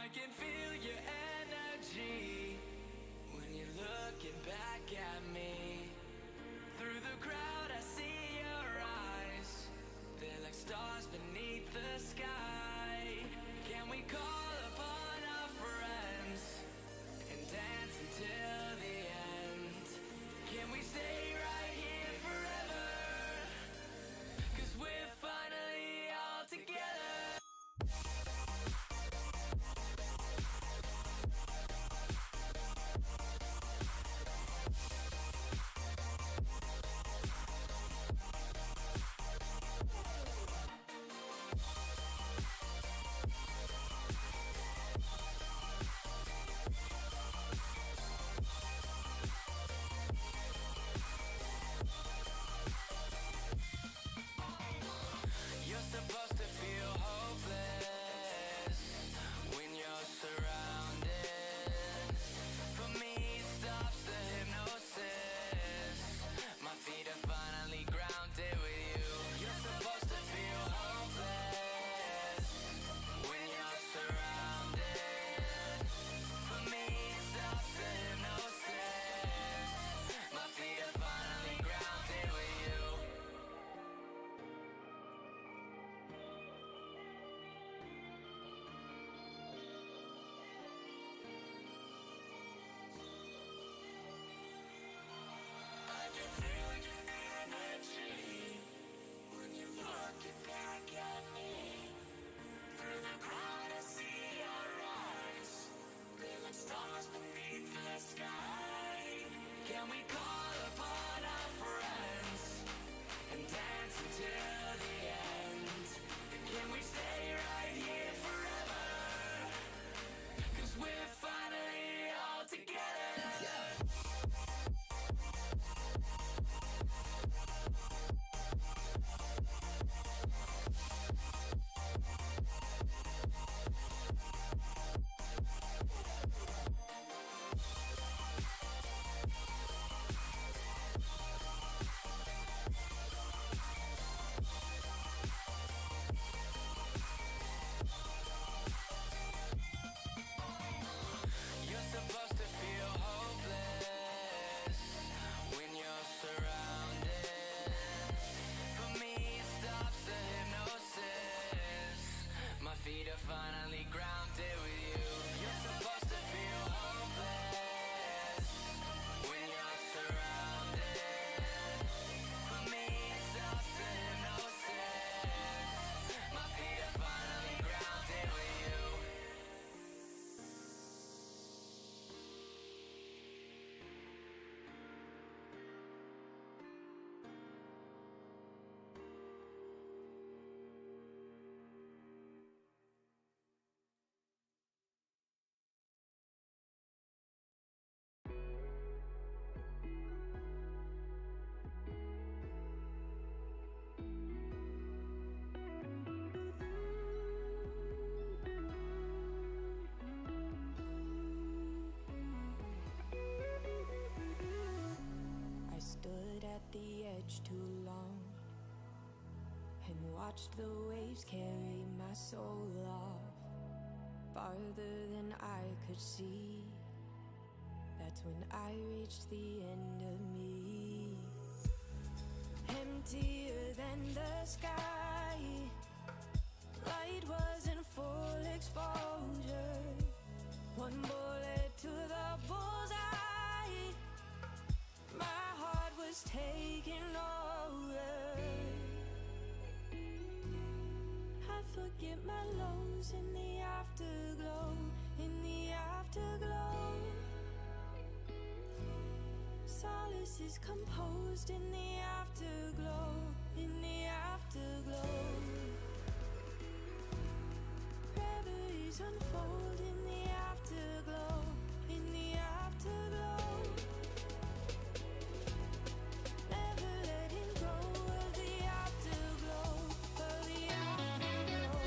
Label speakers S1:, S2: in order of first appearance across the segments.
S1: I can feel your energy when you're looking back at me. Through the crowd I see your eyes, they're like stars beneath the sky. Can we call upon our friends and dance until the end? Can we stay right here forever? 'Cause we're finally all together. Supposed to feel hopeless when you're surrounded. For me, it stops the hypnosis. My feet are finally grounded with you. You're supposed to feel hopeless when you're surrounded. For me, it stops the hypnosis. My feet are finally grounded with you. I can feel your energy when you're looking back at me. Through the crowd I see your eyes, they're like stars beneath the sky. Can we call upon our friends and dance until the end? Can we stay right here forever? 'Cause we're finally all together. You're supposed to feel hopeless when you're surrounded. For me, it stops the hypnosis. My feet are finally grounded with you. You're supposed to feel hopeless when you're surrounded. For me, it stops the hypnosis. My feet are finally grounded with you.
S2: I stood at the edge too long and watched the waves carry my soul off farther than I could see. That's when I reached the end of me. Emptier than the sky, light was in full exposure. One bullet to the bullseye, my heart was taking over. I forget my lows in the afterglow, in the afterglow. Solace is composed in the afterglow, in the afterglow. Reveries unfold in the afterglow, in the afterglow. Never letting go of the afterglow, of the afterglow.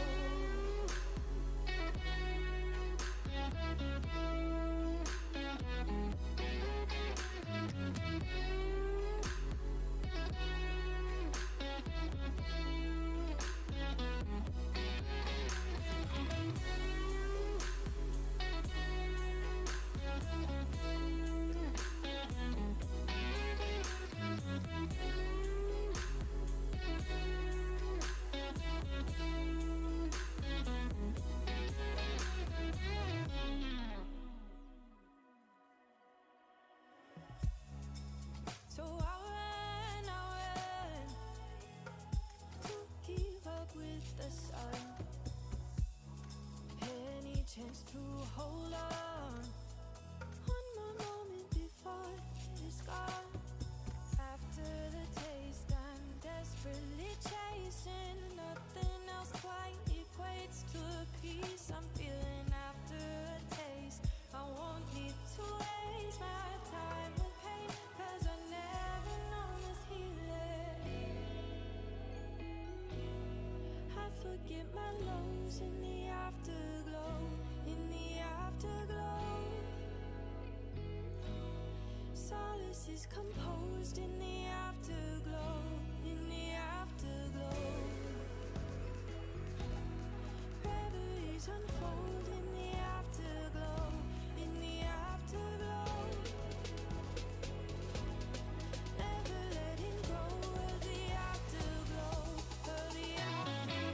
S2: chance to hold on. One more moment before it's gone. After the taste, I'm desperately chasing. Nothing else quite equates to a peace I'm feeling after a taste. I won't need to waste my time with pain, 'cause I never known this healing. I forget my lows in the afterglow, in the afterglow. Solace is composed in the afterglow, in the afterglow. Reveries unfold in the afterglow, in the afterglow. Never letting go of the afterglow, of the afterglow.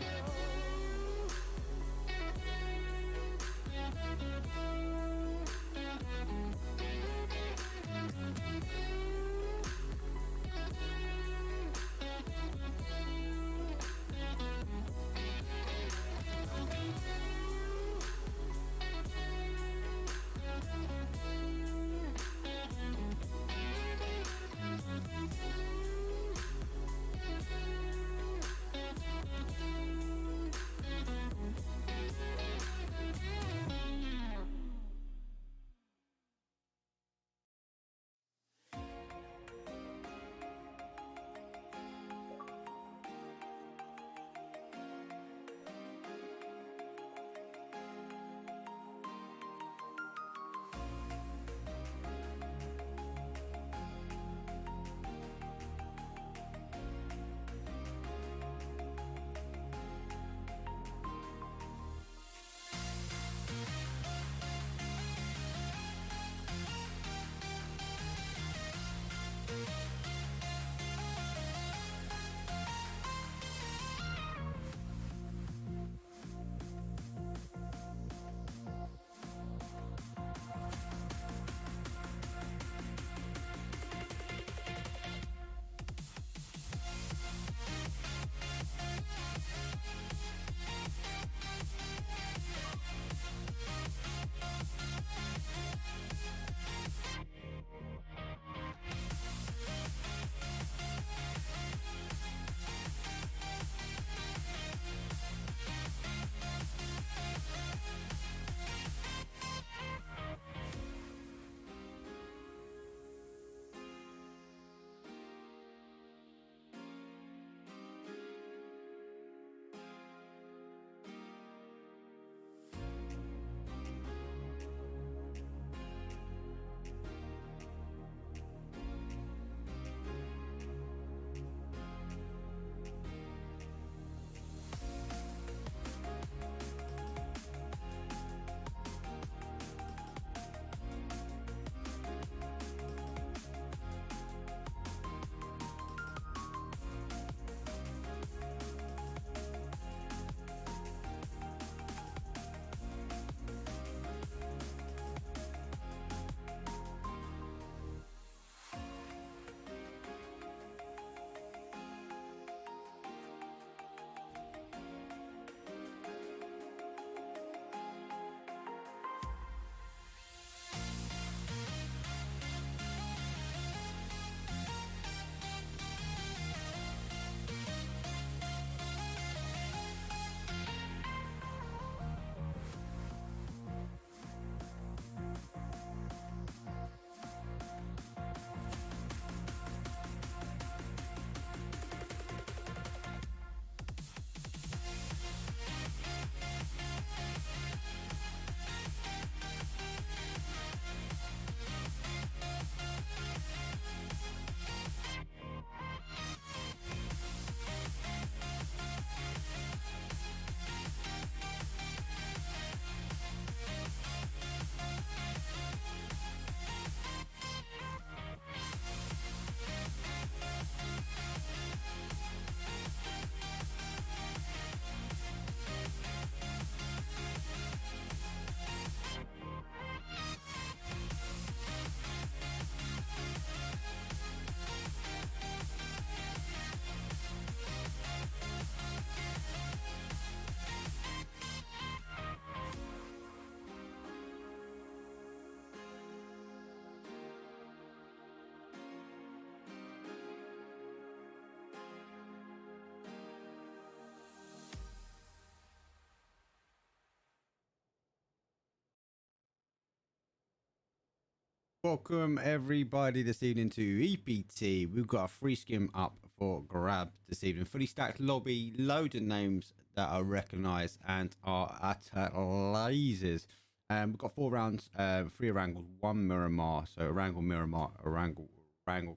S3: Welcome everybody this evening to EPT. We've got a free skim up for grab this evening. Fully stacked lobby, loads of names that are recognised and are at lasers. We've got 4 rounds, 3 Erangles, 1 Miramar. So Erangel, Miramar, Erangel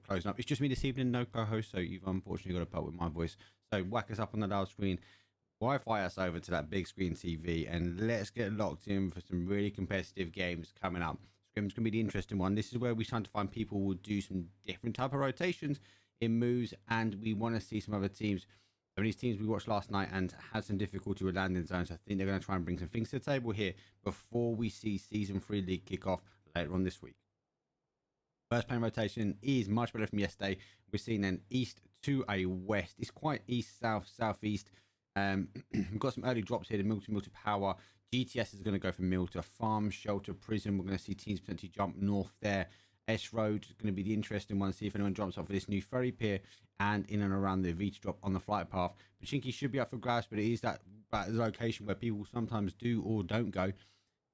S3: closing up. It's just me this evening, no co-host, so you've unfortunately got to put with my voice. So whack us up on the loud screen, Wi-Fi us over to that big screen TV, and let's get locked in for some really competitive games coming up. Scrim's going to be the interesting one. This is where we're trying to find people who will do some different type of rotations in moves, and we want to see some other teams. Some of these teams we watched last night and had some difficulty with landing zones. I think they're going to try and bring some things to the table here before we see Season 3 League kickoff later on this week. First playing rotation is much better from yesterday. We're seeing an east to a west. It's quite east, south, southeast. We've got some early drops here. The mill to power. GTS is going to go from mill to farm, shelter, prison. We're going to see teams potentially jump north there. S Road is going to be the interesting one. See if anyone jumps off for this new ferry pier and in and around the VT drop on the flight path. Pachinki should be up for grabs, but it is that location where people sometimes do or don't go.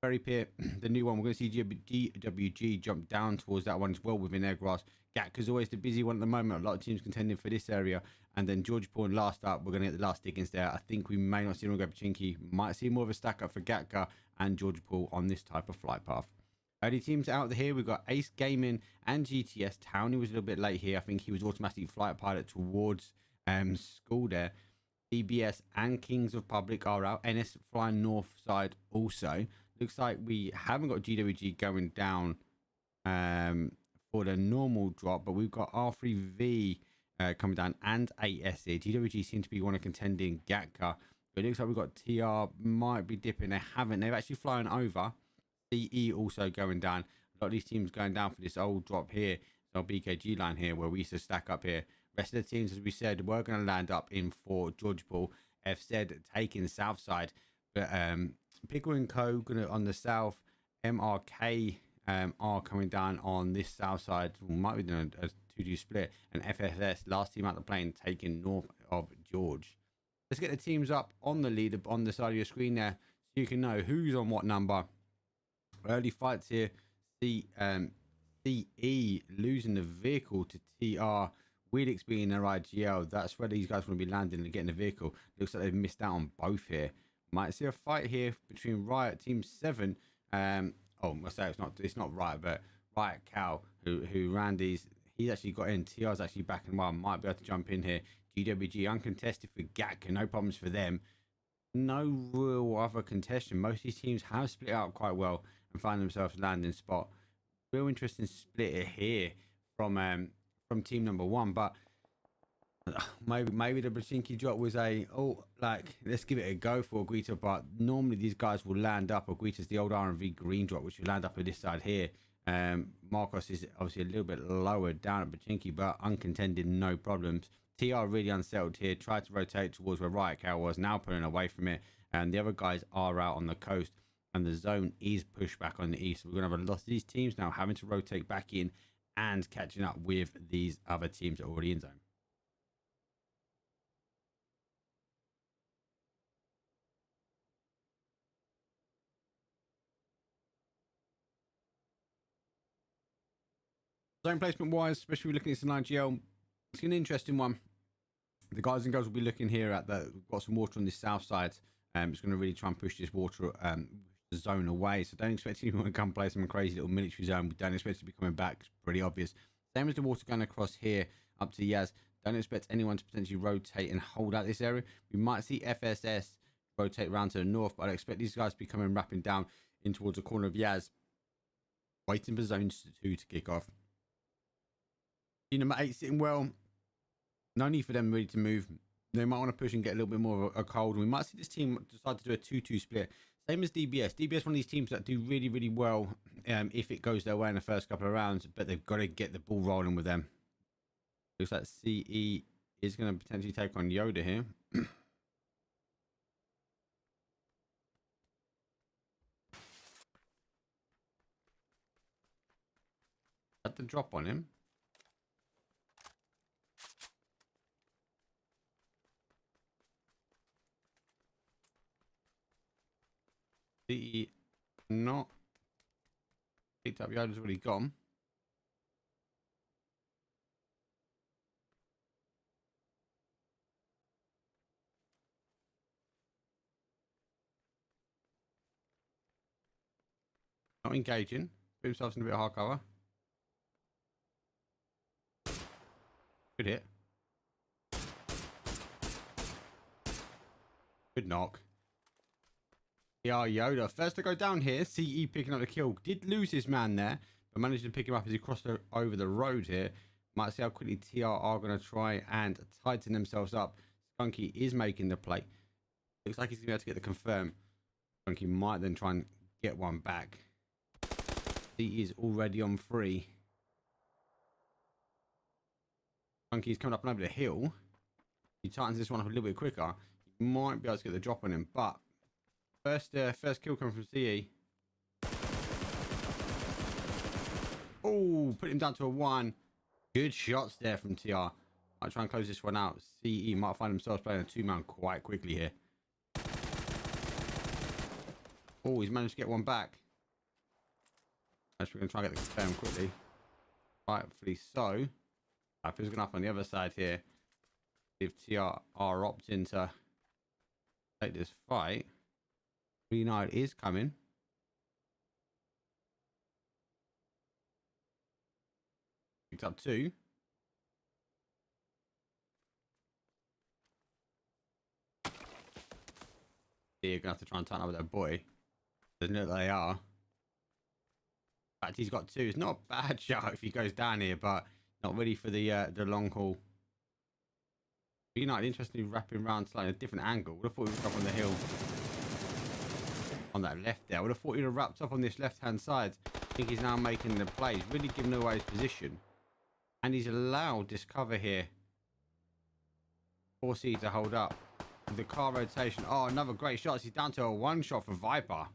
S3: Ferry pier, the new one. We're going to see DWG jump down towards that one as well within their grass. Gatka's always the busy one at the moment. A lot of teams contending for this area. And then George Paul last up. We're going to get the last diggings there. I think we may not see him go Pachinki. Might see more of a stack up for Gatka and George Paul on this type of flight path. Early teams out here. We've got Ace Gaming and GTS. Townie was a little bit late here. I think he was automatically flight pilot towards school there. DBS and Kings of Public are out. NS flying north side also. Looks like we haven't got GWG going down for the normal drop, but we've got R3V coming down and AS here. GWG seem to be one of contending Gatka, but it looks like we've got TR might be dipping. They haven't. They've actually flown over. CE also going down. A lot of these teams going down for this old drop here. So BKG line here where we used to stack up here. Rest of the teams, as we said, we're going to land up in for George Paul. FZ taking south side, but Pickle and Co gonna on the south. MRK are coming down on this south side. We might be doing a 2-2 split. And FSS, last team out the plane, taking north of George. Let's get the teams up on the lead on the side of your screen there, so you can know who's on what number. Early fights here. CE losing the vehicle to TR. Wheelix being their IGL. That's where these guys want to be landing and getting the vehicle. Looks like they've missed out on both here. Might see a fight here between Riot Team 7. I say it's not Riot, but Riot Cal who ran these. He's actually got in. TR's actually back in one. Might be able to jump in here. GWG uncontested for Gatka. No problems for them. No real other contention. Most of these teams have split out quite well and find themselves landing spot. Real interesting split here from team number 1, but maybe the Brzezinski drop was let's give it a go for Aguita, but normally these guys will land up. Aguita's the old R&V green drop, which will land up at this side here. Marcos is obviously a little bit lower down at Brzezinski, but uncontended, no problems. TR really unsettled here, tried to rotate towards where Riot Cow was, now pulling away from it, and the other guys are out on the coast, and the zone is pushed back on the east. So we're going to have a lot of these teams now having to rotate back in and catching up with these other teams that are already in zone. Zone placement wise, especially looking at this in IGL, it's an interesting one. The guys and girls will be looking here at we've got some water on this south side. It's going to really try and push this water zone away. So don't expect anyone to come play some crazy little military zone. We don't expect it to be coming back. It's pretty obvious. Same as the water going across here up to Yaz. Don't expect anyone to potentially rotate and hold out this area. We might see FSS rotate around to the north, but I expect these guys to be coming wrapping down in towards the corner of Yaz, waiting for zone 2 to kick off. Team number 8 sitting well. No need for them really to move. They might want to push and get a little bit more of a cold. We might see this team decide to do a 2-2 split. Same as DBS. DBS one of these teams that do really, really well if it goes their way in the first couple of rounds, but they've got to get the ball rolling with them. Looks like CE is going to potentially take on Yoda here. Had the drop on him. CE not picked up. Yoda's already gone. Not engaging. Put himself in a bit of hard cover. Good hit. Good knock. Yeah, Yoda. First to go down here. CE picking up the kill. Did lose his man there, but managed to pick him up as he crossed over the road here. Might see how quickly TR are going to try and tighten themselves up. Skunky is making the play. Looks like he's going to be able to get the confirm. Skunky might then try and get one back. He is already on 3. Skunky is coming up and over the hill. He tightens this one up a little bit quicker. He might be able to get the drop on him, but first kill coming from CE. Oh, put him down to a 1. Good shots there from TR. I'll try and close this one out. CE might find themselves playing a 2-man quite quickly here. Oh, he's managed to get one back. Actually, we're going to try and get the confirm quickly. Rightfully so. Who's going up on the other side here? If TR are opting to take this fight. Reunite is coming. Picked up 2. You're gonna have to try and tighten up with that boy. Doesn't look like they are. In fact, he's got 2. It's not a bad shot if he goes down here, but not ready for the long haul. United interestingly wrapping around slightly a different angle. Would have thought he was up on the hill. On that left there. Would have thought he'd have wrapped up on this left hand side. I think he's now making the play. He's really giving away his position. And he's allowed this cover here. 4C to hold up. With the car rotation. Oh, another great shot. He's down to a 1 shot for Viper.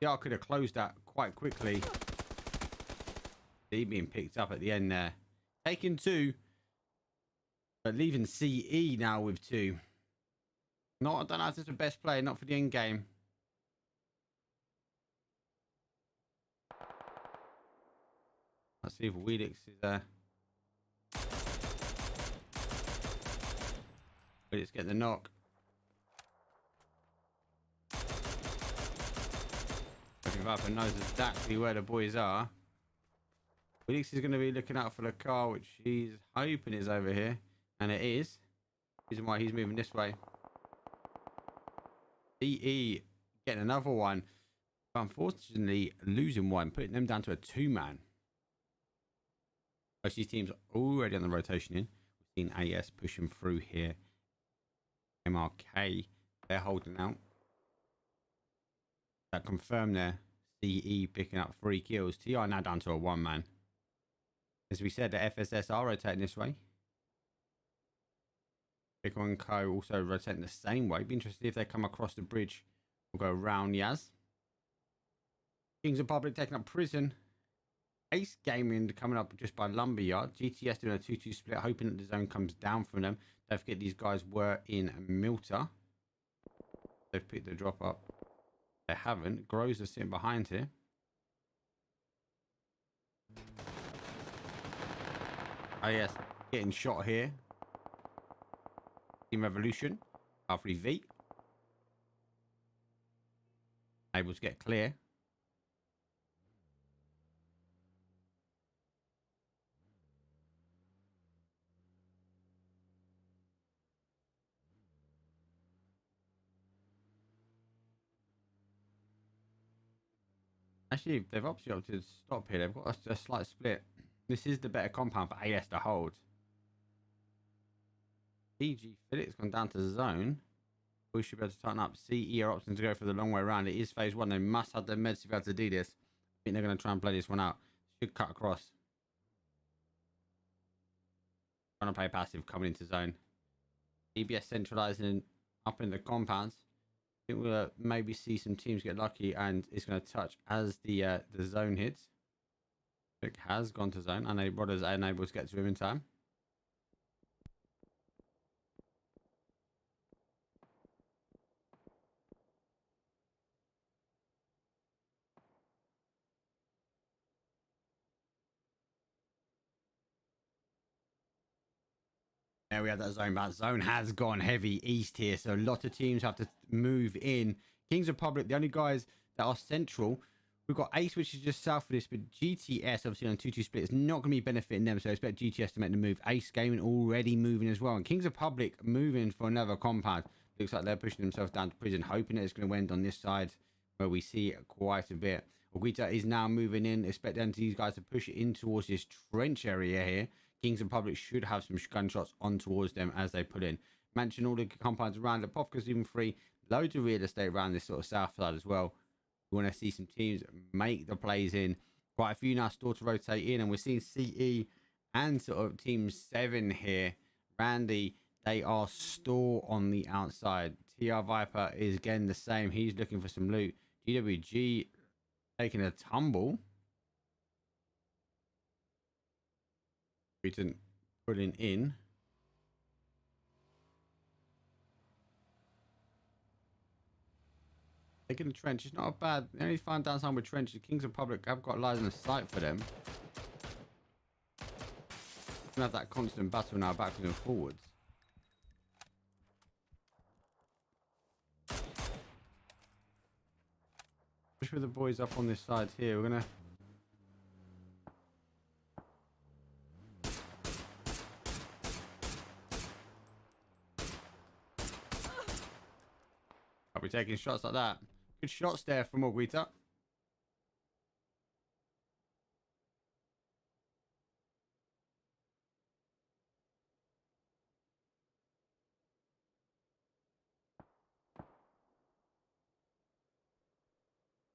S3: Yeah, I could have closed that quite quickly. He being picked up at the end there. Taking 2. But leaving CE now with 2. I don't know if it's the best play. Not for the end game. Let's see if Wheelix is there. Wheelix getting the knock. Viper knows exactly where the boys are. Wheelix is going to be looking out for the car, which he's hoping is over here. And it is. Reason why he's moving this way. CE getting another one. But unfortunately, losing one. Putting them down to a 2-man. Most of these teams are already on the rotation in. We've seen AS pushing through here. MRK, they're holding out. That confirmed there. CE picking up 3 kills. TR now down to a 1-man. As we said, the FSS are rotating this way. Big One Co also rotating the same way. Be interested if they come across the bridge. We'll go around Yaz. Kings of Public taking up Prison. Ace Gaming coming up just by Lumberyard. GTS doing a 2-2 split, hoping that the zone comes down from them. Don't forget these guys were in Milta. They've picked the drop up. They haven't. Grows are sitting behind here. Oh yes, getting shot here. Team Revolution. R3V. Able to get clear. Actually, they've opted up to stop here. They've got a slight split. This is the better compound for AS to hold. PG Felix gone down to zone. We should be able to tighten up. CE are opting to go for the long way around. It is phase 1. They must have their meds to be able to do this. I think they're going to try and play this one out. Should cut across. Trying to play passive, coming into zone. EBS centralizing up in the compounds. I think we'll maybe see some teams get lucky, and it's going to touch as the zone hits. Vic has gone to zone, and Brothers are unable to get to him in time. There we have that zone bounce. Zone has gone heavy east here, so a lot of teams have to move in. Kings Republic, the only guys that are central. We've got Ace, which is just south of this, but GTS, obviously on 2-2 split, is not going to be benefiting them, so I expect GTS to make the move. Ace Gaming already moving as well, and Kings Republic moving for another compound. Looks like they're pushing themselves down to prison, hoping that it's going to end on this side, where we see it quite a bit. Oguita is now moving in. Expect them, these guys to push it in towards this trench area here. Kings Republic should have some gunshots on towards them as they put in. Mention all the compounds around. The Povka's even free. Loads of real estate around this sort of south side as well. We want to see some teams make the plays in. Quite a few now still to rotate in, and we're seeing CE and sort of team 7 here. Randy, they are store on the outside. TR Viper is again the same. He's looking for some loot. GWG taking a tumble. Written pulling in. Taking the trench. It's not a bad. The only fine downside with trench, the Kings Republic have got lies in the sight for them. We have that constant battle now, backwards and forwards. Push with the boys up on this side here. We're gonna. I'll be taking shots like that. Good shots there from Oguita.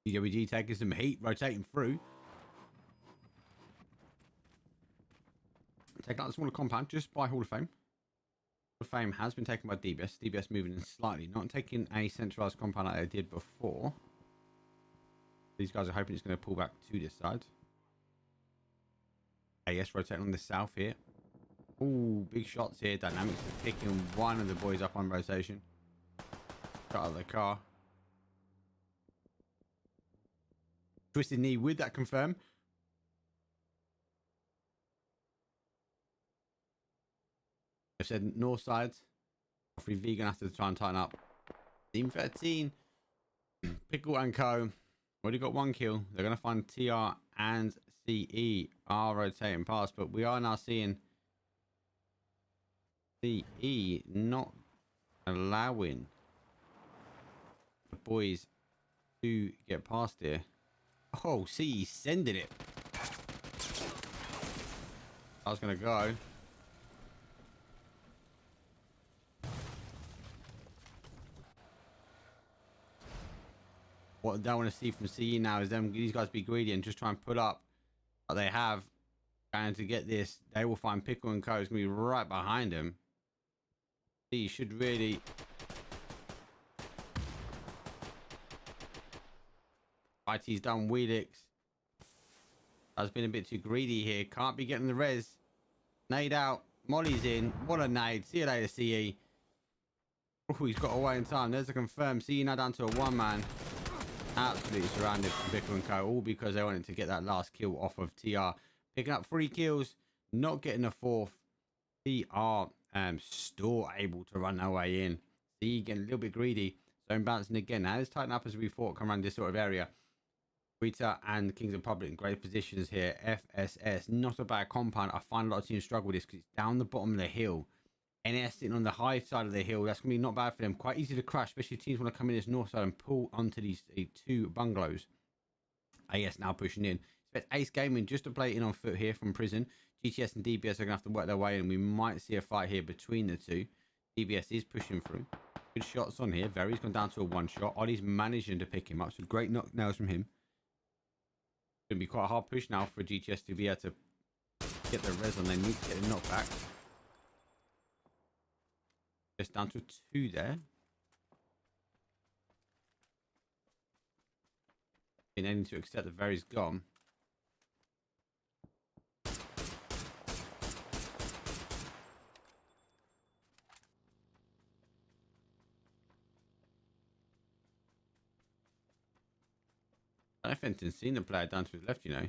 S3: DWG taking some heat, rotating through. Taking out the smaller compound just by Hall of Fame. Hall of Fame has been taken by DBS. DBS moving in slightly, not taking a centralized compound like they did before. These guys are hoping it's going to pull back to this side. AS rotating on the south here. Ooh, big shots here. Dynamics is picking one of the boys up on rotation. Got out of the car. Twisted knee with that confirm. I've said north side. Free V gonna have to try and tighten up. Team 13. Pickle and Co. Already got one kill. They're gonna find TR and CE are rotating past, but we are now seeing CE not allowing the boys to get past here. Oh, CE sending it. I was gonna go. What I don't want to see from CE now is them, these guys be greedy and just try and put up what they have. And to get this, they will find Pickle and Co. is going to be right behind them. CE should really... IT's done Wheelix. Has been a bit too greedy here. Can't be getting the res. Nade out. Molly's in. What a nade. See you later, CE. Oh, he's got away in time. There's a confirm. CE now down to a one-man. Absolutely surrounded from Pickle and Co. All because they wanted to get that last kill off of TR. Picking up 3 kills. Not getting a 4th. TR still able to run their way in. CE getting a little bit greedy. Zone bouncing again. Now let's tighten up as we thought. Come around this sort of area. Rita and Kings of Public in great positions here. FSS, not a bad compound. I find a lot of teams struggle with this because it's down the bottom of the hill. NS sitting on the high side of the hill. That's going to be not bad for them. Quite easy to crash, especially if teams want to come in this north side and pull onto these 2 bungalows. AS now pushing in. Expect Ace Gaming just to play in on foot here from prison. GTS and DBS are going to have to work their way in. We might see a fight here between the 2. DBS is pushing through. Good shots on here. Very's gone down to a 1-shot. Ollie's managing to pick him up. So great knockdowns from him. Going to be quite a hard push now for GTS to be able to get the res on. They need to get a knockback. Just down to 2 there. And aiming to accept that Very's gone. I Fenton's seen the player down to his left, you know.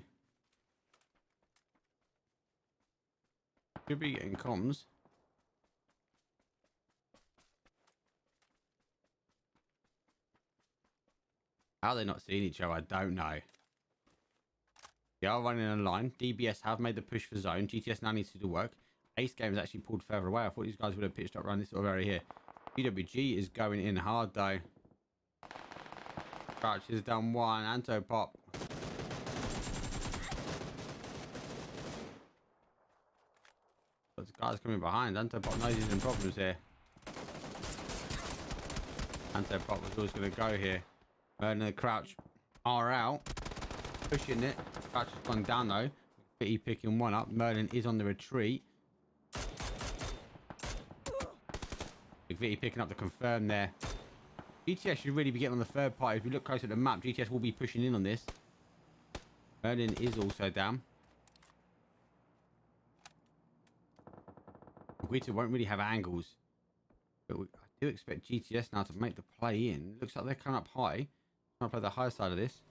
S3: Could be getting comms. How are they not seeing each other? I don't know. They are running a line. DBS have made the push for zone. GTS now needs to do work. Ace Game has actually pulled further away. I thought these guys would have pitched up around this sort of area here. GWG is going in hard though. Crouch has done one. Anto pop. But the guy's coming behind. Anto pop knows he's in problems here. Anto pop was always going to go here. And the Crouch are out. Pushing it. Crouch has gone down though. He picking one up. Merlin is on the retreat. McVitie picking up the confirm there. GTS should really be getting on the third party. If you look closer at the map, GTS will be pushing in on this. Merlin is also down. McVitie won't really have angles. But I do expect GTS now to make the play in. Looks like they're coming up high. Trying to play the high side of this.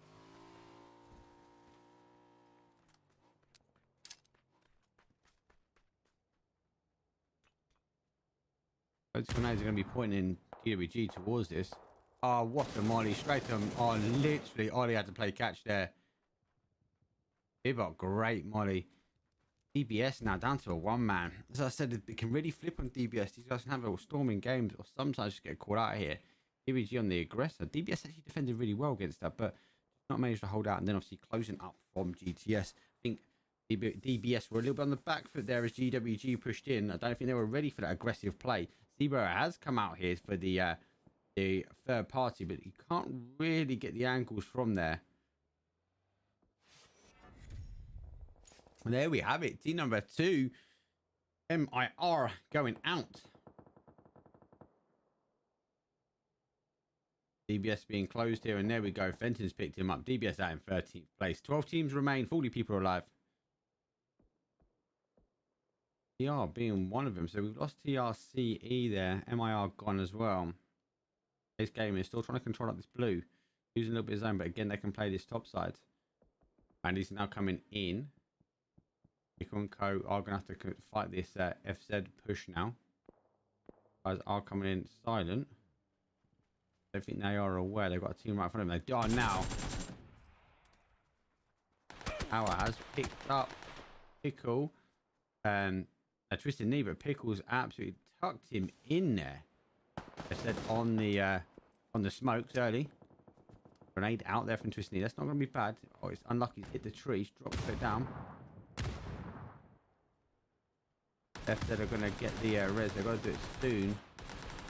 S3: Those grenades are going to be pointing GWG towards this. Oh, what a molly. Straight to him. Oh, literally, Ollie had to play catch there. Bibot, great molly. DBS now down to a one-man. As I said, it can really flip on DBS. These guys can have a storming games or sometimes just get caught out here. GWG on the aggressor. DBS actually defended really well against that, but not managed to hold out. And then obviously closing up from GTS. I think DBS were a little bit on the back foot there as GWG pushed in. I don't think they were ready for that aggressive play. Zebra has come out here for the third party, but you can't really get the angles from there. And there we have it. Team number 2, MIR going out. DBS being closed here, and there we go. Fenton's picked him up. DBS out in 13th place. 12 teams remain. 40 people are alive. TR being one of them. So we've lost TRCE there. MIR gone as well. This game is still trying to control up this blue. Using a little bit of zone, but again, they can play this top side. And he's now coming in. Nico and Co are going to have to fight this FZ push now. Guys are coming in silent. I don't think they are aware. They've got a team right in front of them. They are now. Power has picked up Pickle. A twisted knee, but Pickles absolutely tucked him in there. I said on the smokes early. Grenade out there from twisted knee. That's not going to be bad. Oh, it's unlucky. Hit the tree. Dropped it down. FZ are going to get the res. They've got to do it soon.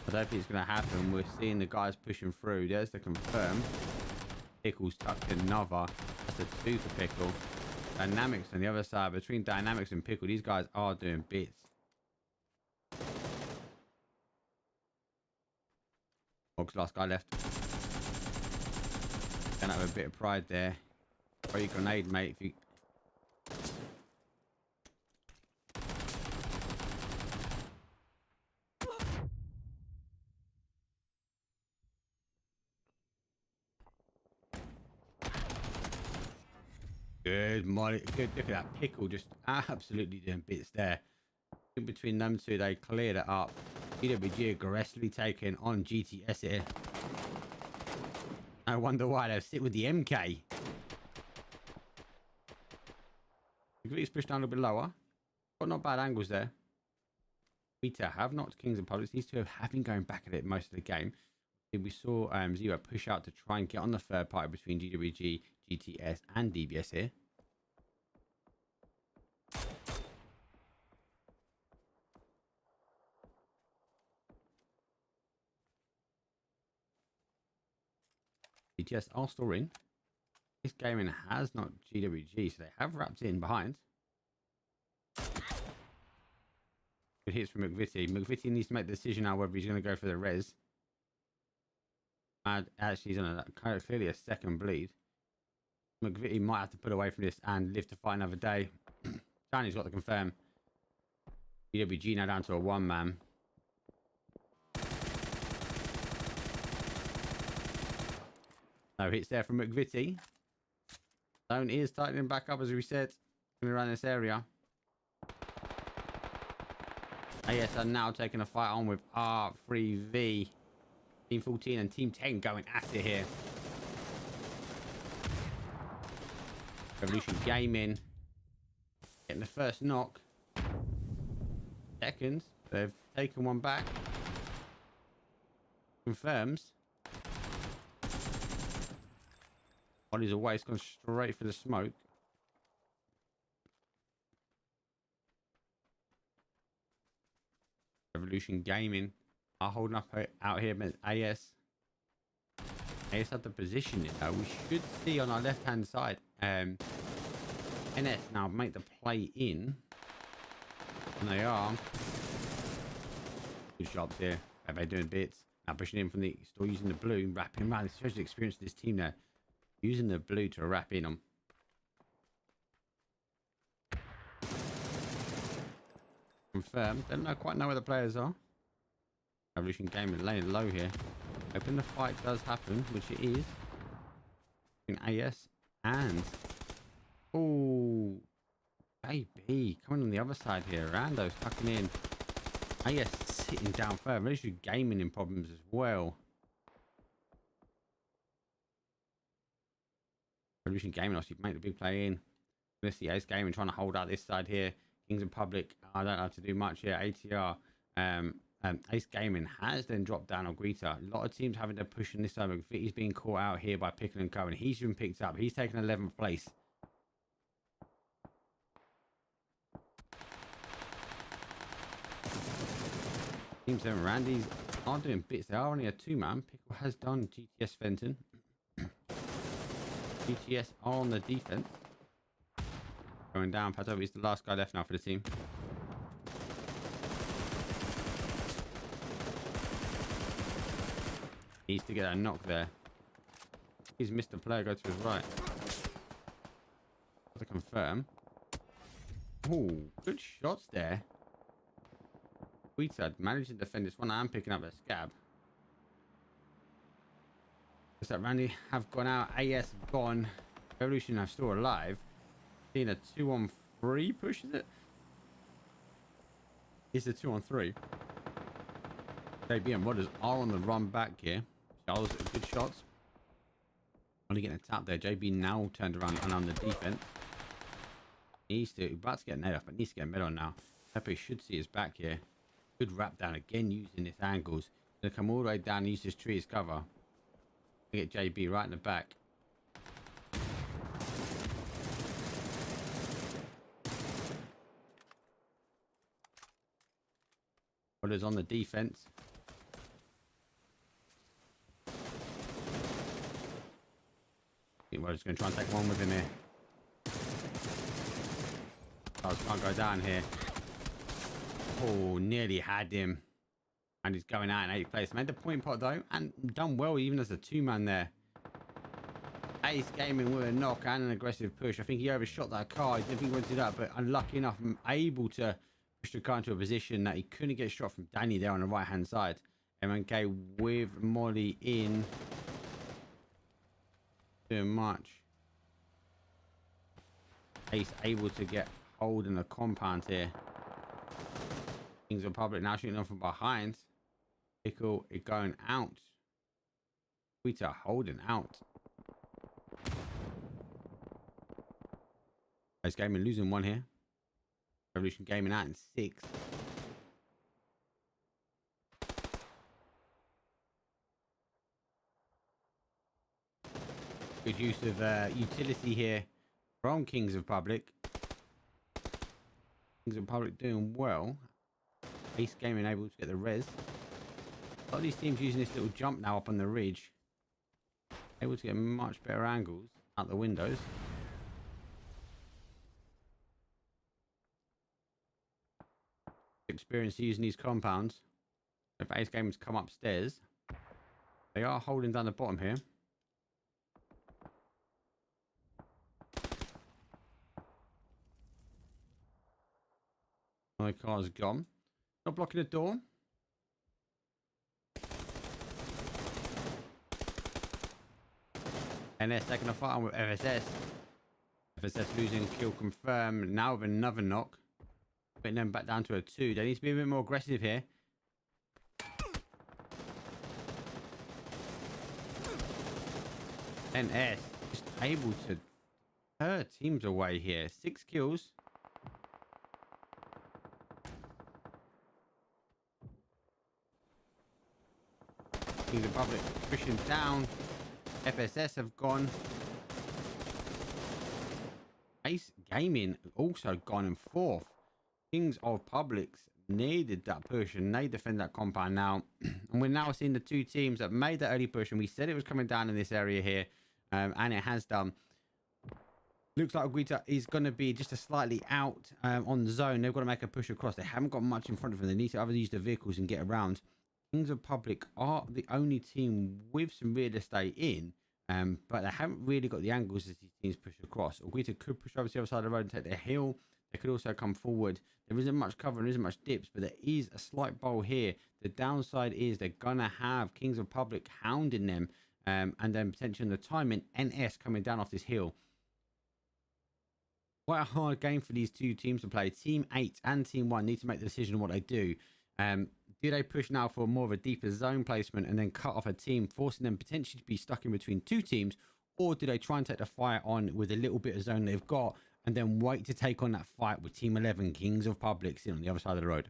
S3: I don't think it's going to happen. We're seeing the guys pushing through. There's the confirm. Pickles tucked another. That's a 2 for Pickle. Dynamics on the other side. Between Dynamics and Pickle, these guys are doing bits. Og's last guy left. Gonna have a bit of pride there. Throw your grenade, mate. If you... Good, Molly. Good. Look at that Pickle, just absolutely doing bits there. In between them two, they cleared it up. GWG aggressively taking on GTS here. I wonder why they sit with the MK. He's pushed down a little bit lower. Got not bad angles there. Vita have knocked Kings and Publics. These two have been going back at it most of the game. We saw Zero push out to try and get on the third party between GWG, GTS and DBS here. GTS are still in. This gaming has not GWG, so they have wrapped in behind. Good hits from McVitie. McVitie needs to make the decision now whether he's going to go for the res. And actually, he's on a kind of clearly a second bleed. McVitie might have to put away from this and live to fight another day. Johnny's got to confirm. GWG now down to a one-man. No hits there from McVitie. Zone is tightening back up as we said. Around this area. AS are now taking a fight on with R3V. Team 14 and Team 10 going at it here. Revolution Gaming getting the first knock. Seconds. They've taken one back. Confirms. Body's away. It's gone straight for the smoke. Revolution Gaming are holding up out here against AS. AS had the position now. We should see on our left hand side. NS now make the play in. And they are. Good shots here. They're doing bits. Now pushing in from the still using the blue, wrapping around. This shows the experience of this team there. Using the blue to wrap in them. Confirmed. Don't quite know where the players are. Revolution Gaming laying low here. Hoping the fight does happen, which it is. In AS and oh, baby coming on the other side here. Rando's tucking in. AS sitting down further. Revolution Gaming in problems as well. Revolution Gaming obviously make the big play in. Blissey, Ace Gaming trying to hold out this side here. Kings of Public, I don't have to do much here. ATR, Ace Gaming has then dropped down on Greeter. A lot of teams having to push in this side. He's being caught out here by Pickle and Co. And he's been picked up. He's taken 11th place. Team 7 Randy's are doing bits. They are only a 2-man. Pickle has done GTS Fenton. GTS are on the defense. Going down. Pato is the last guy left now for the team. Needs to get a knock there. He's missed a player. Go to his right. To confirm. Oh, good shots there. Tweeted managed to defend this one. I'm picking up a scab. Looks that Randy have gone out. AS gone. Revolution are still alive. Seeing a 2-on-3 push, is it? It's a 2-on-3. JB and Rodders are on the run back here. Charles, good shots. Only getting a tap there. JB now turned around and on the defense. Needs to, about to get a net off, but needs to get a mid on now. Pepe should see his back here. Good wrap down again using his angles. Gonna come all the way down and use this tree as cover. Get JB right in the back. Rodders on the defense. We're just going to try and take one with him here. Charles can't go down here. Oh, nearly had him. And he's going out in 8th place. Made the point pot though, and done well even as a 2-man there. Ace Gaming with a knock and an aggressive push. I think he overshot that car. I didn't think he went to that, but unlucky enough, able to push the car into a position that he couldn't get shot from Danny there on the right hand side. MNK with Molly in. Doing much. Ace able to get hold in the compound here. Kings of Public now shooting on from behind. Pickle is going out. Tweeter holding out. Ace Gaming losing one here. Revolution Gaming out in 6th. Good use of utility here from Kings of Public. Kings of Public doing well. Ace Gaming able to get the res. A lot of these teams using this little jump now up on the ridge. Able to get much better angles out the windows. Experience using these compounds. If Ace Gaming's come upstairs, they are holding down the bottom here. My car's gone. Not blocking the door. NS taking a fight on with FSS. FSS losing kill confirmed. Now with another knock. Putting them back down to a 2. They need to be a bit more aggressive here. NS just able to her team's away here. 6 kills. Kings of Public pushing down. FSS have gone. Ace Gaming also gone in 4th. Kings of Publics needed that push and they defend that compound now. And we're now seeing the 2 teams that made that early push, and we said it was coming down in this area here, and it has done. Looks like Aguita is going to be just a slightly out on the zone. They've got to make a push across. They haven't got much in front of them. They need to either use the vehicles and get around. Kings of Public are the only team with some real estate in, but they haven't really got the angles as these teams push across. Aguita could push over to the other side of the road and take their hill. They could also come forward. There isn't much cover and there isn't much dips, but there is a slight bowl here. The downside is they're going to have Kings of Public hounding them, and then potentially in the timing, NS coming down off this hill. Quite a hard game for these 2 teams to play. Team 8 and Team 1 need to make the decision on what they do. Do they push now for more of a deeper zone placement and then cut off a team, forcing them potentially to be stuck in between 2 teams? Or do they try and take the fight on with a little bit of zone they've got and then wait to take on that fight with Team 11, Kings of Public, sitting on the other side of the road?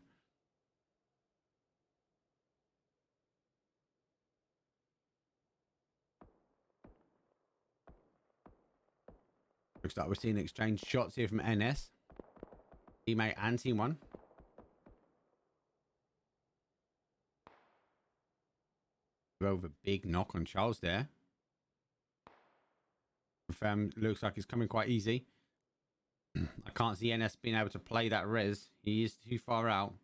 S3: Looks like we're seeing exchange shots here from NS. Team 8 and Team 1. Over big knock on Charles there. Confirmed, looks like it's coming quite easy. I can't see NS being able to play that res. He is too far out.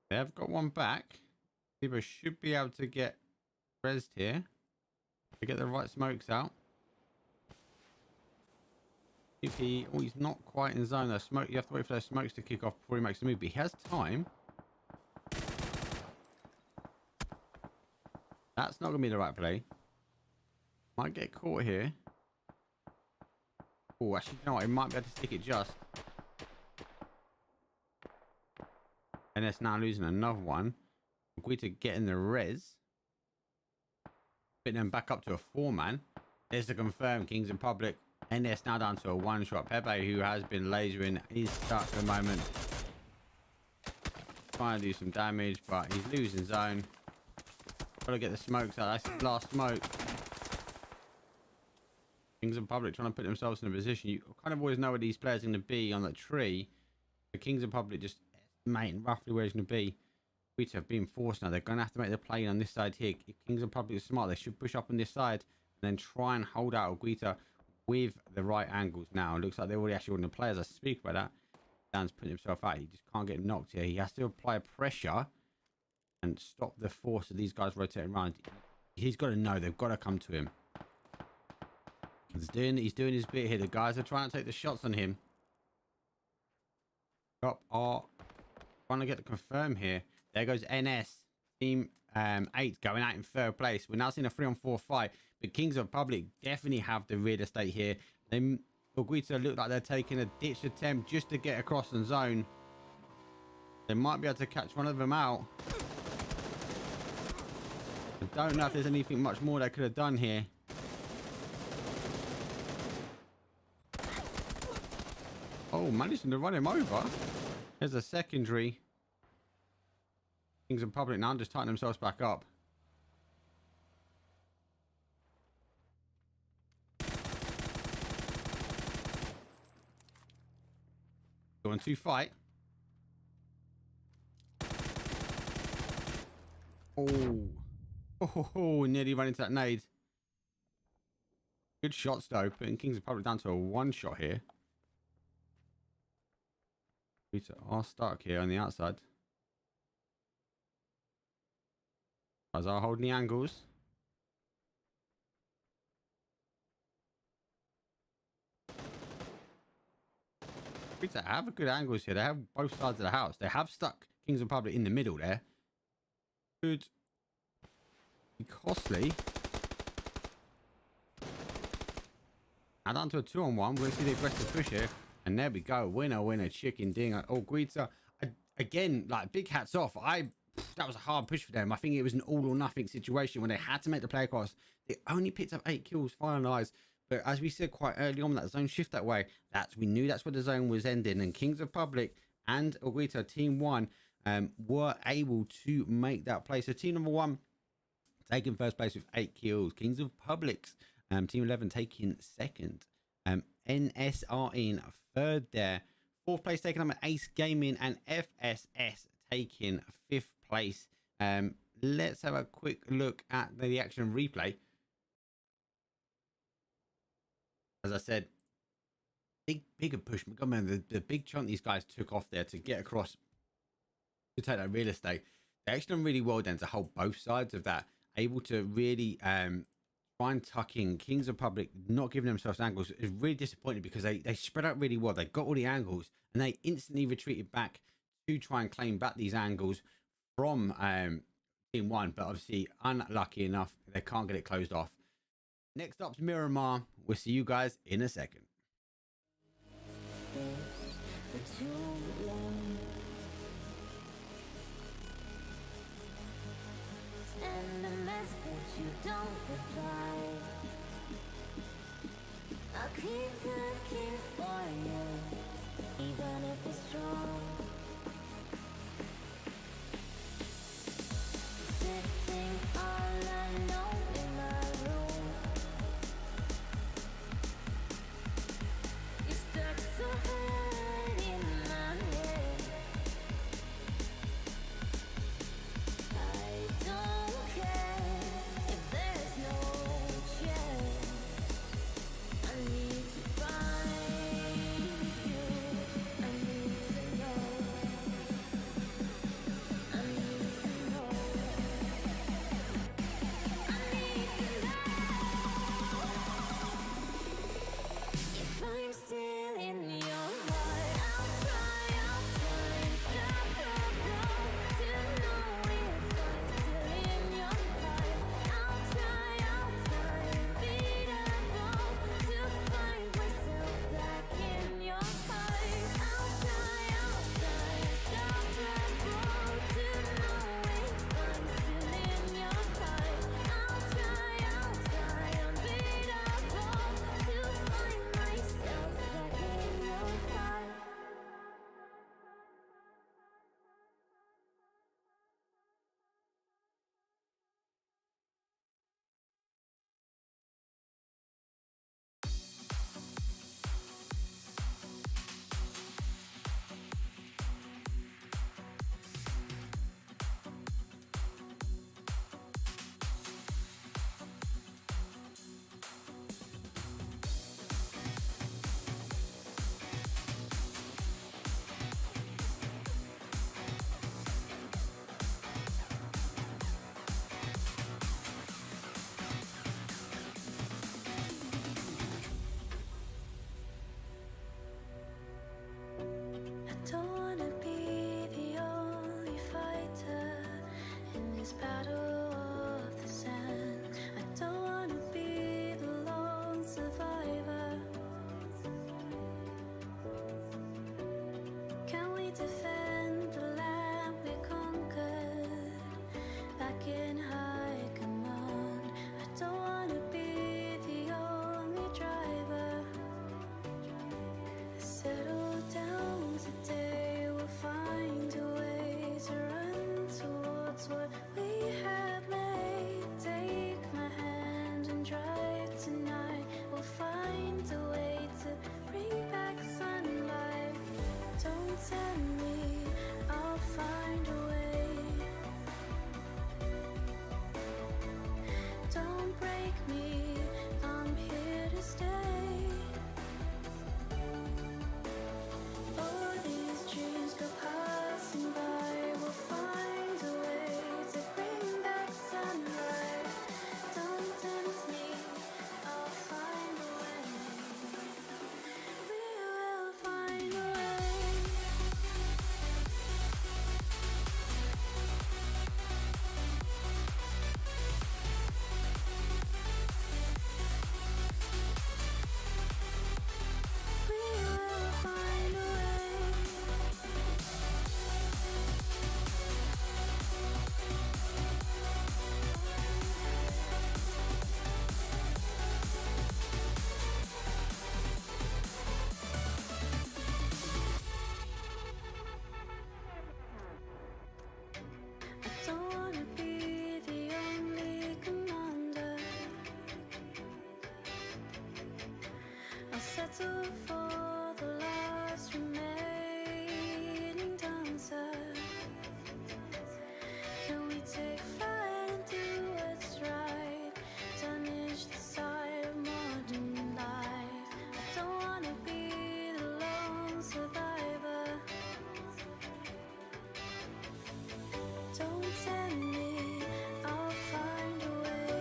S3: They have got one back. People should be able to get resed here. To get the right smokes out. If he, oh, he's not quite in zone. Those smoke, you have to wait for those smokes to kick off before he makes the move. But he has time. That's not going to be the right play. Might get caught here. Oh, actually, you know what? He might be able to stick it just. And it's now losing another one. Aguita getting the res. Putting them back up to a 4-man. There's the confirm Kings in Public. NS now down to a 1-shot. Pepe, who has been lasering, is stuck at the moment. Trying to do some damage, but he's losing zone. Gotta get the smokes out. That's his last smoke. Kings in Public trying to put themselves in a position. You kind of always know where these players are going to be on that tree. The Kings in Public just estimating roughly where he's going to be. We have been forced now. They're going to have to make the play on this side here. If Kings in Public is smart, they should push up on this side and then try and hold out Aguita with the right angles now. It looks like they're already actually on the players. I speak about that. Dan's putting himself out. He just can't get knocked here. He has to apply pressure and stop the force of these guys rotating around. He's got to know they've got to come to him. He's doing his bit here. The guys are trying to take the shots on him. Top are trying to get the confirm here. There goes NS. Team 8 going out in 3rd place. We're now seeing a 3-on-4 fight. But Kings of Public definitely have the real estate here. They Aguita look like they're taking a ditch attempt just to get across the zone. They might be able to catch one of them out. I don't know if there's anything much more they could have done here. Oh, managing to run him over. There's a secondary. Kings of Public now just tightening themselves back up. Going to fight. Oh, nearly ran into that nade. Good shots though, putting Kings of Public down to a 1-shot here. Peter are stuck here on the outside. As are holding the angles. Peter have a good angles here. They have both sides of the house. They have stuck Kings of Public in the middle there. Could be costly. Now down to a 2-on-1. We're going to see the aggressive push here. And there we go. Winner, chicken dinner. Oh, Guita. Again, like, big hats off. I that was a hard push for them. I think it was an all or nothing situation when they had to make the play across. They only picked up 8 kills finalized. But as we said quite early on, that zone shift that way, we knew that's where the zone was ending. And Kings of Public and Aguita Team 1 were able to make that play. So team number 1 taking first place with 8 kills. Kings of Public's team 11 taking second. NSR in third there. Fourth place taken up at Ace Gaming, and FSS taking 5th place. Let's have a quick look at the action replay. As I said, bigger push. God, man, the big chunk these guys took off there to get across to take that real estate. They actually done really well then to hold both sides of that, able to really try and tuck in. Kings of Public not giving themselves angles is really disappointing because they spread out really well. They got all the angles and they instantly retreated back to try and claim back these angles from team 1, but obviously unlucky enough they can't get it closed off. Next up's Miramar. We'll see you guys in a second.
S2: For too long, send a message, you don't reply. I'll keep looking for you, even if it's wrong. Sitting all alone in my room, you stuck so hard in my head. I don't care if there's no chance. I need to find you. I need to know. battle for the last remaining dancer. Can we take flight and do what's right? Tarnish the side of modern life. I don't wanna be the lone survivor. Don't tempt me, I'll find a way.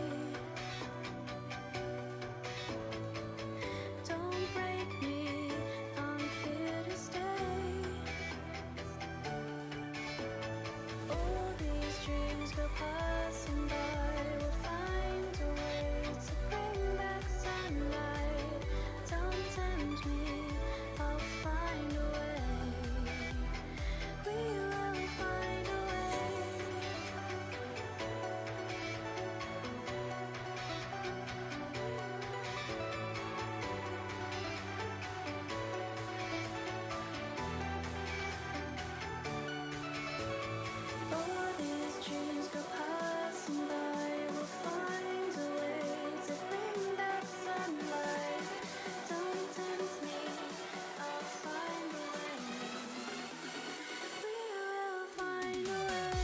S2: Don't break me, I'm here to stay. All these dreams go passing by. We'll find a way to bring back sunlight. Don't tempt me, I'll find a way. We will find a way. All these dreams go passing by. We'll find a way to bring back sunlight. Don't tempt me, I'll find a way. We will find a way.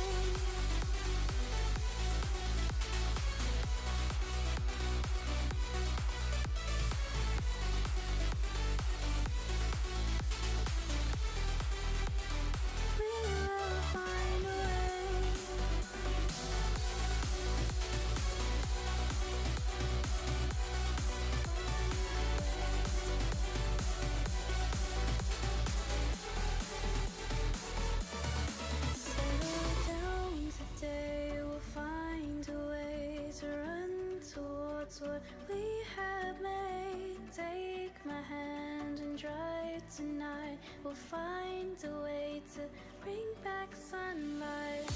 S2: We will find a way. Settle down today, we'll find a way to run towards what we have made. Take my hand and drive tonight. We'll find a way to bring back sunlight.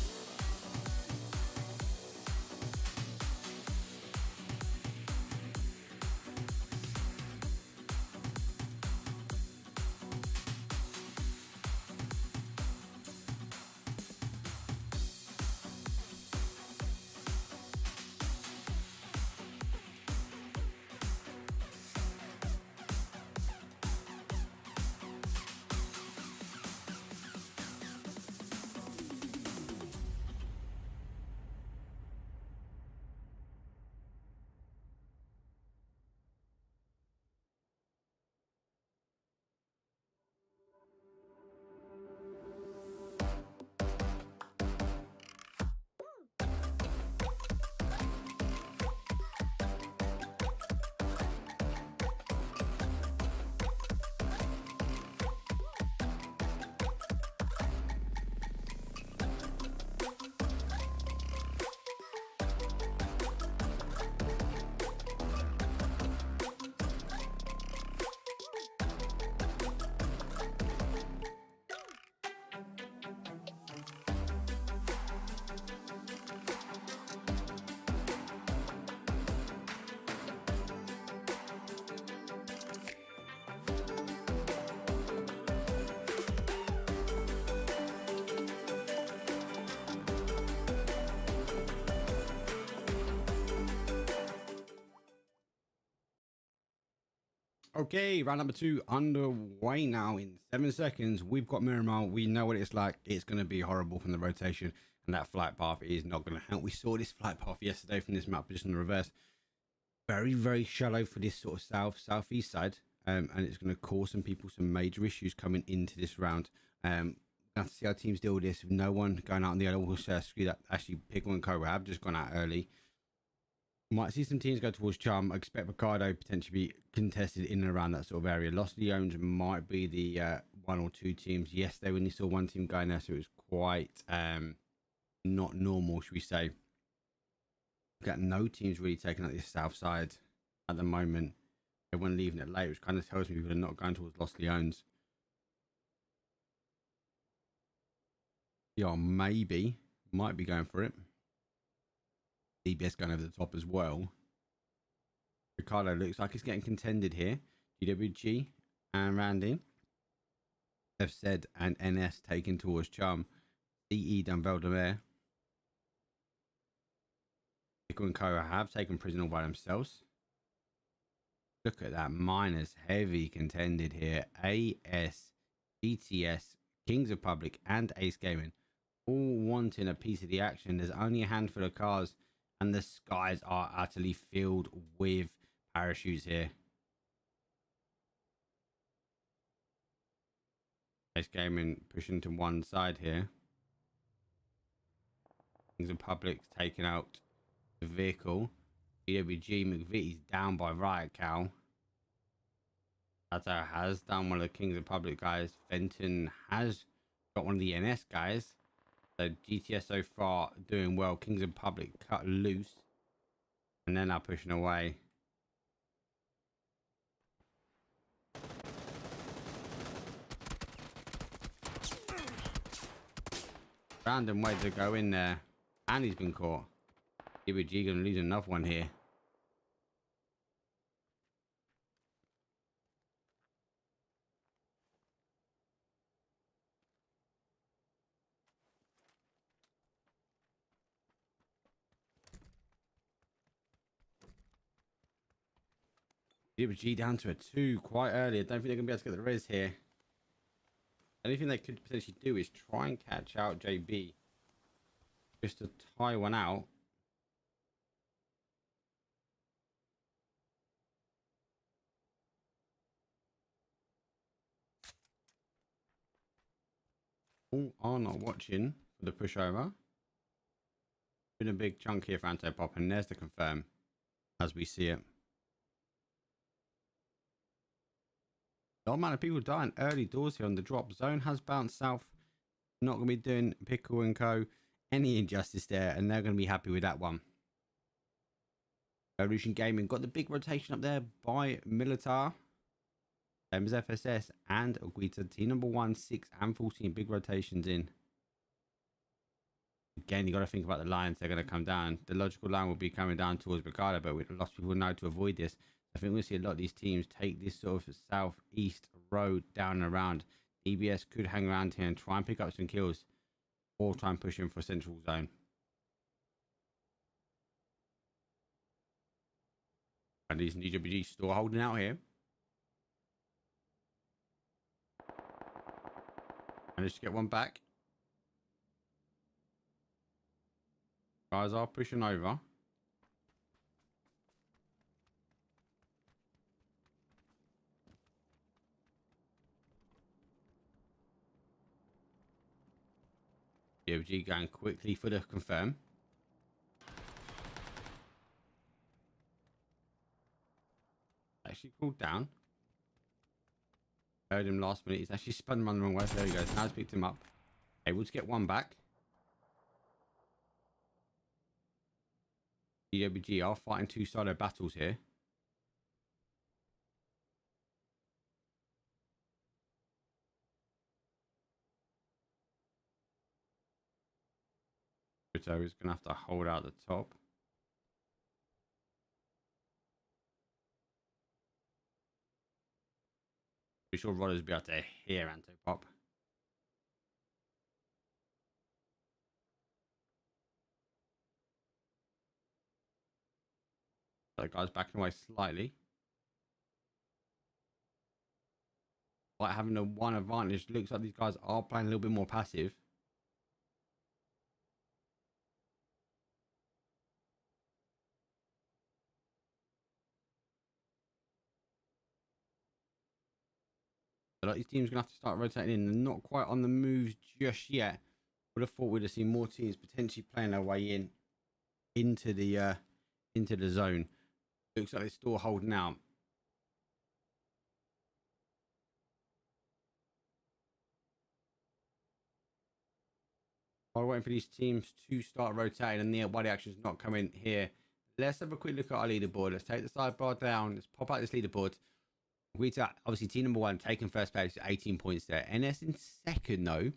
S3: Okay, round number 2 underway now in 7 seconds. We've got Miramar. We know what it's like. It's going to be horrible from the rotation, and that flight path is not going to help. We saw this flight path yesterday from this map position in the reverse. Very, very shallow for this sort of southeast side, and it's going to cause some people some major issues coming into this round. We'll have to see how teams deal with this. With no one going out on the other, we'll screw that. Actually, Pickle and Co have just gone out early. Might see some teams go towards Charm. I expect Ricardo potentially be contested in and around that sort of area. Lost Leones might be the 1 or 2 teams. Yesterday when you saw one team going there, so it was quite not normal, should we say. We've got no teams really taking out this south side at the moment. Everyone leaving it late, which kind of tells me people are not going towards Lost Leones. Yeah, maybe might be going for it. DBS going over the top as well. Ricardo looks like he's getting contended here. GWG and Randy have said, and NS taken towards Charm. CE done Valdemer. Pickle and Co have taken Prison all by themselves. Look at that. Miners heavy contended here. AS, GTS, Kings of Public, and Ace Gaming all wanting a piece of the action. There's only a handful of cars, and the skies are utterly filled with parachutes here. Ace Gaming pushing to one side here. Kings of Public taking out the vehicle. PWG McVitie's down by Riot Cow. Tato has done one of the Kings of Public guys. Fenton has got one of the NS guys. So GTS so far doing well. Kings of Public cut loose, and then are pushing away. Random way to go in there, and he's been caught. PWG gonna lose another one here. PWG down to a 2 quite early. I don't think they're gonna be able to get the res here. Anything they could potentially do is try and catch out JB, just to tie one out. All are not watching for the pushover. Been a big chunk here for Antipop, and there's the confirm as we see it. No amount of people dying early doors here on the drop. Zone has bounced south. Not going to be doing Pickle and Co. any injustice there, and they're going to be happy with that one. Evolution Gaming got the big rotation up there by Militar. As FSS and Aguita. Team number 1, 6 and 14. Big rotations in. Again, you got to think about the lines. They're going to come down. The logical line will be coming down towards Ricardo, but a lot of people know to avoid this. I think we'll see a lot of these teams take this sort of southeast road down and around. EBS could hang around here and try and pick up some kills, or try and push in for central zone. And these DWG still holding out here. Managed to get one back. Guys are pushing over. DWG going quickly for the confirm. Actually cooled down. Heard him last minute. He's actually spun around the wrong way. There he goes. Now he's picked him up. Able to get one back. DWG are fighting 2 solo battles here. So he's going to have to hold out the top. Pretty sure Rodders will be able to hear Antipop. So the guy's backing away slightly. Like having the one advantage, looks like these guys are playing a little bit more passive. A lot of these teams are going to have to start rotating in. They're not quite on the moves just yet. Would have thought we'd have seen more teams potentially playing their way into the zone. Looks like they're still holding out. While waiting for these teams to start rotating and the body action's not coming here, let's have a quick look at our leaderboard. Let's take the sidebar down. Let's pop out this leaderboard. Guita, obviously team number 1 taking first place, 18 points there. NS in second though,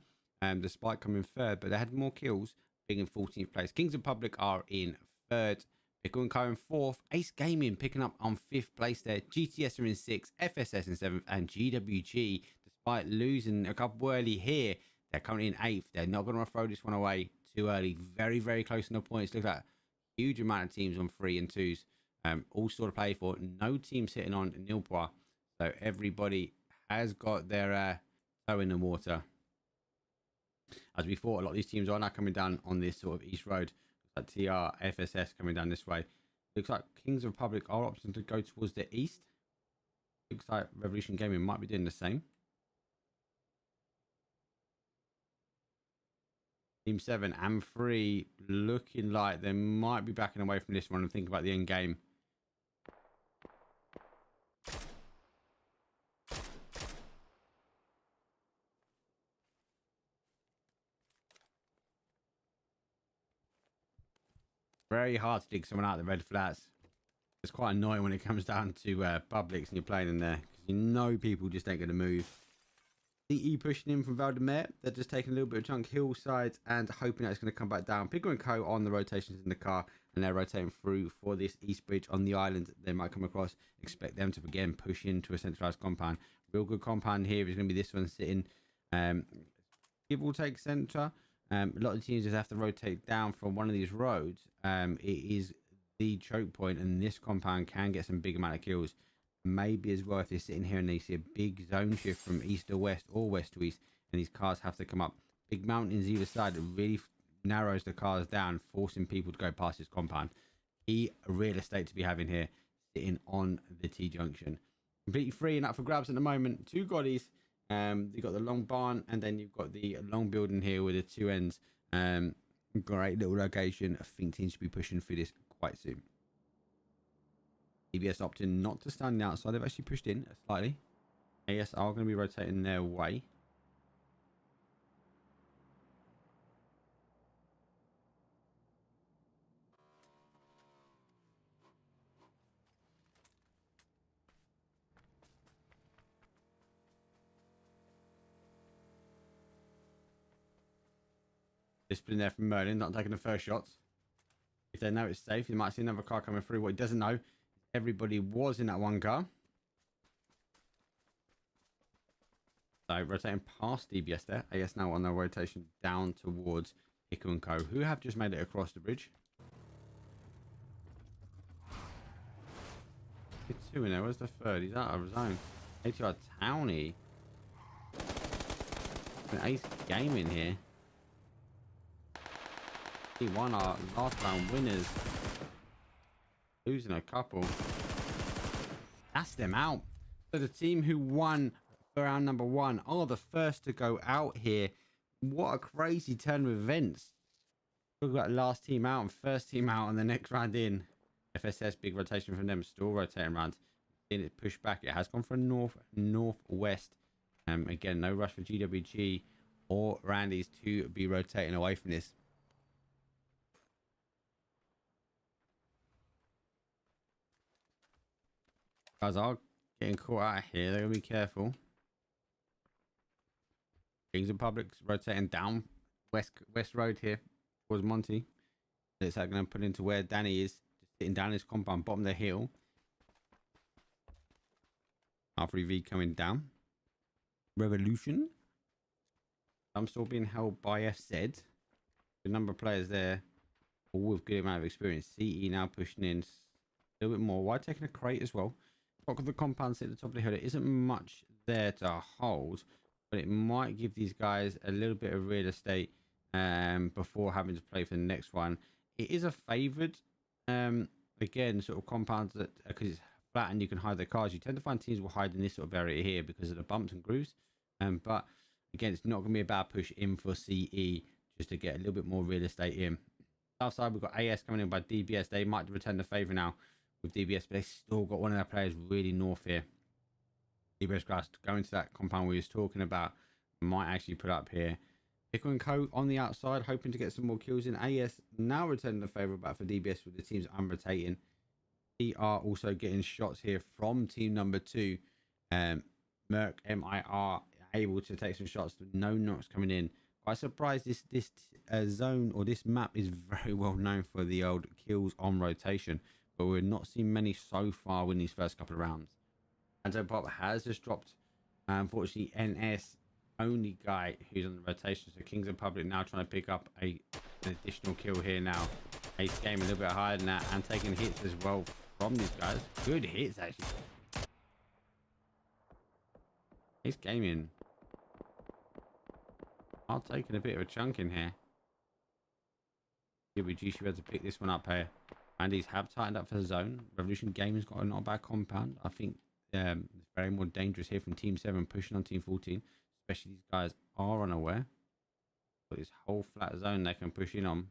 S3: despite coming third, but they had more kills, being in 14th place. Kings of Public are in third. Pickle and Co in 4th. Ace Gaming picking up on 5th place there. GTS are in 6th. FSS in 7th. And GWG, despite losing a couple early here, they're currently in 8th. They're not going to throw this one away too early. Very, very close on the points. Look at that huge amount of teams on 3 and 2s. All sort of play for. No team sitting on nil point. So everybody has got their toe in the water. As we thought, a lot of these teams are now coming down on this sort of east road. Like TR, FSS coming down this way. Looks like Kings of Republic are opting to go towards the east. Looks like Revolution Gaming might be doing the same. Team 7 and 3 looking like they might be backing away from this one and thinking about the end game. Very hard to dig someone out of the red flats. It's quite annoying when it comes down to publics and you're playing in there, because you know people just ain't going to move. CE pushing in from Valdemar. They're just taking a little bit of chunk hillsides and hoping that it's going to come back down. Pigger & Co on the rotations in the car, and they're rotating through for this east bridge on the island they might come across. Expect them to again push into a centralized compound. Real good compound here is going to be this one sitting give or take center. A lot of teams just have to rotate down from one of these roads. It is the choke point, and this compound can get some big amount of kills. Maybe as well if they're sitting here and they see a big zone shift from east to west or west to east, and these cars have to come up. Big mountains either side, it really narrows the cars down, forcing people to go past this compound. Key real estate to be having here, sitting on the T-junction. Completely free and up for grabs at the moment. Two Goddies. You've got the long barn, and then you've got the long building here with the two ends. Great little location. I think teams should be pushing through this quite soon. DBS opting not to stand on the outside. They've actually pushed in slightly. AS are going to be rotating their way. Discipline there from Merlin, not taking the first shots. If they know it's safe, you might see another car coming through. What he doesn't know, everybody was in that one car. So rotating past DBS there. AS now on their rotation down towards Picker & Co, who have just made it across the bridge. Get two in there. Where's the third? He's out of zone. ATR Townie. An ace game in here. He won our last round winners. Losing a couple. That's them out. So the team who won for round number 1 are the first to go out here. What a crazy turn of events. Talk about last team out and first team out and the next round in. FSS, big rotation from them, still rotating around. Seeing it push back. It has gone from northwest. Again, no rush for GWG or Randy's to be rotating away from this. Guys are getting caught out here. They're gonna be careful. Kings of Public's rotating down west road here towards Monty. It's going to put into where Danny is, just sitting down his compound, bottom of the hill. R3V coming down. Revolution. I'm still being held by FZ. The number of players there, all with good amount of experience. CE now pushing in a little bit more. Why taking a crate as well? Got the compound sit at the top of the hill. There isn't much there to hold, but it might give these guys a little bit of real estate before having to play for the next one. It is a favoured, again, sort of compound that because it's flat and you can hide the cars. You tend to find teams will hide in this sort of area here because of the bumps and grooves. But again, it's not going to be a bad push in for CE just to get a little bit more real estate in. South side, we've got AS coming in by DBS. They might return the favour now with DBS, but they still got one of their players really north here. DBS guys going to that compound we was talking about, might actually put up here. Picker & Co on the outside, hoping to get some more kills in. AS now returning the favour back for DBS with the teams unrotating. They are also getting shots here from team number 2. Merc MIR able to take some shots. No knocks coming in. Quite surprised this zone or this map is very well known for the old kills on rotation, but we're not seeing many so far in these first couple of rounds. And so Pop has just dropped, unfortunately, NS only guy who's on the rotation. So Kings of Public now trying to pick up an additional kill here now. Ace game a little bit higher than that and taking hits as well from these guys. Good hits, actually. He's gaming. I'm taking a bit of a chunk in here. PUBG should be able to pick this one up here. Andy's have tightened up for the zone. Revolution Gaming's got a not bad compound. I think it's very more dangerous here from Team 7 pushing on Team 14. Especially these guys are unaware. But this whole flat zone they can push in on.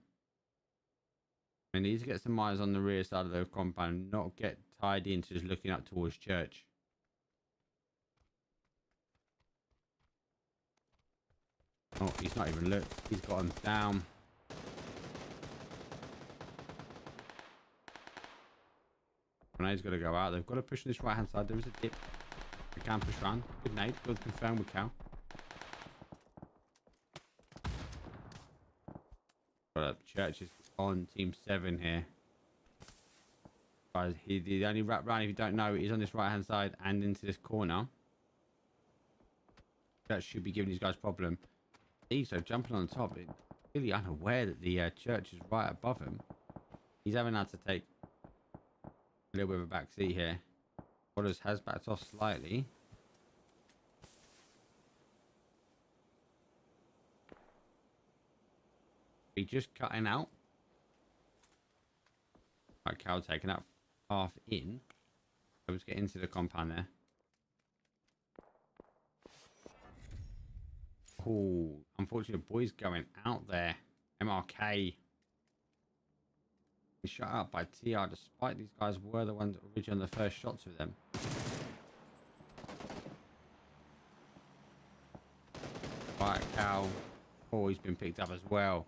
S3: They need to get some eyes on the rear side of the compound, not get tied into just looking up towards church. Oh, he's not even looked. He's got him down. Grenade's got to go out. They've got to push on this right hand side. There is a dip. They can push around. Good nade. Good confirm with Cal. But Church is on Team 7 here. Guys, the only wrap round, if you don't know, is on this right hand side and into this corner. That should be giving these guys problem. So jumping on the top, really unaware that the church is right above him. He's having had to take a little bit of a back seat here. Waters has backed off slightly. He just cutting out. Right, Cal taking that half in. Let's get into the compound there. Oh, unfortunately, the boys going out there. MRK. Shut out by TR, despite these guys were the ones originally on the first shots with them. Right, Cal. Oh, he's been picked up as well.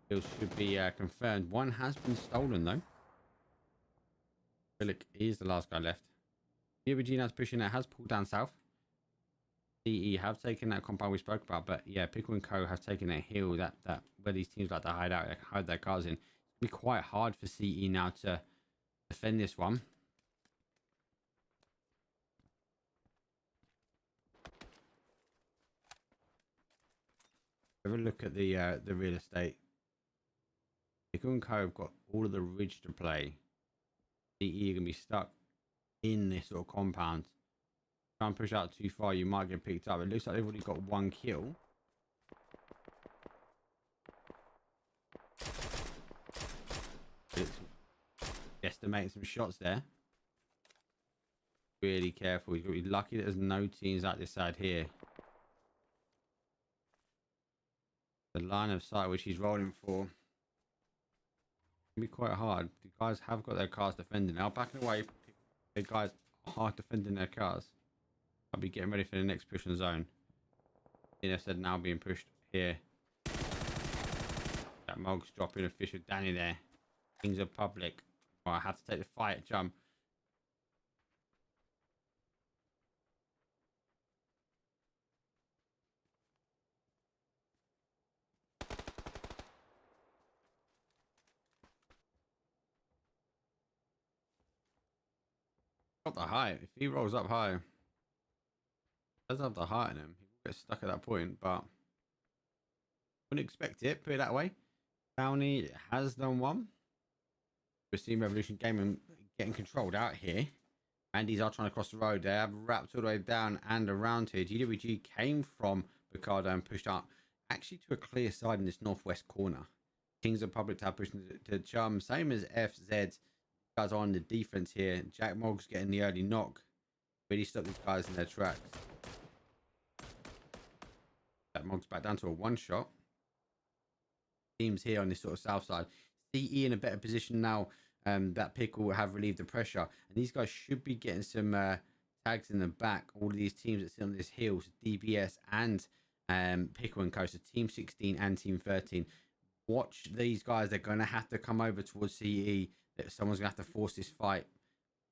S3: Kills should be confirmed. One has been stolen, though. Philip is the last guy left. PUBG now's pushing it, has pulled down south. CE have taken that compound we spoke about, but yeah, Pickle and Co have taken a hill that where these teams like to hide out, hide their cars in. It's gonna be quite hard for CE now to defend this one. Have a look at the real estate. Pickle and Co have got all of the ridge to play. CE are gonna be stuck in this sort of compound. Try and push out too far, you might get picked up. It looks like they've already got one kill. It's estimating some shots there. Really careful. He's got to be lucky that there's no teams out this side here. The line of sight which he's rolling for can be quite hard. The guys have got their cars defending. Now backing away, the guys are defending their cars. I'll be getting ready for the next push on zone. said now being pushed here. That Mog's dropping official Danny there. Things are public. Oh, I have to take the fight jump. Got the height. If he rolls up high, doesn't have the height in him. He will get stuck at that point, but wouldn't expect it. Put it that way. Downey has done one. We're seeing Revolution Gaming getting controlled out here. Andy's are trying to cross the road. They have wrapped all the way down and around here. GWG came from Picardo and pushed up actually to a clear side in this northwest corner. Kings of Public Tab pushing to Chum. Same as FZ. Guys on the defense here. Jack Mog's getting the early knock. Really stuck these guys in their tracks. Jack Mog's back down to a one shot. Teams here on this sort of south side. CE in a better position now. That Pickle will have relieved the pressure. And these guys should be getting some tags in the back. All of these teams that sit on this hill. So DBS and Pickle and Co. So Team 16 and Team 13. Watch these guys. They're going to have to come over towards CE. Someone's going to have to force this fight.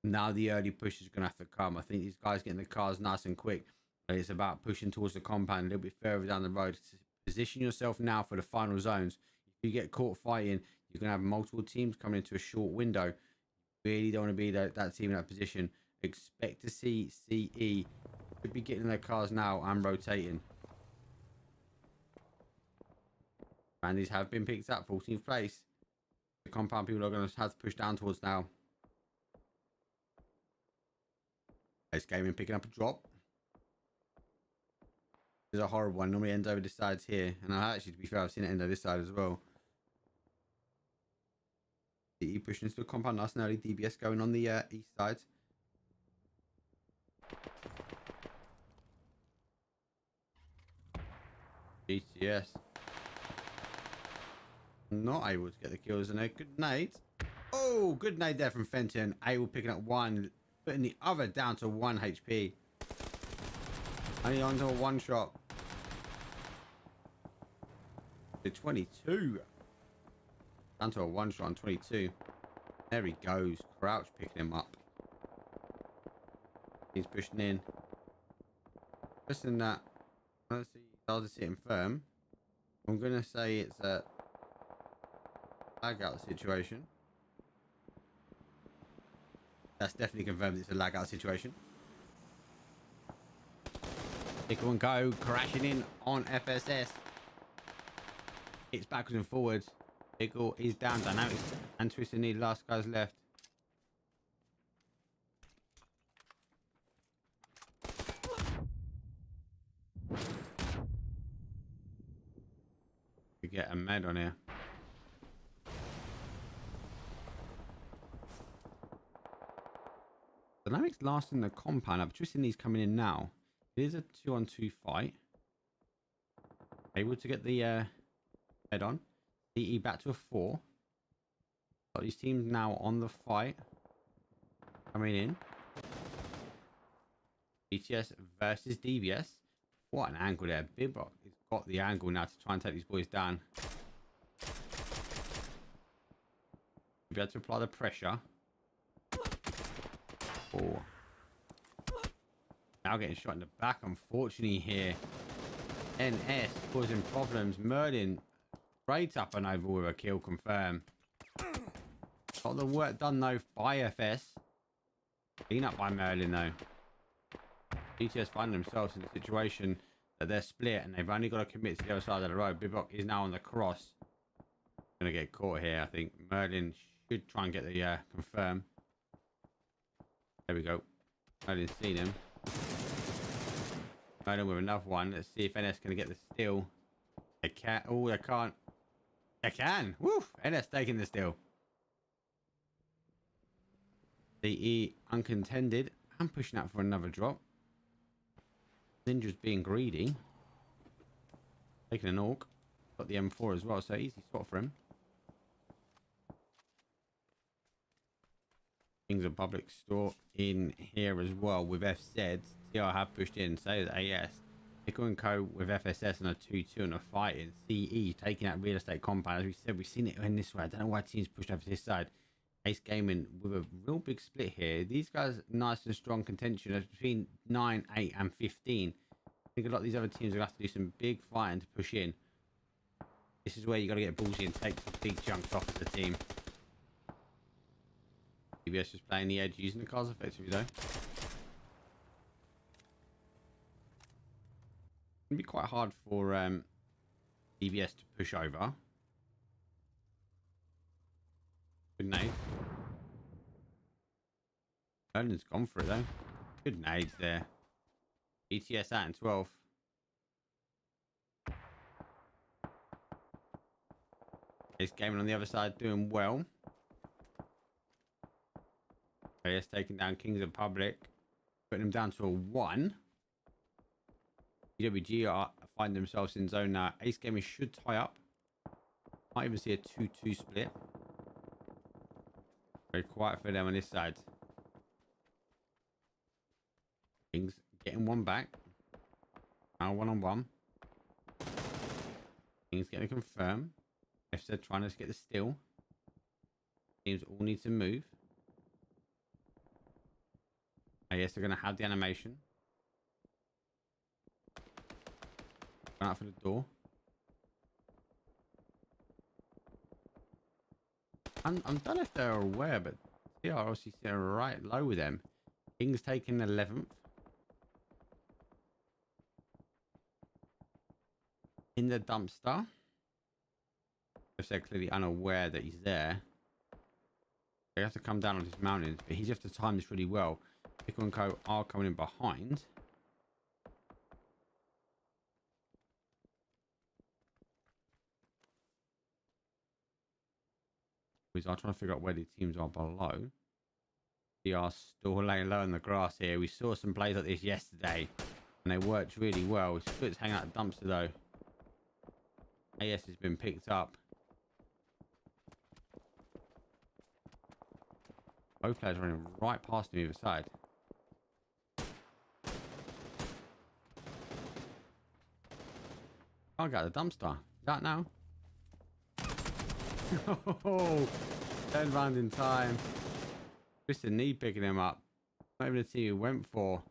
S3: Now the early push is going to have to come. I think these guys getting the cars nice and quick. It's about pushing towards the compound a little bit further down the road. Position yourself now for the final zones. If you get caught fighting, you're going to have multiple teams coming into a short window. You really don't want to be that team in that position. Expect to see CE could be getting their cars now and rotating. And these have been picked up. 14th place. The compound people are going to have to push down towards now. Ace Gaming picking up a drop. This is a horrible one. Normally ends over this side here. And actually, to be fair, I've seen it end over this side as well. DE pushing into the compound nice and early. DBS going on the east side. GTS not able to get the kills in there. Good nade. Oh, good nade there from Fenton. Able picking up one, putting the other down to 1 HP. Only onto a one shot. To 22. Down to a one shot on 22. There he goes. Crouch picking him up. He's pushing in. Just in that. Let's see. I'll just hit him firm. I'm going to say it's a lag out situation. That's definitely confirmed it's a lag out situation. Pickle and go. Crashing in on FSS. It's backwards and forwards. Pickle is down. Dynamics and Twisted Knee. Last guy's left. We get a med on here. Dynamics last in the compound. I've Twisted Knee's coming in now. It is a 2-on-2 fight. Able to get the head on. DE back to a 4. Got these teams now on the fight. Coming in. GTS versus DBS. What an angle there. Bibrock has got the angle now to try and take these boys down. Be able to apply the pressure. Oh. Now getting shot in the back, unfortunately here. NS causing problems. Merlin straight up and over with a kill confirm. Got the work done though by FS. Clean up by Merlin though. GTS find themselves in a situation that they're split and they've only got to commit to the other side of the road. Bibrock is now on the cross. Gonna get caught here. I think Merlin should try and get the confirm. There we go. Merlin's seen him. Merlin with another one. Let's see if NS can get the steal. They can't. Oh, they can't. They can. Woof. NS taking the steal. DE uncontended and pushing out for another drop. Ninja's being greedy. Taking an orc. Got the M4 as well, so easy spot for him. Kings of Public Store in here as well with FZ. TR have pushed in, so is AS. Pickle and Co with FSS and a 2-2 and a fight in CE taking out real estate compound. As we said, we've seen it in this way. I don't know why teams pushed over to this side. Ace Gaming with a real big split here. These guys nice and strong contention as between 9, 8 and 15. I think a lot of these other teams are going to have to do some big fighting to push in. This is where you got to get ballsy and take some big chunks off of the team. DBS just playing the edge, using the cars effectively though. It's going to be quite hard for DBS to push over. Good nade. Merlin's gone for it though. Good nades there. ETS out in 12. Ace Gaming on the other side doing well. AS taking down Kings of Public. Putting them down to a 1. PWG are find themselves in zone now. Ace Gaming should tie up. Might even see a 2-2 split. Very quiet for them on this side. Kings getting one back. Now 1-on-1. Kings getting a confirm. FZ trying to get the steal. Teams all need to move. I guess they're going to have the animation. Going out for the door. I don't know if they're aware, but they are obviously sitting right low with them. King's taking 11th. In the dumpster. If they're clearly unaware that he's there. They have to come down on his mountains, but he's have to time this really well. Pickle and Co are coming in behind. We are trying to figure out where the teams are below. They are still laying low in the grass here. We saw some plays like this yesterday, and they worked really well. His foot's hanging out the dumpster though. AS has been picked up. Both players running right past him either side. Can't get the dumpster. Is that now? Oh, turned round in time. Just a knee picking him up. Not even the team he went for.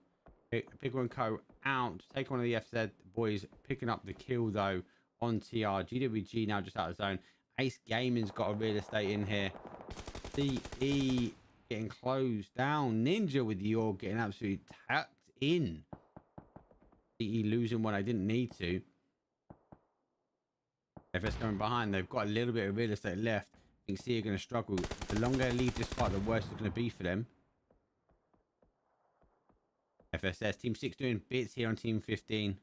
S3: Pickle and Co out. Take one of the FZ boys. Picking up the kill though on TR. GWG now just out of zone. Ace Gaming's got a real estate in here. CE getting closed down. Ninja with the org getting absolutely tapped in. CE losing one I didn't need to. FS coming behind. They've got a little bit of real estate left. I think CE are going to struggle. The longer they leave this fight, the worse it's going to be for them. FSS Team 6 doing bits here on Team 15.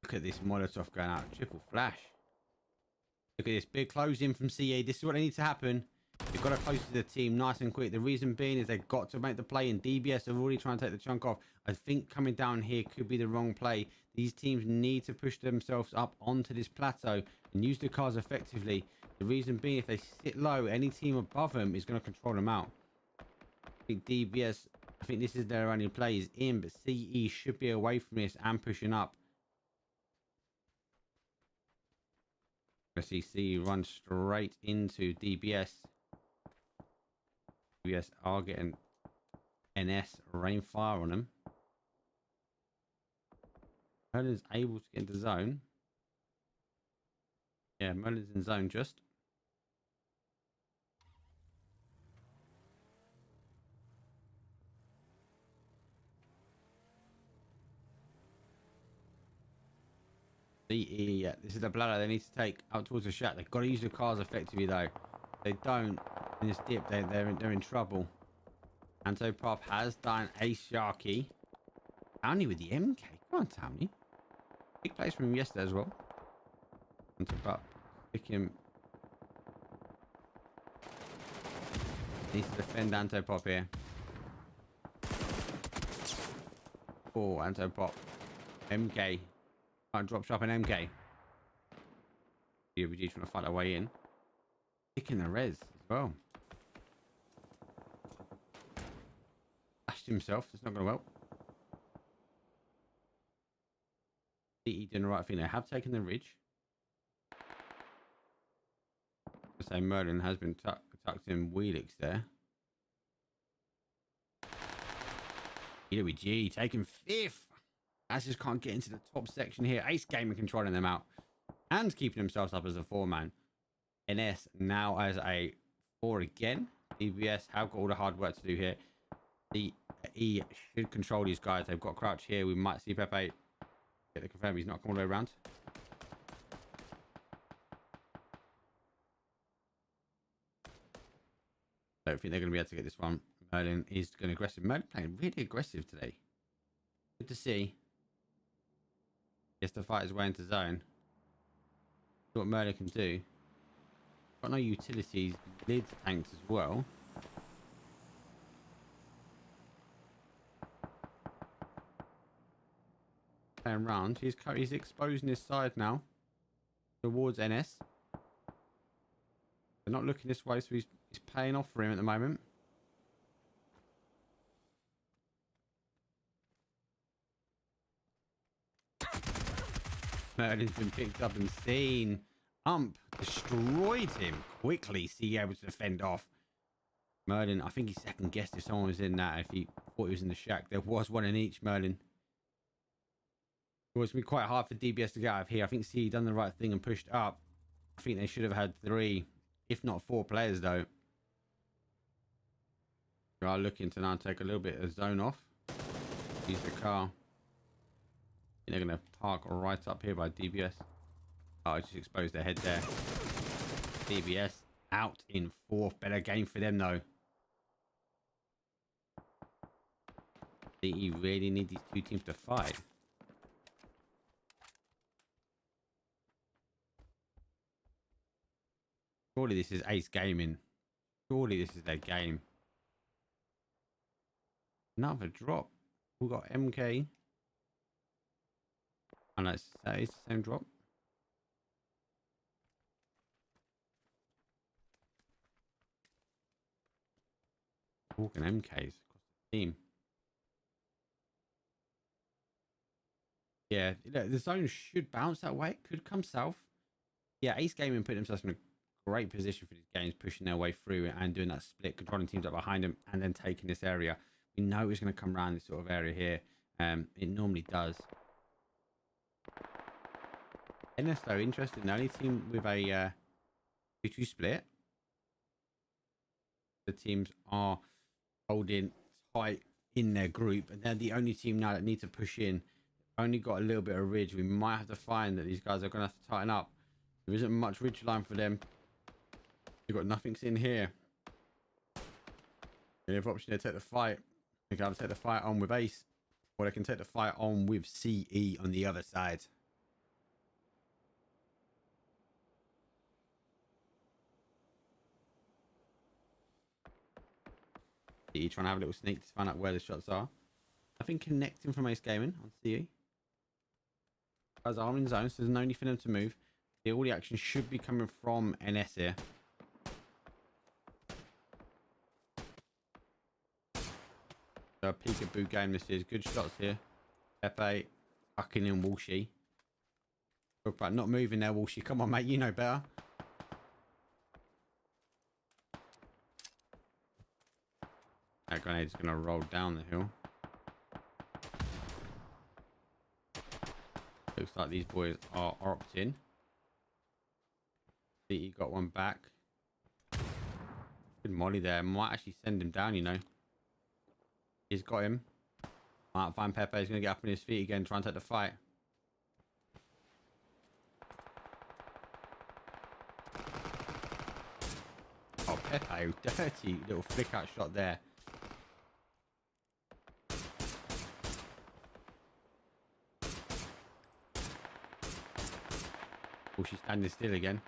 S3: Look at this Molotov going out. Triple flash. Look at this big close in from CA. This is what needs to happen. They've got to close to the team nice and quick. The reason being is they've got to make the play, and DBS are already trying to take the chunk off. I think coming down here could be the wrong play. These teams need to push themselves up onto this plateau and use the cars effectively. The reason being, if they sit low, any team above them is going to control them out. I think DBS, I think this is their only play is in, but CE should be away from this and pushing up. I see CE run straight into DBS. DBS are getting NS rainfire on them. Merlin's able to get into zone. Yeah, Merlin's in zone just. Yeah, this is the bladder they need to take out towards the shack. They've got to use the cars effectively though. If they don't, in this dip, they're in trouble. Anto Pop has done a Sharky. Townie with the MK. Come on, Townie. Big place from him yesterday as well. Anto Pop. Pick him. Needs to defend Anto Pop here. Oh, Anto Pop. MK. Can't drop shop an MK. UBG trying to fight their way in. Kicking the res as well. Flashed himself. It's not going to help. CE doing the right thing. They have taken the ridge. I say Merlin has been tucked in Wheelix there. UBG taking 5th. As just can't get into the top section here. Ace Gaming controlling them out and keeping themselves up as a 4-man. NS now as a 4 again. DBS have got all the hard work to do here. The E should control these guys. They've got crouch here. We might see Pepe get the confirm. He's not coming all the way around. I don't think they're going to be able to get this one. Merlin is going aggressive. Merlin playing really aggressive today. Good to see. He has to fight his way into zone. See what Merlin can do. Got no utilities. Lids tanked as well. Playing round. He's exposing his side now towards NS. They're not looking this way, so he's paying off for him at the moment. Merlin's been picked up and seen. Destroyed him quickly. See, able to defend off. Merlin, I think he second guessed if someone was in that. If he thought he was in the shack, there was one in each. Merlin. It was going to be quite hard for DBS to get out of here. I think CE done the right thing and pushed up. I think they should have had 3, if not 4 players though. We are looking to now take a little bit of zone off. Use the car. They're going to park right up here by DBS. Oh, I just exposed their head there. DBS out in fourth. Better game for them though. You really need these two teams to fight. Surely this is Ace Gaming. Surely this is their game. Another drop. We've got MK. And that is the same drop. Talking MKs across the team. Yeah, the zone should bounce that way. It could come south. Yeah, Ace Gaming put themselves in a great position for these games, pushing their way through and doing that split, controlling teams up behind them, and then taking this area. We know it's going to come around this sort of area here. It normally does. NS though, interesting. The only team with a 2-2 split. The teams are holding tight in their group, and they're the only team now that need to push in. Only got a little bit of ridge. We might have to find that these guys are going to have to tighten up. There isn't much ridge line for them. You've got nothing in here. They have option to take the fight. They can either take the fight on with Ace, or they can take the fight on with CE on the other side. CE trying to have a little sneak to find out where the shots are. Nothing connecting from Ace Gaming on CE. Guys are in zone, so there's no need for them to move. All the action should be coming from NS here. So a peekaboo game this is. Good shots here. Pepe tucking in Walshy. Talk about not moving there, Walshy. Come on, mate. You know better. That grenade's going to roll down the hill. Looks like these boys are opting. He got one back. Good molly there. Might actually send him down, you know. He's got him. Might find Pepe. He's going to get up on his feet again, try and take the fight. Oh, Pepe. Dirty little flick out shot there. Oh, she's standing still again.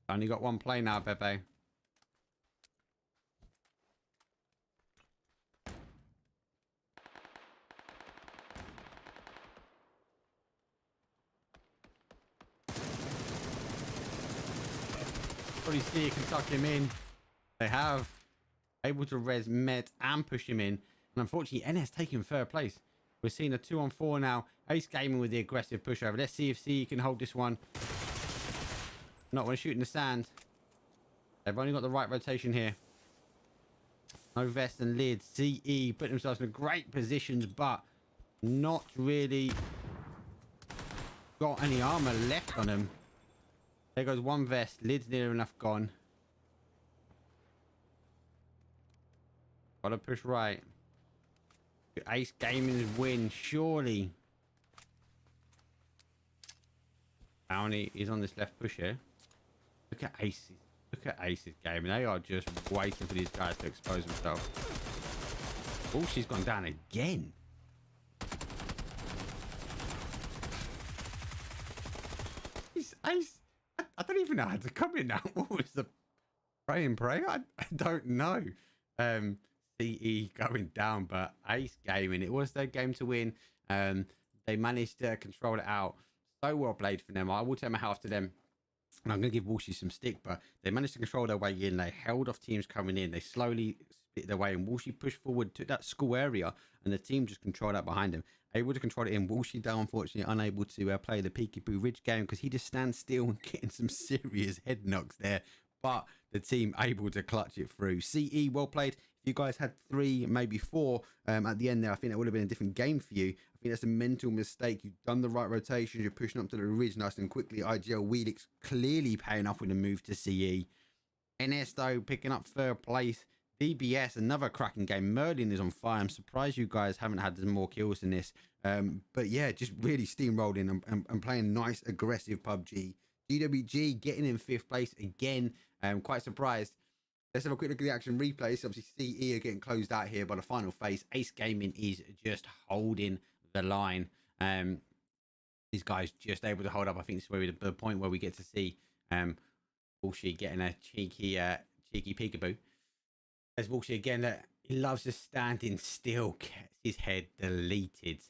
S3: Only got one play now, Pepe. Probably see you can tuck him in. They have. Able to res Med and push him in. And unfortunately, NS taking third place. We're seeing a 2-on-4 now. Ace Gaming with the aggressive pushover. Let's see if CE can hold this one. Not want to shoot in the sand. They've only got the right rotation here. No vest and lid. CE put themselves in great positions, but not really got any armor left on them. There goes one vest. Lid's near enough gone. Gotta push right. Ace Gaming's win, surely. Bounty is on this left push here. Look at Ace's. Look at Ace's game. They are just waiting for these guys to expose themselves. Oh, she's gone down again. Ace. I don't even know how to come in now. What was the pray and pray? I don't know. CE going down, but Ace Gaming, it was their game to win. They managed to control it out. So well played for them. I will take my hat off to them. And I'm going to give Walshy some stick, but they managed to control their way in. They held off teams coming in. They slowly split their way, and Walshy pushed forward, took that school area, and the team just controlled that behind him. Able to control it in. Walshy, though, unfortunately, unable to play the peekaboo ridge game because he just stands still and getting some serious head knocks there. But the team able to clutch it through. CE, well played. If you guys had 3, maybe 4 at the end there, I think that would have been a different game for you. I think that's a mental mistake. You've done the right rotations. You're pushing up to the ridge nice and quickly. IGL Wheelix clearly paying off with a move to CE. NS, though, picking up third place. DBS, another cracking game. Merlin is on fire. I'm surprised you guys haven't had more kills than this. But yeah, just really steamrolling and playing nice, aggressive PUBG. GWG getting in 5th place again. Quite surprised. Let's have a quick look at the action replays. Obviously, CE are getting closed out here by the final phase. Ace Gaming is just holding the line. These guys just able to hold up. I think this is where the point where we get to see Bullshit getting a cheeky peekaboo. As Bullshit again, he loves just standing still, gets his head deleted.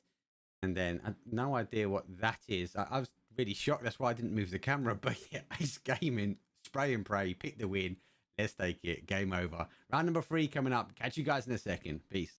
S3: And then no idea what that is. I was really shocked. That's why I didn't move the camera. But yeah, Ace Gaming, spray and pray, pick the win. Let's take it. Game over. Round number 3 coming up. Catch you guys in a second. Peace.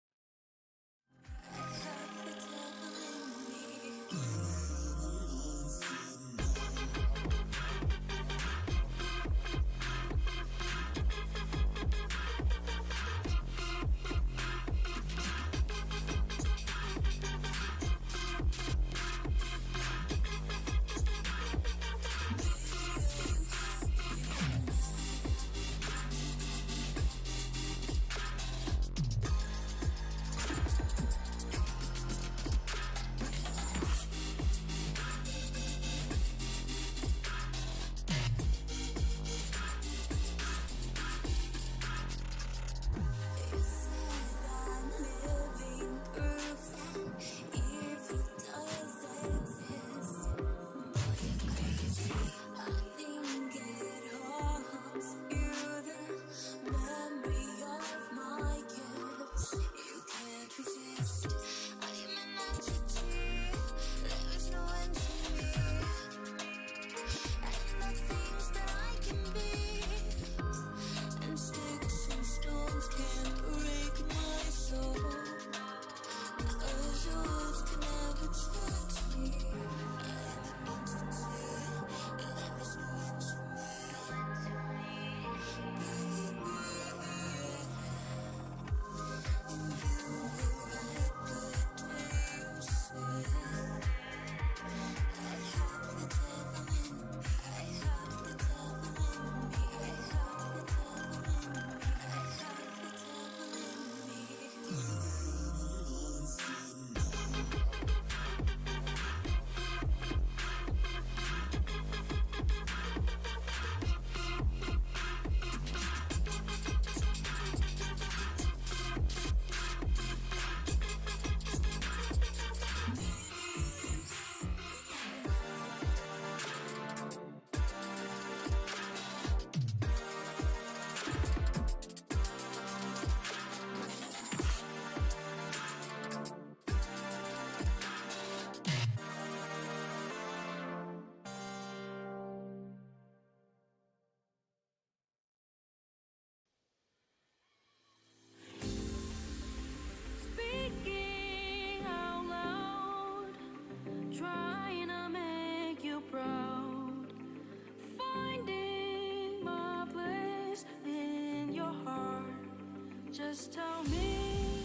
S2: Just tell me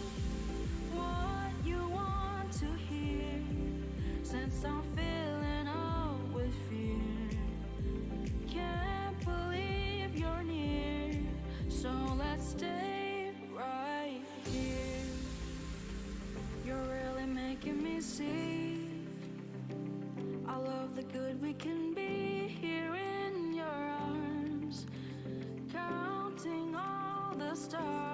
S2: what you want to hear, since I'm feeling out with fear. Can't believe you're near, so let's stay right here. You're really making me see I love the good we can be here in your arms, counting all the stars.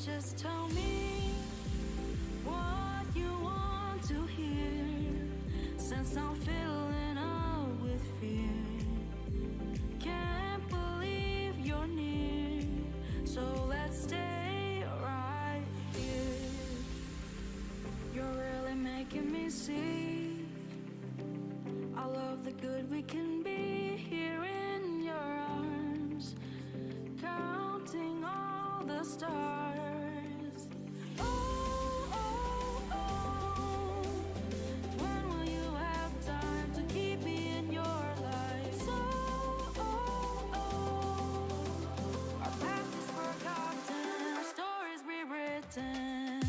S2: just tell me what you want to hear, since I'm filling up with fear. Can't believe you're near, so let's stay right here. You're really making me see I love the good we can be here in your arms, counting all the stars. Oh, oh, oh, when will you have time to keep me in your life? So, oh, oh, our past is forgotten, our stories rewritten.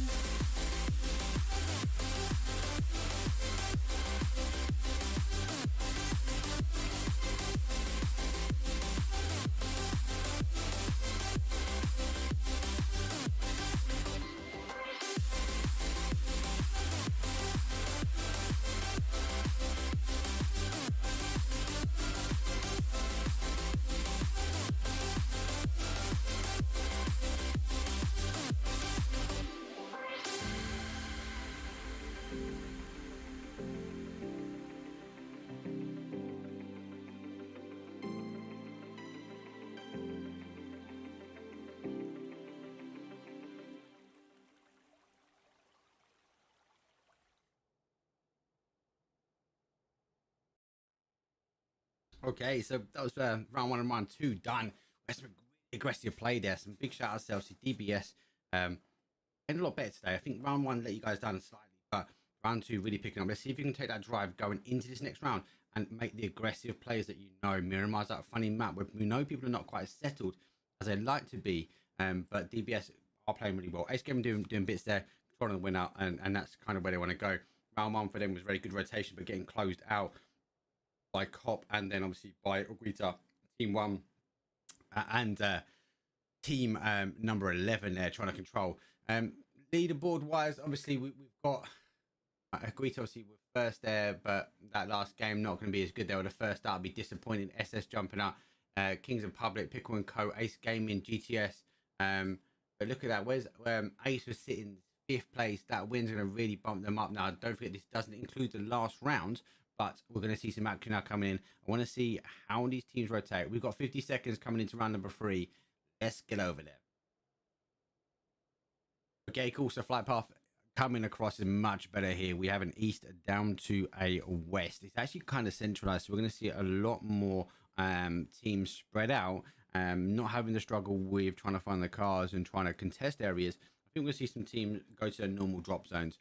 S3: Okay, so that was round one and round two done. That's some aggressive play there. Some big shout outs to DBS. And a lot better today. I think round one let you guys down slightly, but round two really picking up. Let's see if you can take that drive going into this next round and make the aggressive players that you know. Miramar's that funny map where we know people are not quite as settled as they'd like to be. But DBS are playing really well. Ace Game doing bits there, controlling the win out, and that's kind of where they want to go. Round one for them was very good rotation, but getting closed out by Cop and then obviously by Oguita, team one and team number 11 there trying to control. Leaderboard wise, obviously we've got Oguita obviously was first there, but that last game not going to be as good. They were the first out, be disappointing. SS jumping up, Kings and Public, Pickle and Co, Ace Gaming, GTS. But look at that, where's Ace was sitting 5th place. That win's going to really bump them up. Now don't forget, this doesn't include the last round, but we're going to see some action now coming in. I want to see how these teams rotate. We've got 50 seconds coming into round number 3. Let's get over there. Okay, cool. So flight path coming across is much better here. We have an east down to a west. It's actually kind of centralized. So we're going to see a lot more teams spread out, not having to struggle with trying to find the cars and trying to contest areas. I think we'll see some teams go to their normal drop zones.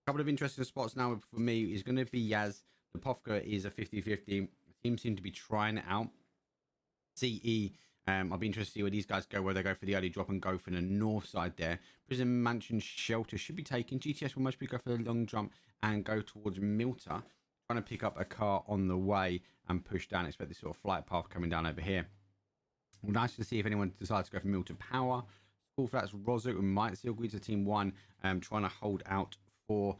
S3: A couple of interesting spots now for me is going to be Yaz. The Pofka is a 50-50. Teams seem to be trying it out. CE, I'll be interested to see where these guys go, where they go for the early drop and go for the north side there. Prison Mansion Shelter should be taken. GTS will most be go for the long jump and go towards Milta, trying to pick up a car on the way and push down. Expect this sort of flight path coming down over here. Well, nice to see if anyone decides to go for Milta Power. Cool for that's Rozo. We might see Guiza Team 1 trying to hold out for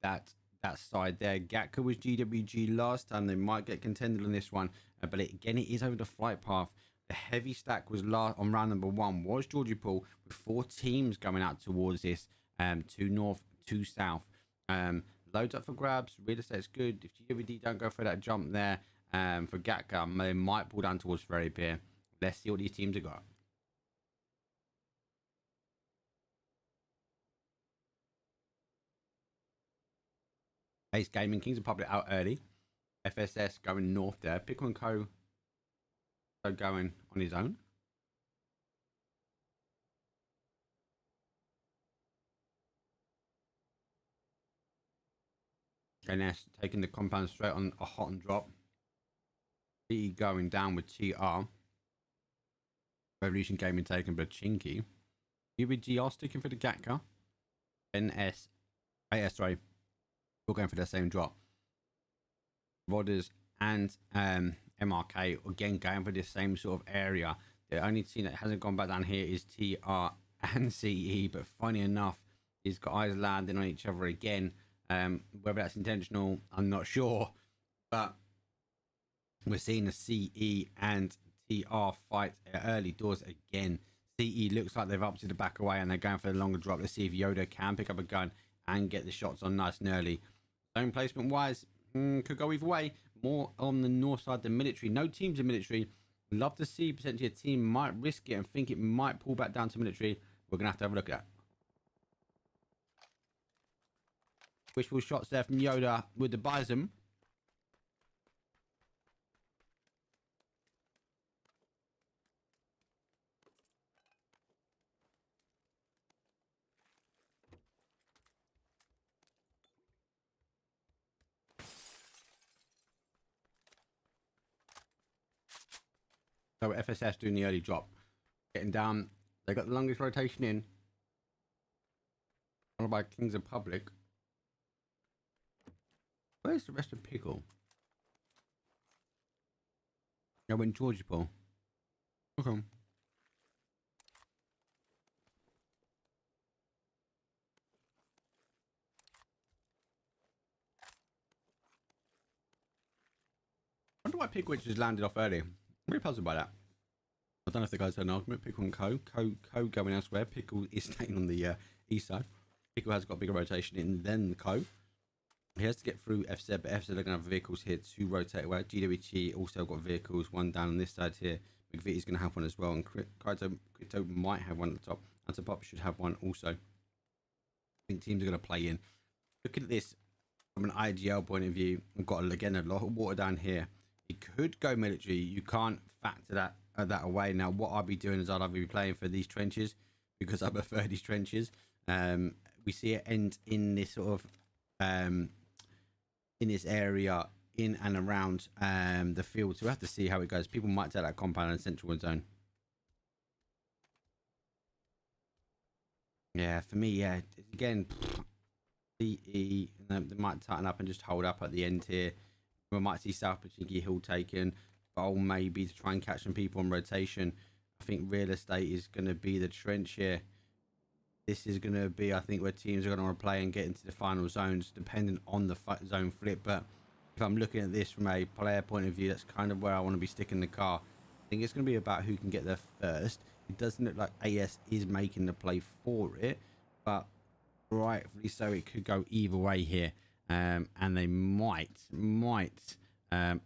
S3: that side there. Gatka was GWG last time. They might get contended on this one, but again, it is over the flight path. The heavy stack was last on round number 1 was Georgie Pool, with 4 teams going out towards this, 2 north, 2 south. Loads up for grabs. Real estate's good. If GWD don't go for that jump there, for Gatka, they might pull down towards Ferry Pier. Let's see what these teams have got. Ace Gaming, Kings of Public out early. FSS going north there. Pickle and Co going on his own. NS taking the compound straight on a hot and drop. CE going down with TR. Revolution Gaming taken but Chinky. UBG are sticking for the Gatka. NS, AS, sorry. We're going for the same drop. Rodders and MRK again going for the same sort of area. The only team that hasn't gone back down here is TR and CE, but funny enough, he's got eyes landing on each other again. Whether that's intentional, I'm not sure, but we're seeing the CE and TR fight early doors again. CE looks like they've opted to back away and they're going for the longer drop. Let's see if Yoda can pick up a gun and get the shots on nice and early. Zone placement wise, could go either way. More on the north side than military. No teams in military. Love to see potentially a team might risk it and think it might pull back down to military. We're going to have a look at that. Wishful shots there from Yoda with the Bison. So FSS doing the early drop. Getting down. They got the longest rotation in. Followed by Kings of Public. Where's the rest of Pickle? I went Georgie Paul. Okay. I wonder why Pickle just landed off early. I'm really puzzled by that. I don't know if the guys had an argument. Pickle and Co going elsewhere. Pickle is staying on the east side. Pickle has got bigger rotation in than Co. He has to get through FZ, but FZ are going to have vehicles here to rotate away. GWT also got vehicles, one down on this side here. McVitie's going to have one as well, and Crypto might have one at the top. Antipop should have one also. I think teams are going to play in. Looking at this from an IGL point of view, we've got again a lot of water down here. It could go military. You can't factor that away. Now, what I'll be doing is I'll be playing for these trenches because I prefer these trenches. We see it end in this sort of in this area in and around the field, so we have to see how it goes. People might take that compound and central zone. Yeah, for me, yeah, again, CE, they might tighten up and just hold up at the end here. We might see South Pachinki Hill taken, goal maybe to try and catch some people on rotation. I think real estate is going to be the trench here. This is going to be, I think, where teams are going to want to play and get into the final zones, depending on the zone flip. But if I'm looking at this from a player point of view, that's kind of where I want to be sticking the car. I think it's going to be about who can get there first. It doesn't look like AS is making the play for it, but rightfully so, it could go either way here. And they might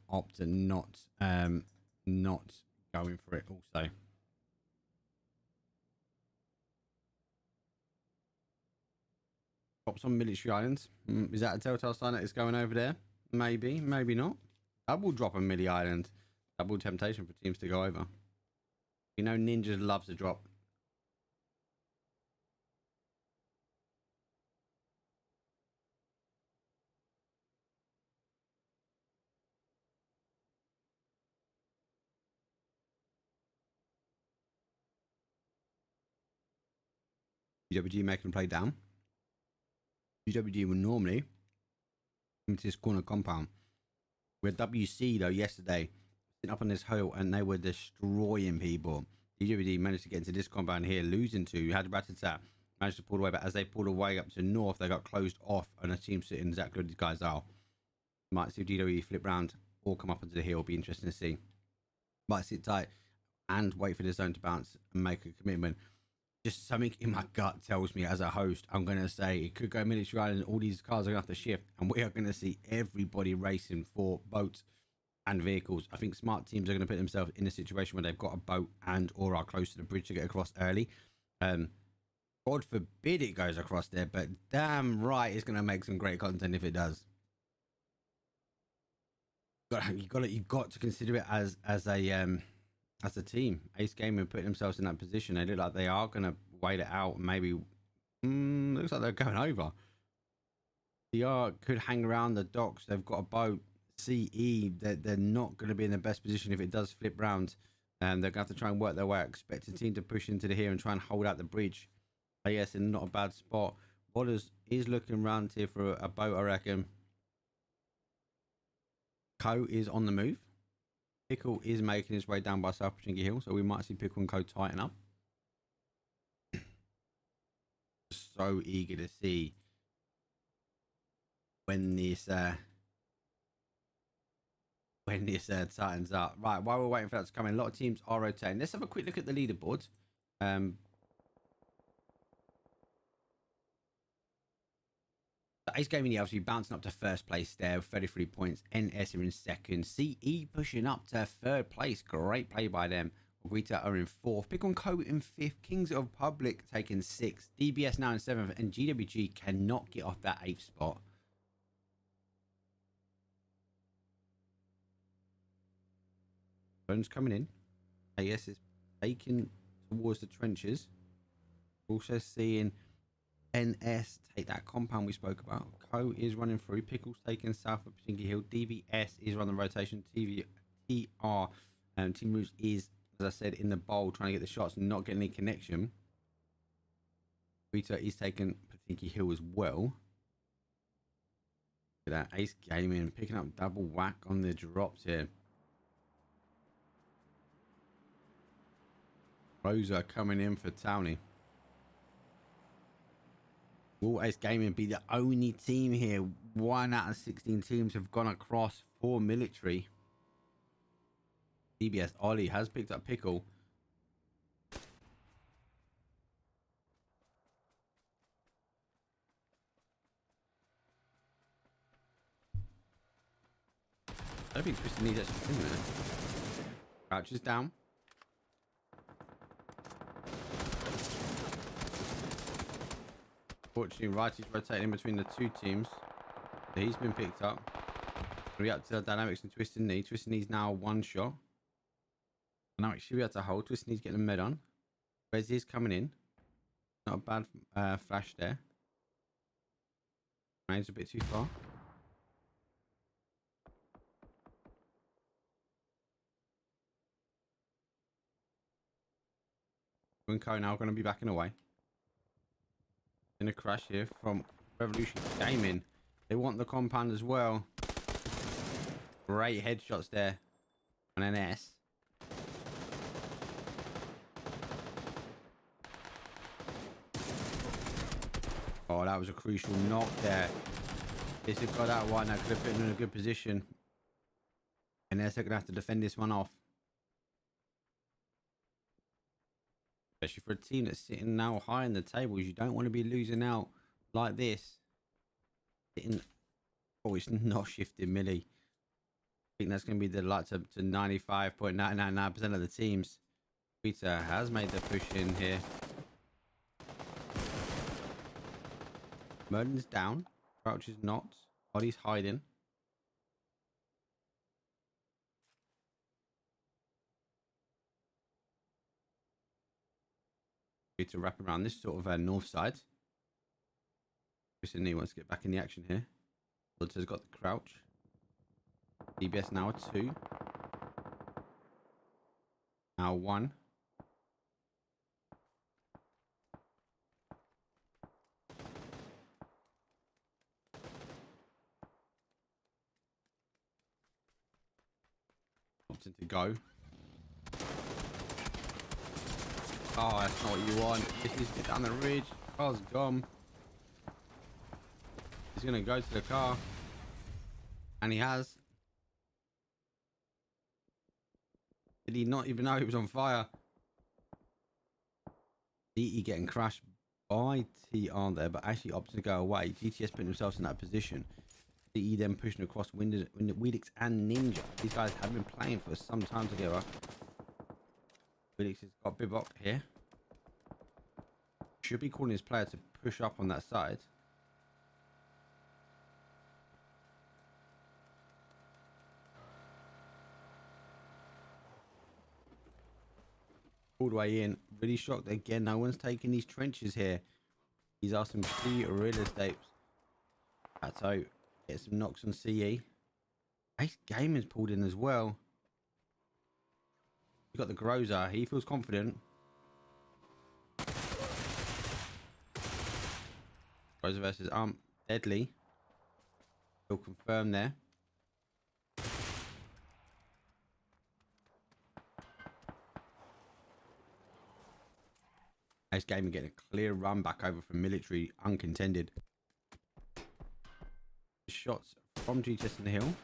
S3: opt to not going for it also. Drops on military islands. Is that a telltale sign that it's going over there? Maybe, maybe not. Double drop on Millie Island. Double temptation for teams to go over. You know, Ninjas loves to drop. GWG making a play down. GWG will normally into this corner compound. We're WC though yesterday, sitting up on this hill, and they were destroying people. GWG managed to get into this compound here, losing to had Rattata, managed to pull away, but as they pulled away up to north, they got closed off, and a team sitting exactly where these guys are. Might see if GWG flip round or come up onto the hill. Be interesting to see. Might sit tight and wait for the zone to bounce and make a commitment. Just something in my gut tells me as a host, I'm going to say it could go military island. All these cars are going to have to shift, and we are going to see everybody racing for boats and vehicles. I think smart teams are going to put themselves in a situation where they've got a boat and or are close to the bridge to get across early. God forbid it goes across there, but damn right it's going to make some great content if it does. You've got to consider it as a team. Ace Gaming putting themselves in that position. They look like they are going to wait it out. Maybe looks like they're going over. DR could hang around the docks. They've got a boat. CE, they're not going to be in the best position if it does flip round. And they're going to have to try and work their way. I expect a team to push into the here and try and hold out the bridge. AS in not a bad spot. Wallace is looking around here for a boat, I reckon. Co is on the move. Pickle is making his way down by South Pachinki Hill, so we might see Pickle and Co tighten up. So eager to see when this tightens up. Right, while we're waiting for that to come in, a lot of teams are rotating. Let's have a quick look at the leaderboards. Ace Gaming obviously bouncing up to first place there with 33 points. NS are in second. CE pushing up to third place. Great play by them. Guita are in fourth. Pick on Co in fifth. Kings of Public taking sixth. DBS now in seventh. And GWG cannot get off that eighth spot. Bones coming in. AS is taking towards the trenches. Also seeing NS take that compound we spoke about. Co is running through. Pickles taking south of Pinky Hill. DBS is running rotation. TR Team Roots is, as I said, in the bowl trying to get the shots and not getting any connection. Rita is taking Pinky Hill as well. Look at that. Ace Gaming picking up double whack on the drops here. Rosa coming in for Towney. Will Ace Gaming be the only team here? 1 out of 16 teams have gone across for military. DBS Ollie has picked up Pickle. I don't think Tristan needs actually in there. Crouch is down. Fortunately, Righty's rotating in between the two teams. So he's been picked up. React to the Dynamics and Twisted Knee. Twisted Knee's now one shot. Dynamics should be able to hold. Twisted Knee's getting a med on. Rezi is coming in. Not a bad flash there. Range a bit too far. Winco now going to be backing away. In a crash here from Revolution Gaming. They want the compound as well. Great headshots there on NS. Oh, that was a crucial knock there. This has got that one. That could have put him in a good position. NS are going to have to defend this one off. Especially for a team that's sitting now high in the tables. You don't want to be losing out like this. Sitting, oh, it's not shifting Millie. I think that's going to be the lights up to 95.999% of the teams. Peter has made the push in here. Merlin's down. Crouch is not. Body's hiding. To wrap around this sort of north side. Twisted Knee wants to get back in the action here. Walter's got the crouch. DBS now a 2. Now 1. Opting to go. Oh, that's not what you want. This is get down the ridge. Car's gone. He's going to go to the car. And he has. Did he not even know he was on fire? DE getting crashed by TR there, but actually opted to go away. GTS putting themselves in that position. DE then pushing across Weedix and Ninja. These guys have been playing for some time together. Felix has got Bibok here. Should be calling his player to push up on that side. All the way in. Really shocked again. No one's taking these trenches here. He's asked some key real estate. So get some knocks on CE. Ace Gaming's pulled in as well. We've got the Groza. He feels confident. Groza versus Deadly. He'll confirm there. Ace Gaming getting a clear run back over from military uncontended. Shots from GTS in the hill.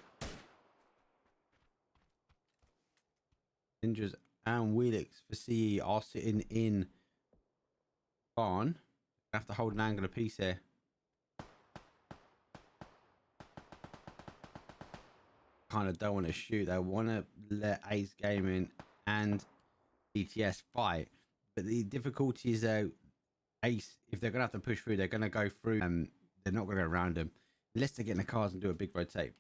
S3: Ninjas and Wheelix for CE are sitting in on. I have to hold an angular piece here. Kind of don't want to shoot. They want to let Ace Gaming and DTS fight, but the difficulty is though Ace, if they're gonna have to push through, they're gonna go through. They're not gonna go around them unless they get in the cars and do a big rotate.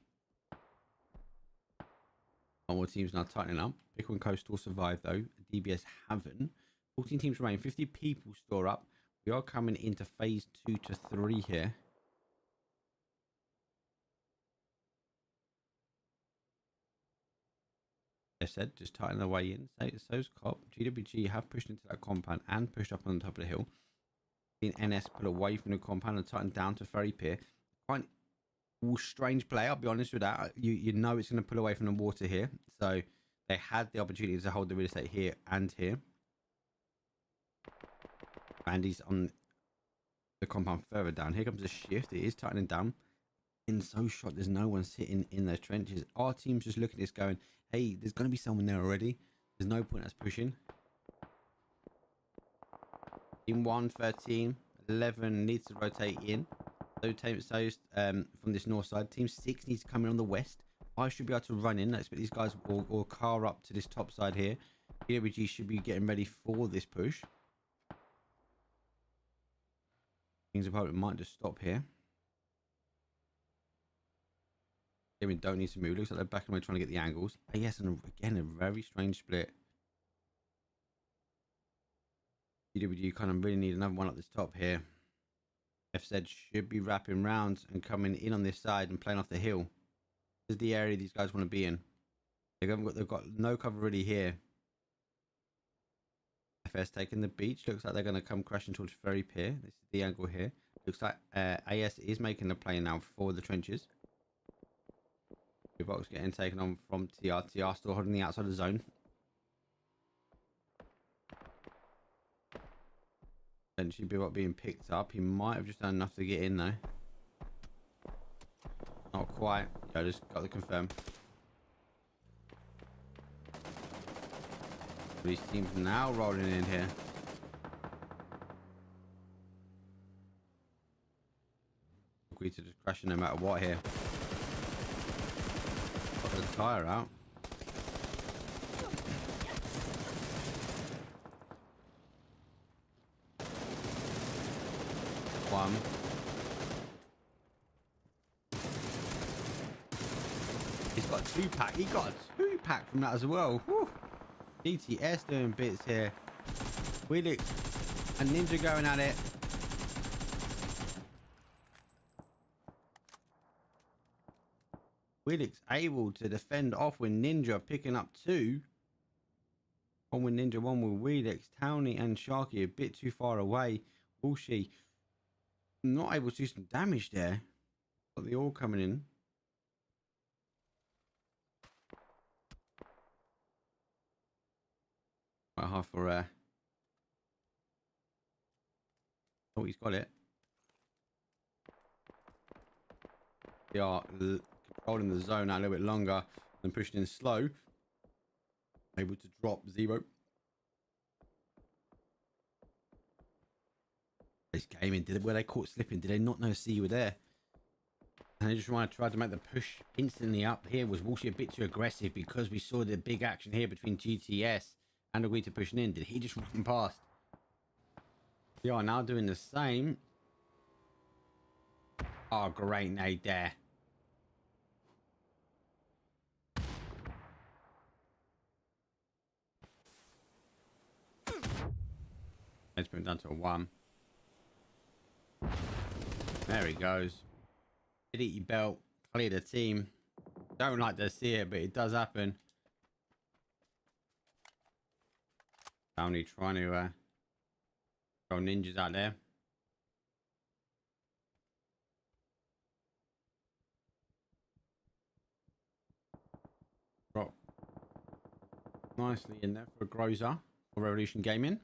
S3: More teams now tightening up. Pickle and Coastal survive though. DBS haven't. 14 teams remain. 50 people store up. We are coming into phase 2 to 3 here. I said just tighten the way in. So's Cop. GWG have pushed into that compound and pushed up on the top of the hill. Seen NS pull away from the compound and tighten down to Ferry Pier. Quite strange play, I'll be honest with that. You know it's going to pull away from the water here. So they had the opportunity to hold the real estate here and here. And he's on the compound further down. Here comes a shift. It is tightening down. In so shot, there's no one sitting in those trenches. Our team's just looking at this going, hey, there's going to be someone there already. There's no point us pushing. Team 1, 13, 11 needs to rotate in. So from this north side. Team 6 needs to come in on the west. I should be able to run in. Let's put these guys all car up to this top side here. PWG should be getting ready for this push. Kings Republic might just stop here. We don't need to move. Looks like they're back away trying to get the angles. Yes, and again, a very strange split. PWG kind of really need another one at this top here. FZ should be wrapping rounds and coming in on this side and playing off the hill. This is the area these guys want to be in. They've got no cover really here. FS taking the beach. Looks like they're going to come crashing towards Ferry Pier. This is the angle here. Looks like AS is making a play now for the trenches. Box getting taken on from TR. TR still holding the outside of the zone. Potentially Bebop being picked up. He might have just done enough to get in though. Not quite. Yeah, I just got to confirm. These teams now rolling in here. Agree to just crashing no matter what here. Got the tire out. One. He's got a 2-pack. He got a 2-pack from that as well. Whew. DTS doing bits here. Wheelix and Ninja going at it. Wheelix able to defend off with Ninja picking up 2. One with Ninja, one with Wheelix. Townie and Sharky a bit too far away. Bullshy not able to do some damage there. But they all coming in. Quite hard for oh, he's got it. They are controlling the zone out a little bit longer than pushing in slow. Able to drop 0. This gaming, were they caught slipping? Did they not know see you were there? And they just tried to make the push instantly up. Here was Walshy a bit too aggressive because we saw the big action here between GTS and Agreed to pushing in. Did he just run past? They are now doing the same. Oh, great nade there. Let's bring it down to a 1. There he goes. Eat your belt. Clear the team. Don't like to see it, but it does happen. Only trying to throw ninjas out there. Drop nicely in there for a Grozer for Revolution Gaming.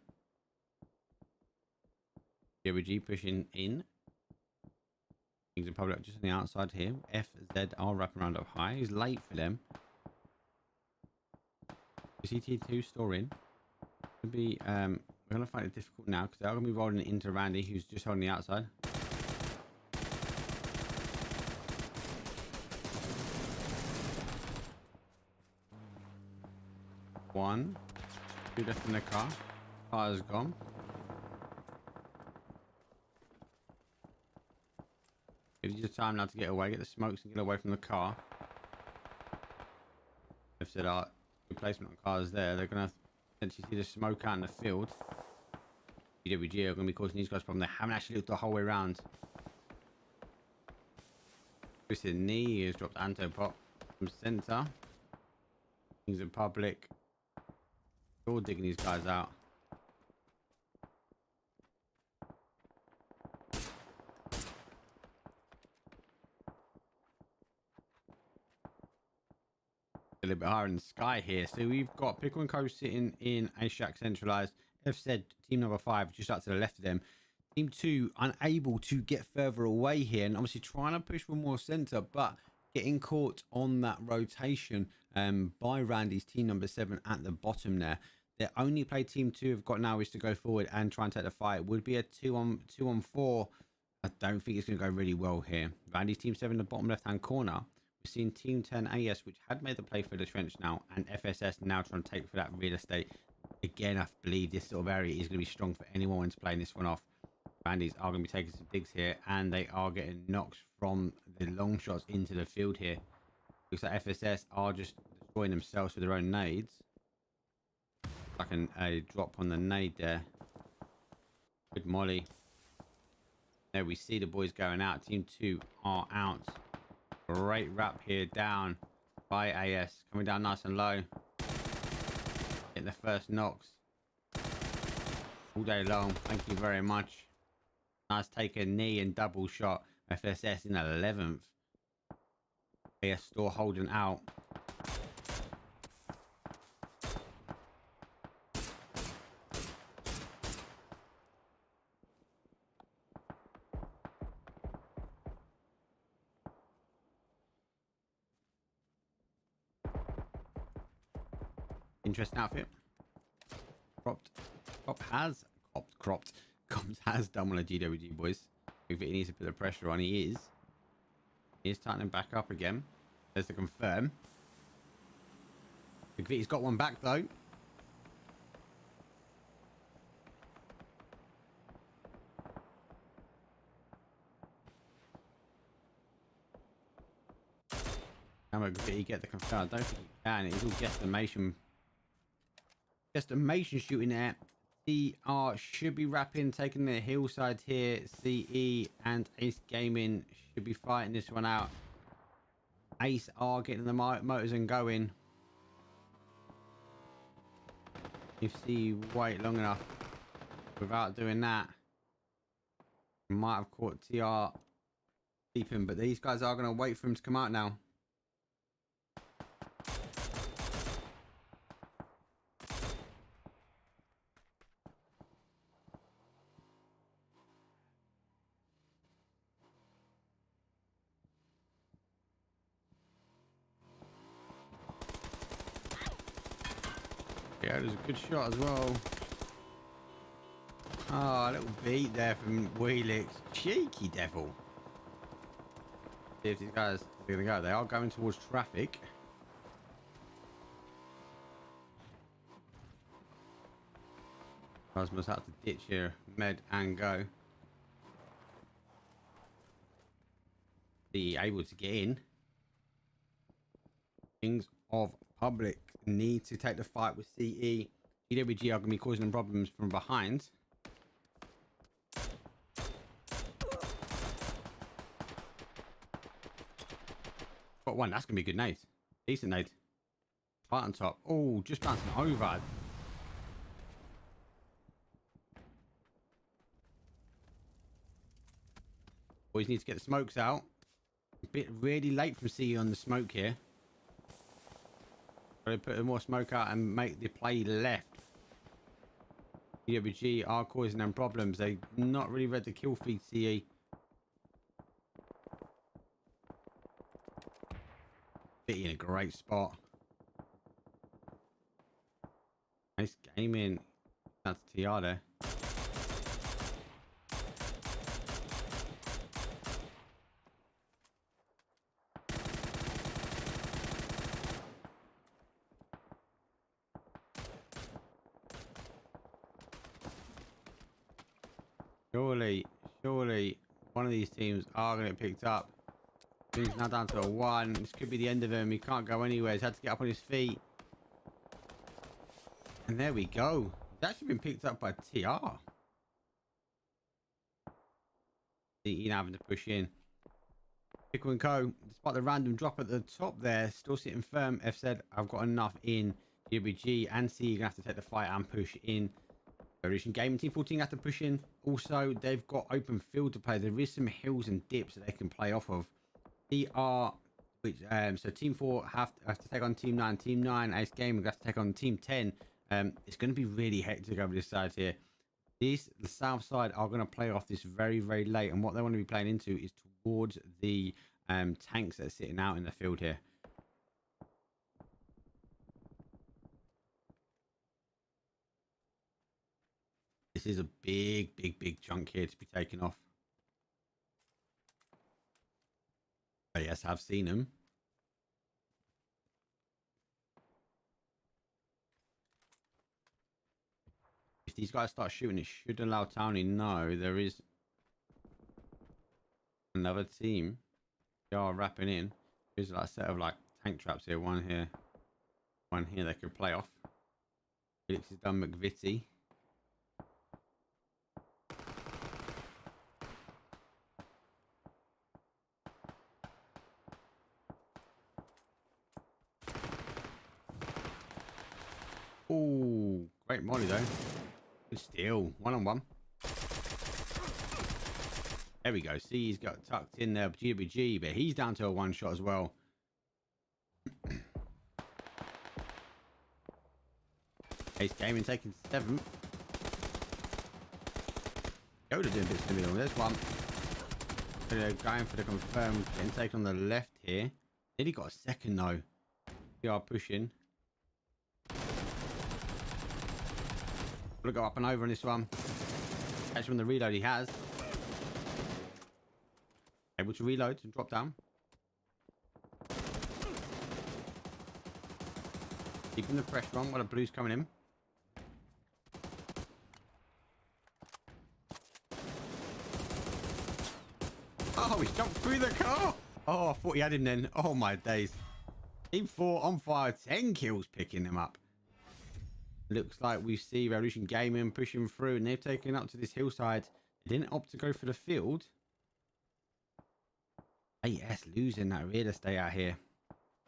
S3: GWG pushing in. Kings and Public just on the outside here. FZ are wrapping around up high. He's late for them. CT2 store in. Could be We're going to find it difficult now because they're going to be rolling it into Randy, who's just on the outside. One. Two left in the car. Car is gone. Gives you the time now to get away, get the smokes and get away from the car. They've said our replacement on cars there. They're going to essentially see the smoke out in the field. PWG are going to be causing these guys problem. They haven't actually looked the whole way around. Twisted knee has dropped Anto Pop from center. Things in public. All digging these guys out. A little bit higher in the sky here. So we've got Pickle and Co sitting in a shack centralized. They've said team number 5 just out to the left of them. Team 2 unable to get further away here and obviously trying to push for more center, but getting caught on that rotation by Randy's team number 7 at the bottom there. The only play team 2 have got now is to go forward and try and take the fight. It would be a 2-on-4. I don't think it's going to go really well here. Randy's team 7 in the bottom left hand corner. We've seen Team 10 AS, which had made the play for the trench now, and FSS now trying to take for that real estate. Again, I believe this sort of area is going to be strong for anyone who's playing this one off. Bandits are going to be taking some digs here, and they are getting knocks from the long shots into the field here. Looks like FSS are just destroying themselves with their own nades. Like a drop on the nade there. Good molly. There we see the boys going out. Team 2 are out. Great wrap here down by AS. Coming down nice and low. Getting the first knocks. All day long. Thank you very much. Nice take a knee and double shot. FSS in 11th. AS still holding out. Interesting outfit. Cropped. Cropped has done one of GWG boys. If he needs to put the pressure on, he is tightening back up again. There's to confirm. He's got one back though. Can he get the confirm? I don't think he can. It's all guesstimation. Guesstimation shooting there. CR should be wrapping, taking the hillside here. CE and Ace Gaming should be fighting this one out. Ace are getting the motors and going. If CE wait long enough without doing that, might have caught TR sleeping, but these guys are going to wait for him to come out now. Yeah, it was a good shot as well. Oh, a little beat there from Wheelix. Cheeky devil. See if these guys are going to go. They are going towards traffic. Cosmos had to ditch here. Med and go. Be able to get in. Kings of Public need to take the fight with CE. GWG are going to be causing them problems from behind. Got one. That's going to be a good nade. Decent nade. Right on top. Oh, just bouncing over. Boys need to get the smokes out. A bit really late from CE on the smoke here. They put more smoke out and make the play left. PUBG are causing them problems. They not really read the kill feed. CE. Bitty in a great spot. Nice gaming. That's TR there. Surely one of these teams are going to get picked up. He's now down to a 1. This could be the end of him. He can't go anywhere. He's had to get up on his feet. And there we go. He's actually been picked up by TR. He's now having to push in. Pickle and Co, despite the random drop at the top there, still sitting firm. F said, I've got enough in. GWG and C, you're going to have to take the fight and push in. Revolution Gaming Team 14 have to push in. Also, they've got open field to play. There is some hills and dips that they can play off of. TR, which so Team 4 have to take on Team 9. Team 9, Ace Gaming, have to take on Team 10. It's going to be really hectic over this side here. The south side are going to play off this very, very late. And what they want to be playing into is towards the tanks that are sitting out in the field here. This is a big chunk here to be taken off. But yes, I've seen him. If these guys start shooting, it should allow Townie. No, there is another team. They are wrapping in. There's like a set of like tank traps here. One here. One here they could play off. Felix has done McVitie. Oh, great molly though. Good steal. 1-on-1. There we go. See, he's got tucked in there. GWG, but he's down to a 1 shot as well. Ace Gaming taking 7th. Yoda doing bits in the middle. There's one. So they're going for the confirmed intake on the left here. Nearly got a 2nd though. They are pushing. Gonna go up and over on this one. Catch him on the reload. He has. Able to reload and drop down. Keeping the pressure on while the blue's coming in. Oh, he's jumped through the car. Oh, I thought he had him then. Oh my days. Team 4 on fire. 10 kills picking them up. Looks like we see Revolution Gaming pushing through, and they've taken up to this hillside. They didn't opt to go for the field. AS losing that real estate out here.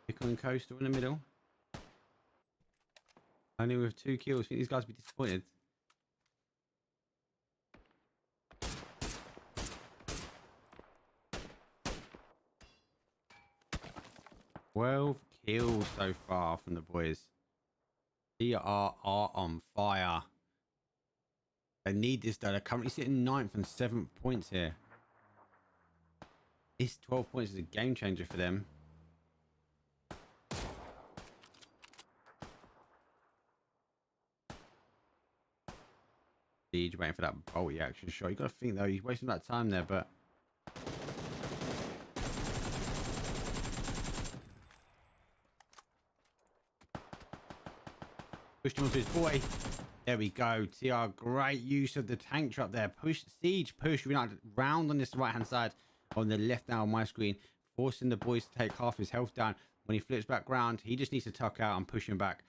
S3: Pickle and Coastal in the middle. Only with 2 kills. I think these guys will be disappointed. Twelve kills so far from the boys. They are on fire. They need this though. They're currently sitting 9th and 7th points here. This 12 points is a game changer for them. Siege waiting for that bolty action shot. You got to think though, he's wasting that time there, but pushed him onto his boy. There we go. TR, great use of the tank trap there. Push, Siege, push. We're not round on this right hand side. On the left now on my screen, forcing the boys to take half his health down. When he flips back round, he just needs to tuck out and push him back.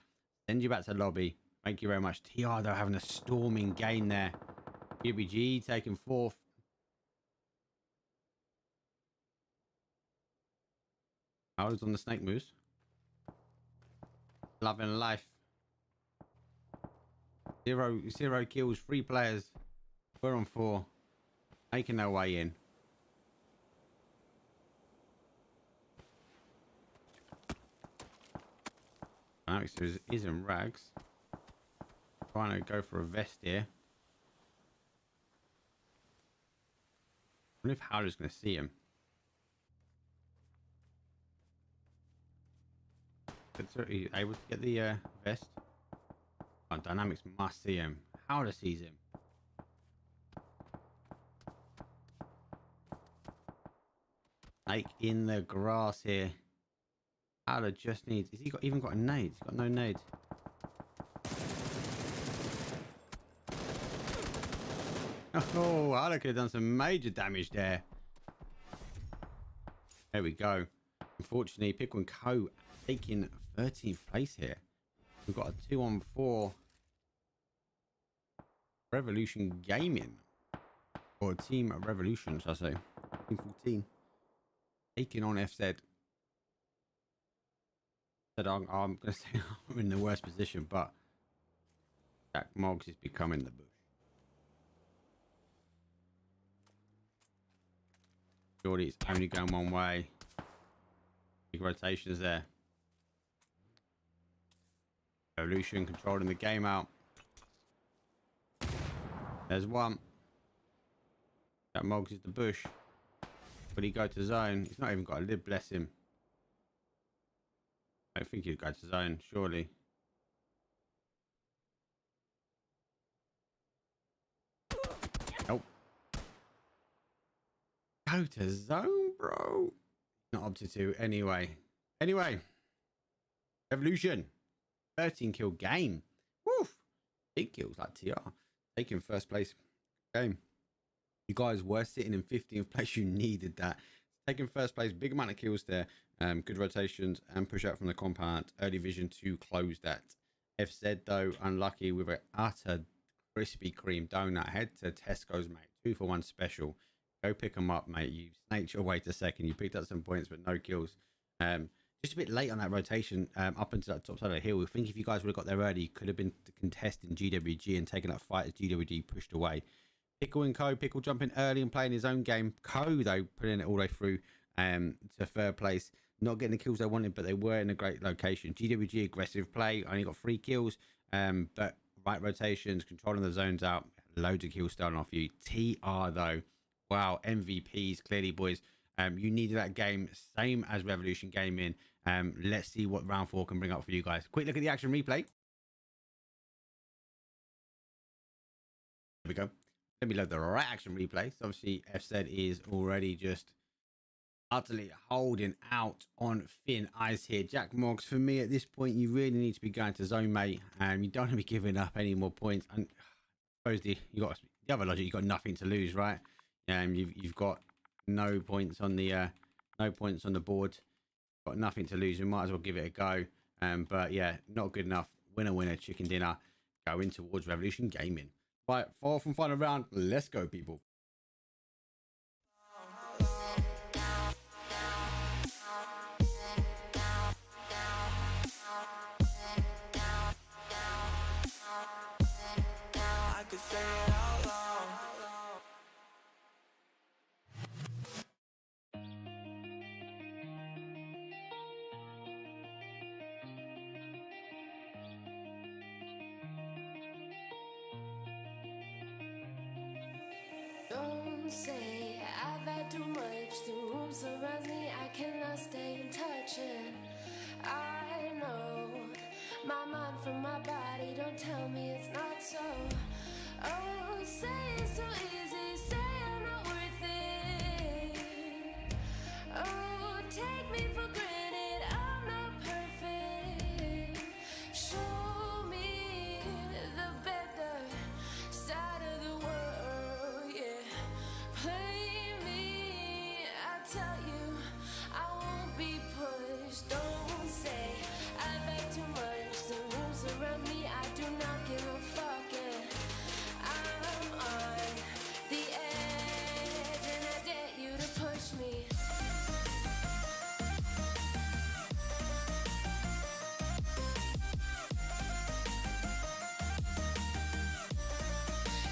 S3: Send you back to lobby. Thank you very much. TR though having a storming game there. UBG taking 4th. Howard's on the snake moves. Loving life. Zero kills, 3 players. We're on 4. Making their way in. Alex is in rags. Trying to go for a vest here. I wonder if Howler's going to see him. Is he able to get the vest? Oh, Dynamics must see him. Howler sees him. Snake in the grass here. Howler just needs. Has he even got a nade? He's got no nade. Oh, Howler could have done some major damage there. There we go. Unfortunately, Pickle and Co. taking 13th place here. We've got a 2-on-4 Revolution Gaming. Or Team Revolution, shall I say. Team 14. Taking on FZ. I'm going to say I'm in the worst position, but Jack Moggs is becoming the bush. Surely it's only going one way. Big rotations there. Revolution controlling the game out. There's one. That Moggs is the bush. But he go to zone. He's not even got a lid, bless him. I don't think he'd go to zone, surely. Nope. Go to zone, bro. Not opted to anyway. Anyway. Revolution. 13 kill game. Woof. Big kills like TR. Taking first place game. You guys were sitting in 15th place. You needed that. Taking first place. Big amount of kills there. Good rotations and push out from the compound. Early vision to close that. FZ though unlucky with an utter Krispy Kreme donut. Head to Tesco's, mate. 2-for-1 special. Go pick them up, mate. You snaked your way to second. You picked up some points, but no kills. Just a bit late on that rotation up into that top side of the hill. I think if you guys would have got there early, you could have been contesting GWG and taking that fight as GWG pushed away. Pickle and Co. Pickle jumping early and playing his own game. Co, though, putting it all the way through to third place. Not getting the kills they wanted, but they were in a great location. GWG aggressive play. Only got 3 kills, but right rotations, controlling the zones out. Loads of kills starting off you. TR, though. Wow, MVPs, clearly, boys. You needed that game, same as Revolution Gaming. Let's see what round 4 can bring up for you guys. Quick look at the action replay. There we go. Let me load the right action replay. So obviously, FZ is already just utterly holding out on thin ice here. Jack Moggs, for me at this point, you really need to be going to zone, mate. You don't want to be giving up any more points. And I suppose the other logic, you've got nothing to lose, right? You've got no points on the board. Got nothing to lose. We might as well give it a go. But yeah, not good enough. Winner, chicken dinner. Going towards Revolution Gaming. Right, 4 from final round. Let's go, people.
S1: I could say it out loud.
S2: Don't say I've had too much. The room surrounds me, I cannot stay in touch. And I know my mind from my body. Don't tell me it's not so. Oh, say it's so easy. Say I'm not worth it. Oh, take me for granted. I'm not perfect. Show me the better side of the world, yeah. Play me, I tell you, I won't be pushed. Don't say I've had too much. The room surround me, I do not give a fuck. Yeah. I'm on the edge, and I dare you to push me.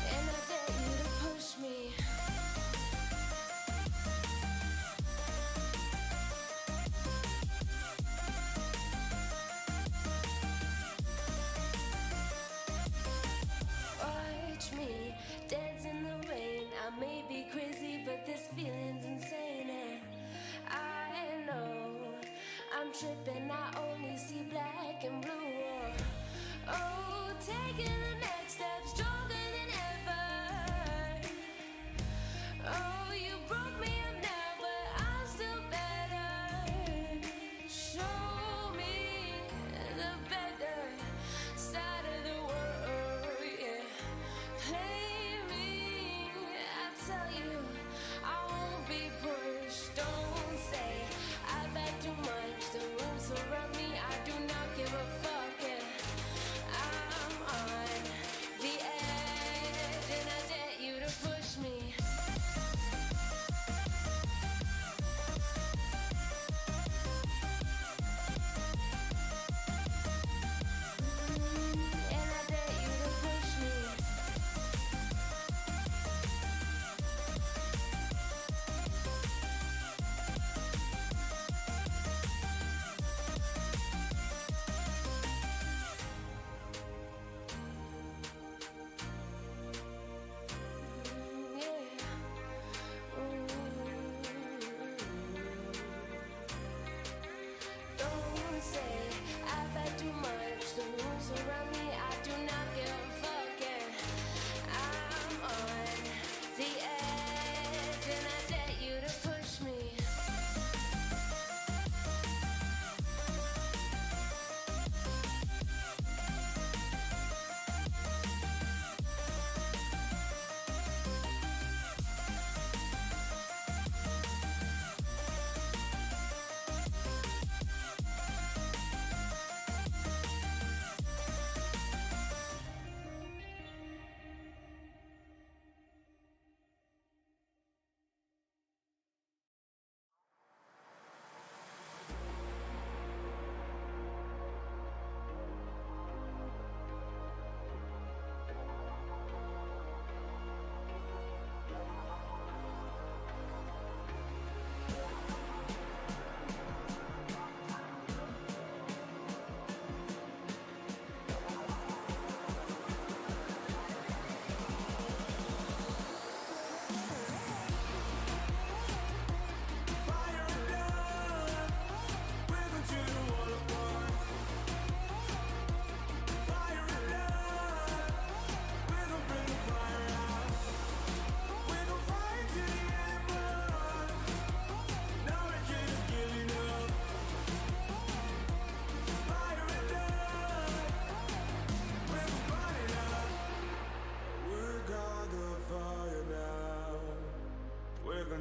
S2: And I dare you to push me. Watch me dance in the rain. I may be crazy, but this feeling's insane. And I know I'm tripping. I only see black and blue. Oh, taking the next step, stronger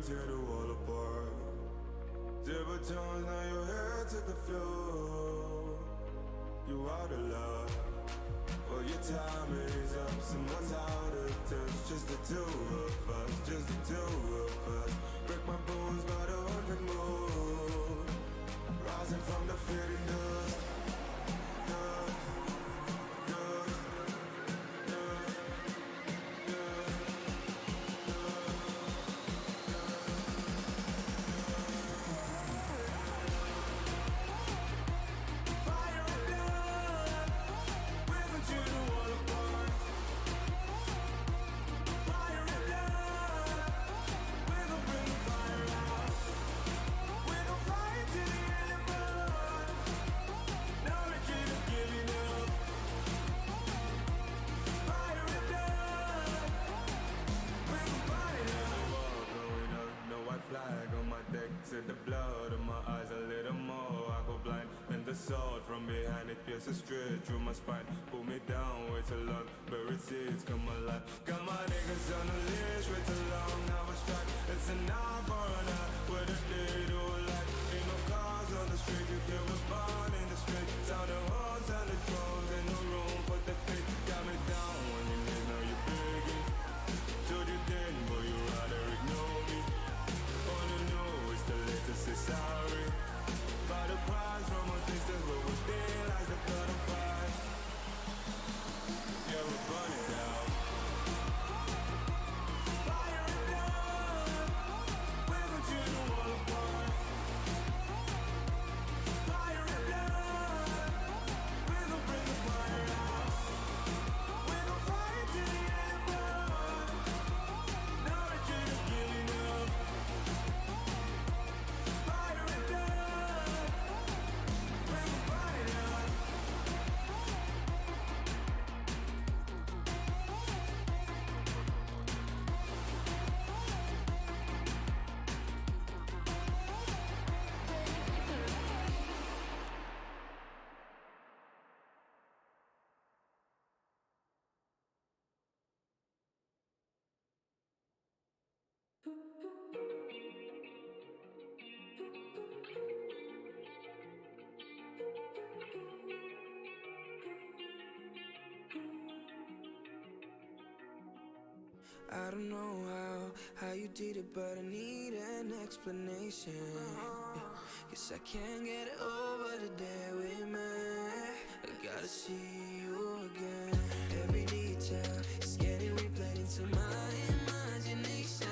S1: and tear the wall apart. Zero tones, now your head to the floor. You out of love. Well, your time is up, someone's out of touch. Just the two of us, just the two of us. Break my bones by the 100 more. Rising from the fading dust. Dust, dust, dust, dust, Fire and blood, we're going to the wall apart. Fire and blood, we're gonna bring the fire out. We're gonna fight to the end of blood. No retreat is giving up. Fire and blood, we're gonna fight it out. The wall going up, no white flag on my deck. Said the blood in my eyes a little more. I go blind, and the sword from behind it pierces straight through my spine. Pull me down, way too long, buried seeds come alive. Got my niggas on the leash, way too long, now I strike. It's an eye for an eye, with a day to a light. Ain't no cars on the street, you get what's born in the street. Sound the horns and the drums, ain't no room for the fake. Got me down when you need, now you begging. Told you then, but you rather ignore me. All you know is the latest, say sorry. By the prize from a distance, but we still like the blood of fire. Yeah, we're burning down. Fire and blood, we're going to the wall apart. Fire and blood, we're gonna bring the fire out. We're gonna fight to the end of blood. No retreat is giving up. Fire and blood, we're gonna fight it out.
S4: I don't know how you did it, but I need an explanation. Guess I can't get it over the day we met. I gotta see you again. Every detail is getting replayed into my imagination.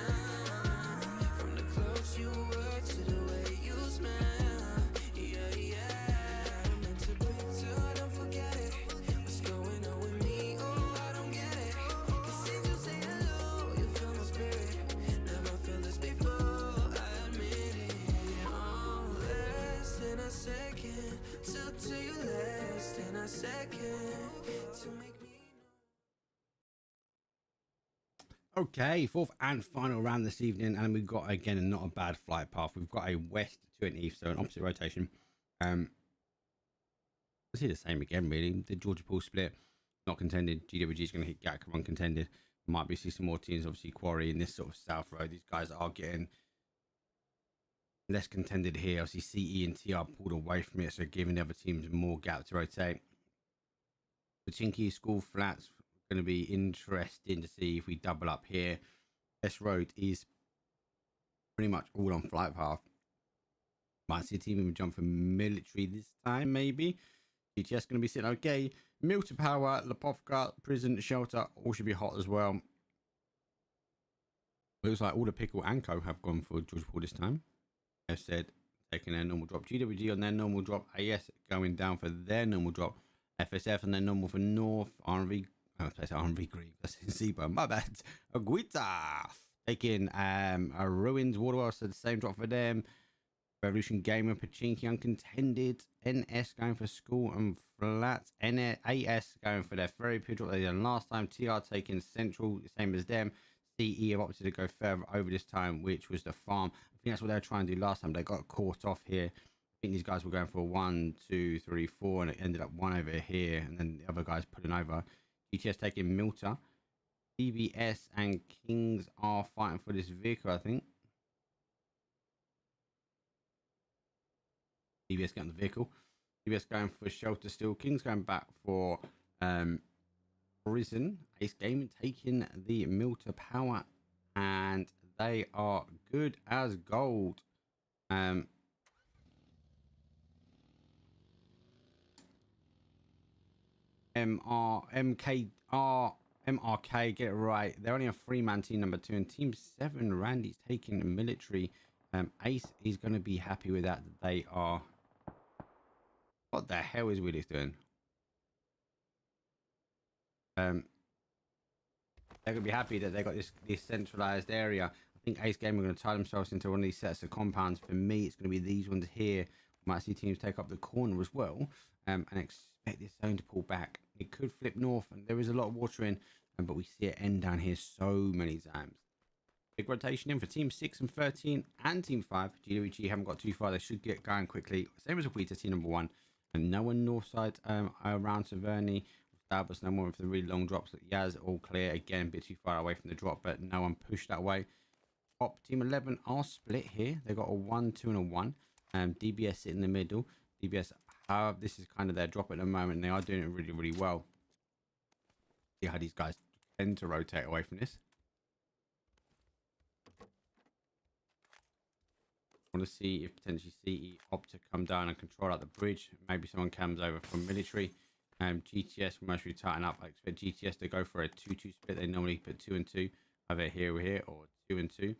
S4: From the clothes you wear to the way you smell. Yeah, yeah. I'm meant to picture, don't forget it. What's going on with me? Oh, I don't get it. 'Cause since you say hello, you feel my spirit. Never felt this before, I admit it. Oh, less than a second. Took to you less than a second to make me.
S3: Okay, fourth and final round this evening, and we've got again not a bad flight path. We've got a west to an east, so an opposite rotation. Let's see the same again, really. The Georgia pool split, not contended. GWG is going to hit GAC, uncontended. Might be see some more teams, obviously Quarry in this sort of South Road. These guys are getting less contended here. Obviously CE and TR pulled away from it, so giving the other teams more gap to rotate. The Chinky School Flats going to be interesting to see if we double up here. S Road is pretty much all on flight path. Might see a team even jump for military this time, maybe. GTS going to be sitting okay. Mill to Power, Lepovka, Prison, Shelter, all should be hot as well. Looks like all the Pickle and Co have gone for George Paul this time. I've said taking their normal drop. GWG on their normal drop. AS going down for their normal drop. FSF on their normal for North. RV, RV Grieve. That's in Zebra. My bad. Aguita taking a Ruins. Waterwell, so the same drop for them. Revolution Gamer, Pachinki uncontended. NS going for School and Flats. AS going for their very pure drop they did last time. TR taking Central, same as them. CE have opted to go further over this time, which was the farm. I think that's what they were trying to do last time. They got caught off here. I think these guys were going for 1, 2, 3, 4, and it ended up 1 over here, and then the other guys pulling over. GTS taking Milta. BBS and Kings are fighting for this vehicle, I think. DBS getting the vehicle. DBS going for shelter still. Kings going back for prison. Ace Gaming taking the mill to power, and they are good as gold. MRK, get it right. They're only a 3-man team, number 2, and team 7. Randy's taking military. Ace is going to be happy with that. They are. What the hell is Willis doing? They're gonna be happy that they got this centralized area. I think Ace Gaming are going to tie themselves into one of these sets of compounds. For me, it's going to be these ones here. We might see teams take up the corner as well, and expect this zone to pull back. It could flip north, and there is a lot of water in, but we see it end down here so many times. Big rotation in for team 6 and 13 and team 5. GWG haven't got too far. They should get going quickly. Same as a to team number 1, and no one north side around Taverny. But no more for the really long drops. Yaz all clear again, a bit too far away from the drop, but no one pushed that way. Top team 11 are split here. They got a 1, 2, and a 1. DBS sit in the middle. DBS, this is kind of their drop at the moment. They are doing it really, really well. See how these guys tend to rotate away from this. I want to see if potentially CE opt to come down and control out the bridge. Maybe someone comes over from military. GTS will mostly tighten up. I expect GTS to go for a 2-2 split. They normally put 2 and 2, either here or here, or 2 and 2.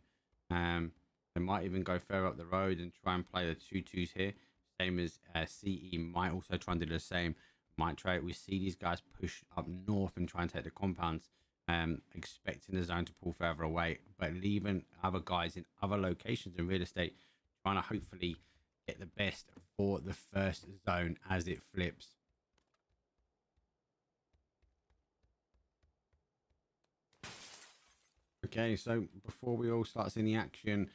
S3: They might even go further up the road and try and play the 2-2s here. Same as CE might also try and do the same. Might try it. We see these guys push up north and try and take the compounds, expecting the zone to pull further away, but leaving other guys in other locations in real estate, trying to hopefully get the best for the first zone as it flips. Okay, so before we all start seeing the action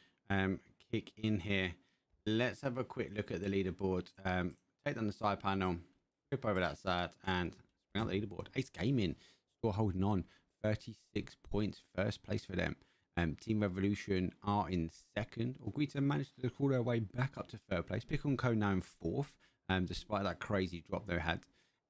S3: kick in here, let's have a quick look at the leaderboard. Take down the side panel, flip over that side, and bring out the leaderboard. Ace Gaming score holding on, 36 points, first place for them. Team Revolution are in second. Orguita managed to crawl their way back up to third place. Pickle and Co now in fourth, despite that crazy drop they had.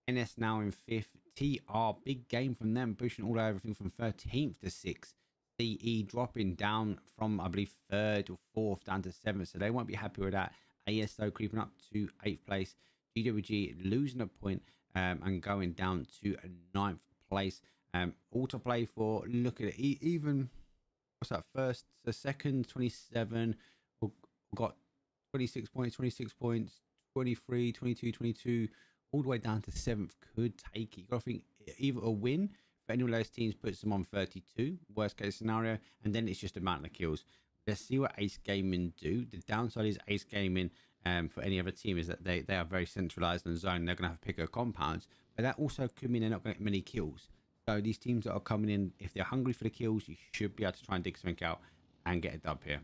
S3: NS now in fifth. TR, big game from them, pushing all everything from 13th to 6th. CE dropping down from, I believe, 3rd or 4th down to 7th, so they won't be happy with that. ASO creeping up to 8th place. GWG losing a point and going down to 9th place. All to play for. Look at it. Even, what's that, first to second, 27. We've got 26 points, 23, 22, 22, all the way down to 7th. Could take it. You got to think either a win for any of those teams puts them on 32, worst case scenario, and then it's just amount of kills. Let's see what Ace Gaming do. The downside is Ace Gaming for any other team is that they are very centralized in the zone. They're going to have to pick their compounds, but that also could mean they're not going to get many kills. So these teams that are coming in, if they're hungry for the kills, you should be able to try and dig something out and get a dub here.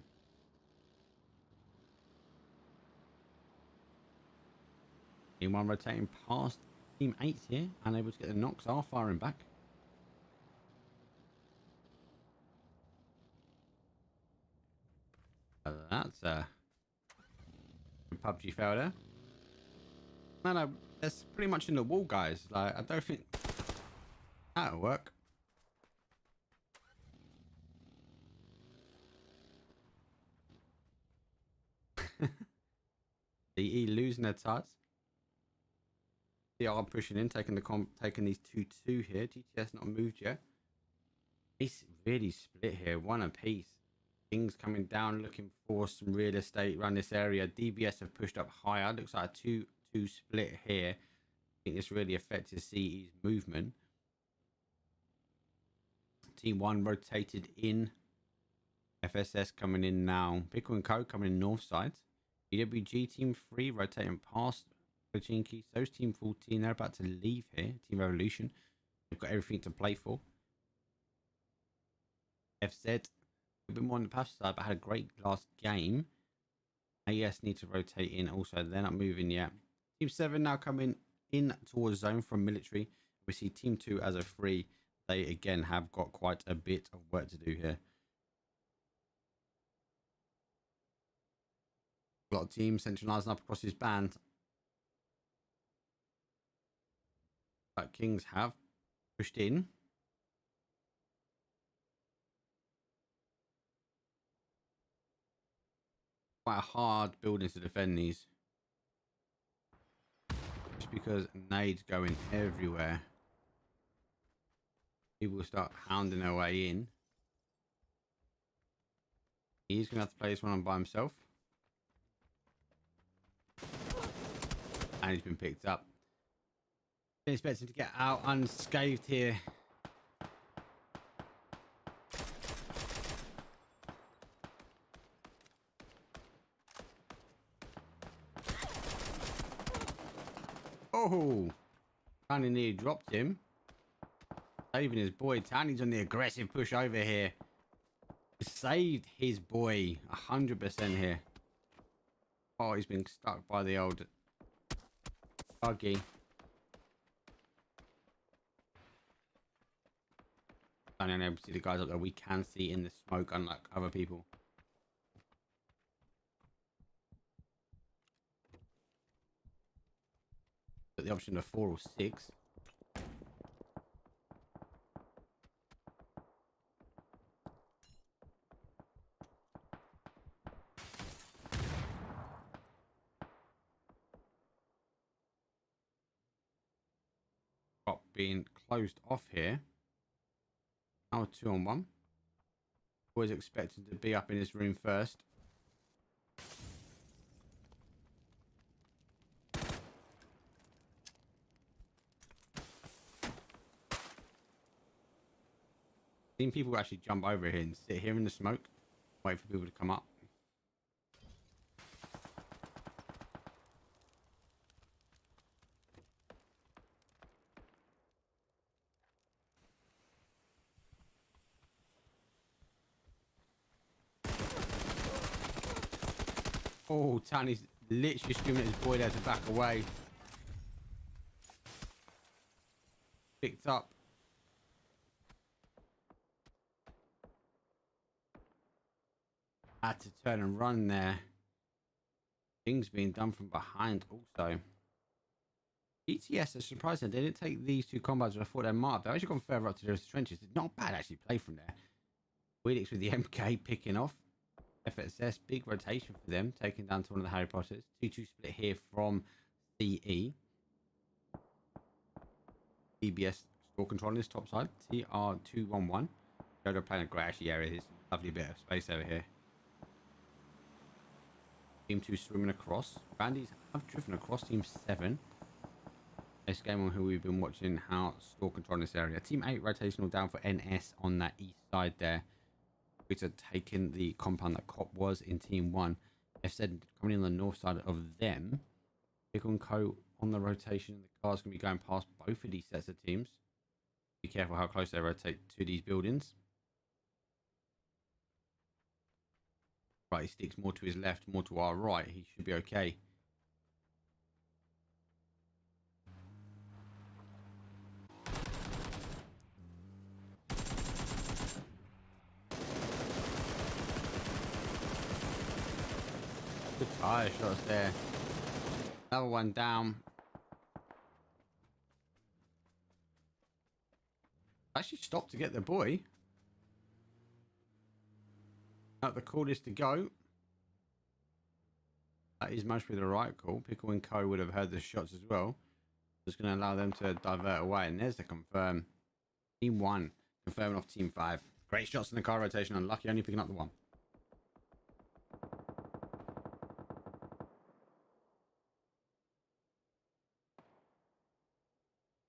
S3: Team 1 rotating past Team 8 here, unable to get the knocks, are firing back. That's a PUBG fail there. No, that's pretty much in the wall, guys. Like, I don't think that'll work. DE losing their tarts. TR pushing in, taking these 2-2 here. GTS not moved yet. It's really split here, one apiece. Kings coming down, looking for some real estate around this area. DBS have pushed up higher. Looks like a 2-2 split here. I think this really affected CE's movement. Team 1 rotated in. FSS coming in now. Pickle and Co coming in north side. BWG Team 3 rotating past Pachinki. So's Team 14. They're about to leave here. Team Revolution. They've got everything to play for. FZ a bit more on the passive side, but had a great last game. AS need to rotate in also. They're not moving yet. Team 7 now coming in towards zone from military. We see Team 2 as a free. They again have got quite a bit of work to do here. A lot of teams centralizing up across his band. But Kings have pushed in. Quite a hard building to defend these. Just because nades going everywhere. People start hounding their way in. He's going to have to play this one on by himself. And he's been picked up. Didn't expect him to get out unscathed here. Oh, Tiny nearly dropped him. Saving his boy. Tiny's on the aggressive push over here. Saved his boy 100% here. Oh, he's been stuck by the old buggy. Only unable to see the guys up there. We can see in the smoke, unlike other people. But the option of 4 or 6. Being closed off here. Now 2-on-1. Always expected to be up in his room first. Seen people actually jump over here and sit here in the smoke, wait for people to come up. Oh, Tiny's literally screaming at his boy there to back away. Picked up. Had to turn and run there. Things being done from behind also. ETS is surprising. They didn't take these two combats. I thought they might have. They've actually gone further up to those trenches. It's not bad actually play from there. Weedix with the MK picking off. FSS, big rotation for them, taking down to one of the Harry Potters. 2-2 split here from CE. DBS score control on this top side. TR211. Jodo playing a great actually area. There's a lovely bit of space over here. Team 2 swimming across. Bandies have driven across Team 7. This game on who we've been watching how store control in this area. Team 8 rotational down for NS on that east side there. Which are taking the compound that Cop was in Team 1. FZ coming in on the north side of them. Pickle and Co on the rotation. The car's going to be going past both of these sets of teams. Be careful how close they rotate to these buildings. Right, he sticks more to his left, more to our right. He should be okay. Good tire shots there. Another one down. Actually stopped to get the boy. Not the coolest to go. That is mostly the right call. Pickle and Co would have heard the shots as well. Just going to allow them to divert away. And there's the confirm. Team 1 confirming off Team 5. Great shots in the car rotation. Unlucky only picking up the one.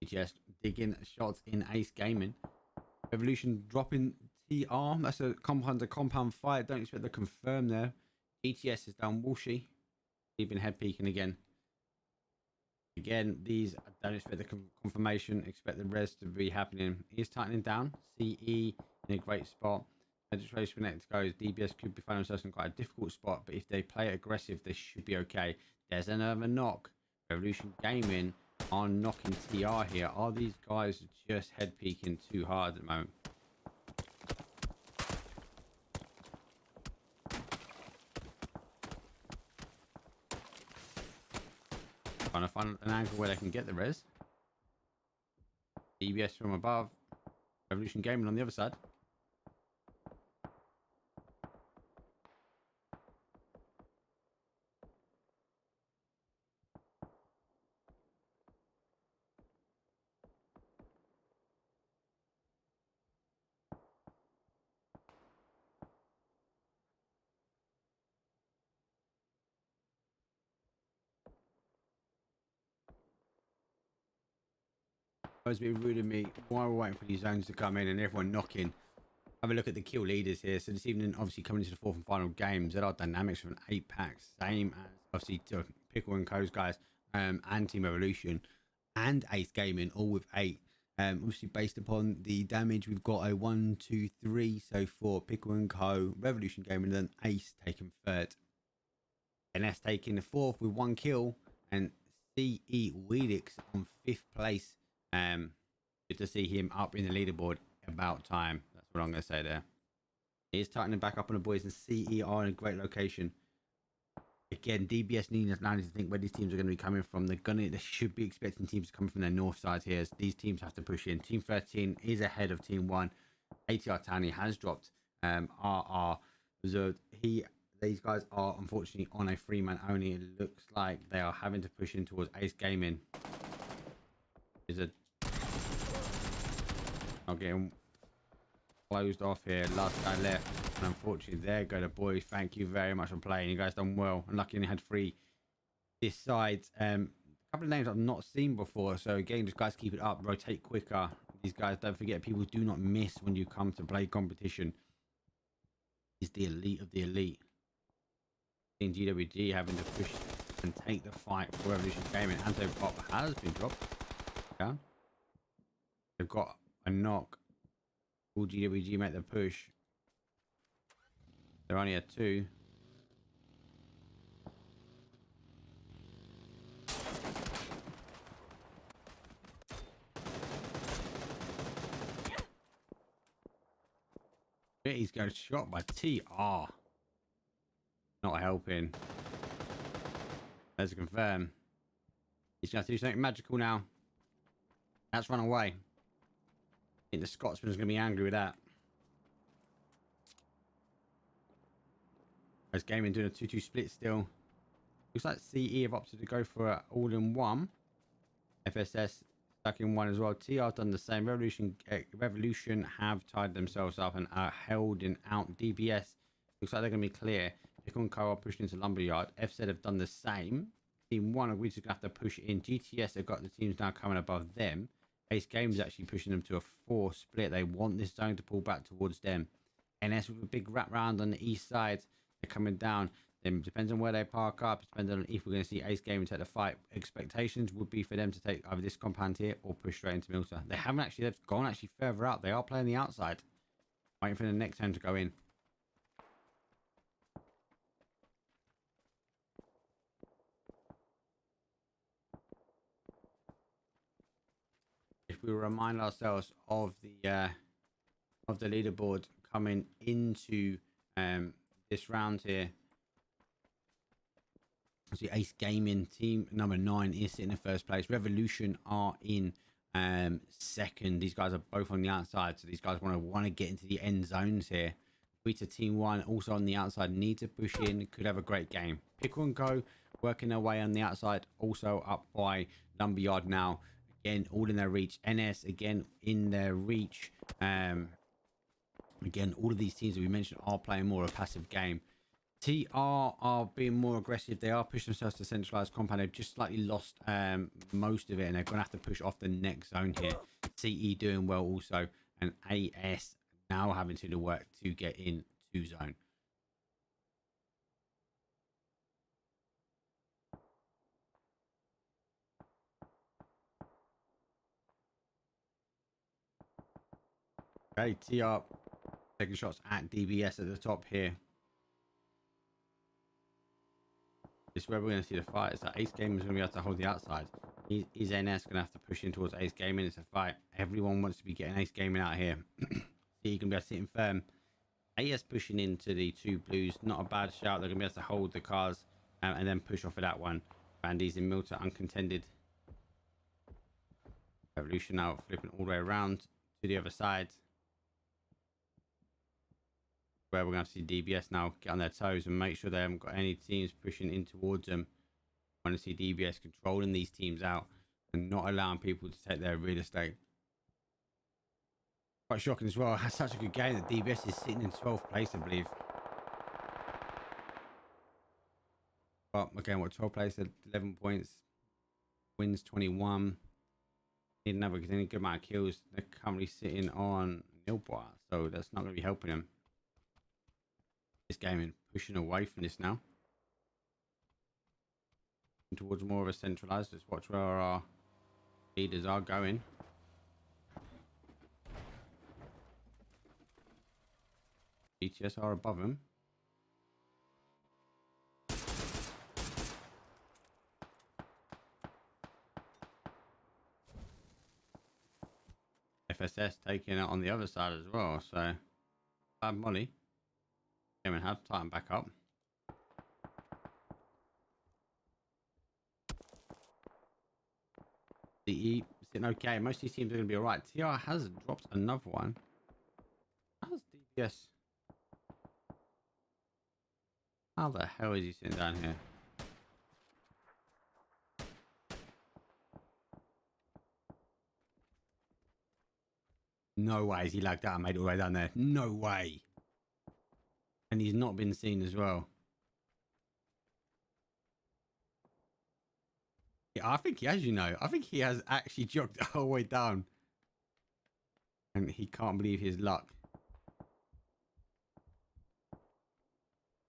S3: Just digging shots in Ace Gaming. Revolution dropping TR. That's a compound to compound fight. Don't expect to confirm there. ETS is down Walshy. Even head peeking again. Again, these I don't expect the confirmation. Expect the res to be happening. He's tightening down. CE in a great spot. Registration when it goes. DBS could be finding themselves in quite a difficult spot, but if they play aggressive, they should be okay. There's another knock. Revolution Gaming are knocking TR here. Are these guys just head peeking too hard at the moment? Trying to find an angle where they can get the res. EBS from above. Revolution Gaming on the other side. It's been rude of me while we're waiting for these zones to come in and everyone knocking. Have a look at the kill leaders here. So this evening, obviously coming into the fourth and final games, there are dynamics from an 8-pack, same as obviously Pickle and Co's guys, and Team Evolution and Ace Gaming, all with 8. Obviously based upon the damage, we've got a 1, 2, 3. So for Pickle and Co, Revolution Gaming, and then Ace taking third, NS taking the fourth with 1 kill, and CE Weedix on 5th place. Good to see him up in the leaderboard. About time. That's what I'm going to say there. He is tightening back up on the boys, and CE are in a great location. Again, DBS needs to think where these teams are going to be coming from. They should be expecting teams to come from their north side here. So these teams have to push in. Team 13 is ahead of Team 1. ATR Tani has dropped. RR reserved. These guys are unfortunately on a 3-man only. It looks like they are having to push in towards Ace Gaming. Not getting closed off here. Last guy left, and unfortunately there go the boys. Thank you very much for playing. You guys done well. Unlucky only had 3 this side. A couple of names I've not seen before, so again, just guys keep it up, rotate quicker. These guys, don't forget, people do not miss when you come to play competition. Is the elite of the elite. In GWG having to push and take the fight for Revolution Gaming. Anto Pop has been dropped down. They've got a knock. Will GWG make the push? They're only at 2. He's got shot by TR. Not helping. Let's confirm. He's going to have to do something magical now. That's run away. I think the Scotsman is going to be angry with that. This Gaming doing a 2-2 split still. Looks like CE have opted to go for an all-in-one. FSS stuck in 1 as well. TR done the same. Revolution have tied themselves up and are held in out. DBS looks like they're going to be clear. Pickle and Co are pushing into Lumberyard. FZ have done the same. Team 1 are going to have to push in. GTS have got the teams now coming above them. Ace Games actually pushing them to a 4 split. They want this zone to pull back towards them. NS with a big wrap round on the east side. They're coming down. Then depends on where they park up. Depends on if we're going to see Ace Gaming take the fight. Expectations would be for them to take either this compound here or push straight into Milter. They haven't actually. They've gone actually further out. They are playing the outside, waiting for the next zone to go in. If we remind ourselves of the leaderboard coming into this round here, the Ace Gaming team number 9 is sitting in first place. Revolution are in second. These guys are both on the outside, so these guys want to get into the end zones here. Beta Team 1 also on the outside, need to push in, could have a great game. Pickle and Co working their way on the outside, also up by Lumberyard now. Again, all in their reach. NS again in their reach. Again, all of these teams that we mentioned are playing more of a passive game. TR are being more aggressive. They are pushing themselves to centralized compound. They've just slightly lost most of it, and they're going to have to push off the next zone here. CE doing well also, and AS now having to do the work to get in to zone. Okay, TR taking shots at DBS at the top here. This is where we're going to see the fight. So Ace Gaming is going to be able to hold the outside. Is NS going to have to push in towards Ace Gaming? It's a fight. Everyone wants to be getting Ace Gaming out here. So you can be able to sit in firm. AS pushing into the 2 blues. Not a bad shout. They're going to be able to hold the cars and then push off of that one. Bandy's in Milter uncontended. Revolution now flipping all the way around to the other side. Where we're going to see DBS now get on their toes and make sure they haven't got any teams pushing in towards them. I want to see DBS controlling these teams out and not allowing people to take their real estate. Quite shocking as well. Has such a good game that DBS is sitting in 12th place, I believe. But again, what 12th place at 11 points, wins 21. Need another because any good amount of kills. They're currently sitting on nil bar, so that's not going to be helping them. This game and pushing away from this now towards more of a centralized. Let's watch where our leaders are going. GTS are above him. FSS taking it on the other side as well, so bad Molly. Game and have tighten back up. DE sitting okay. Most of these teams are going to be alright. TR has dropped another one. How's DBS? How the hell is he sitting down here? No way is he lagged out and made it all the way down there. No way. And he's not been seen as well. Yeah, I think he has, you know. I think he has actually jogged the whole way down. And he can't believe his luck.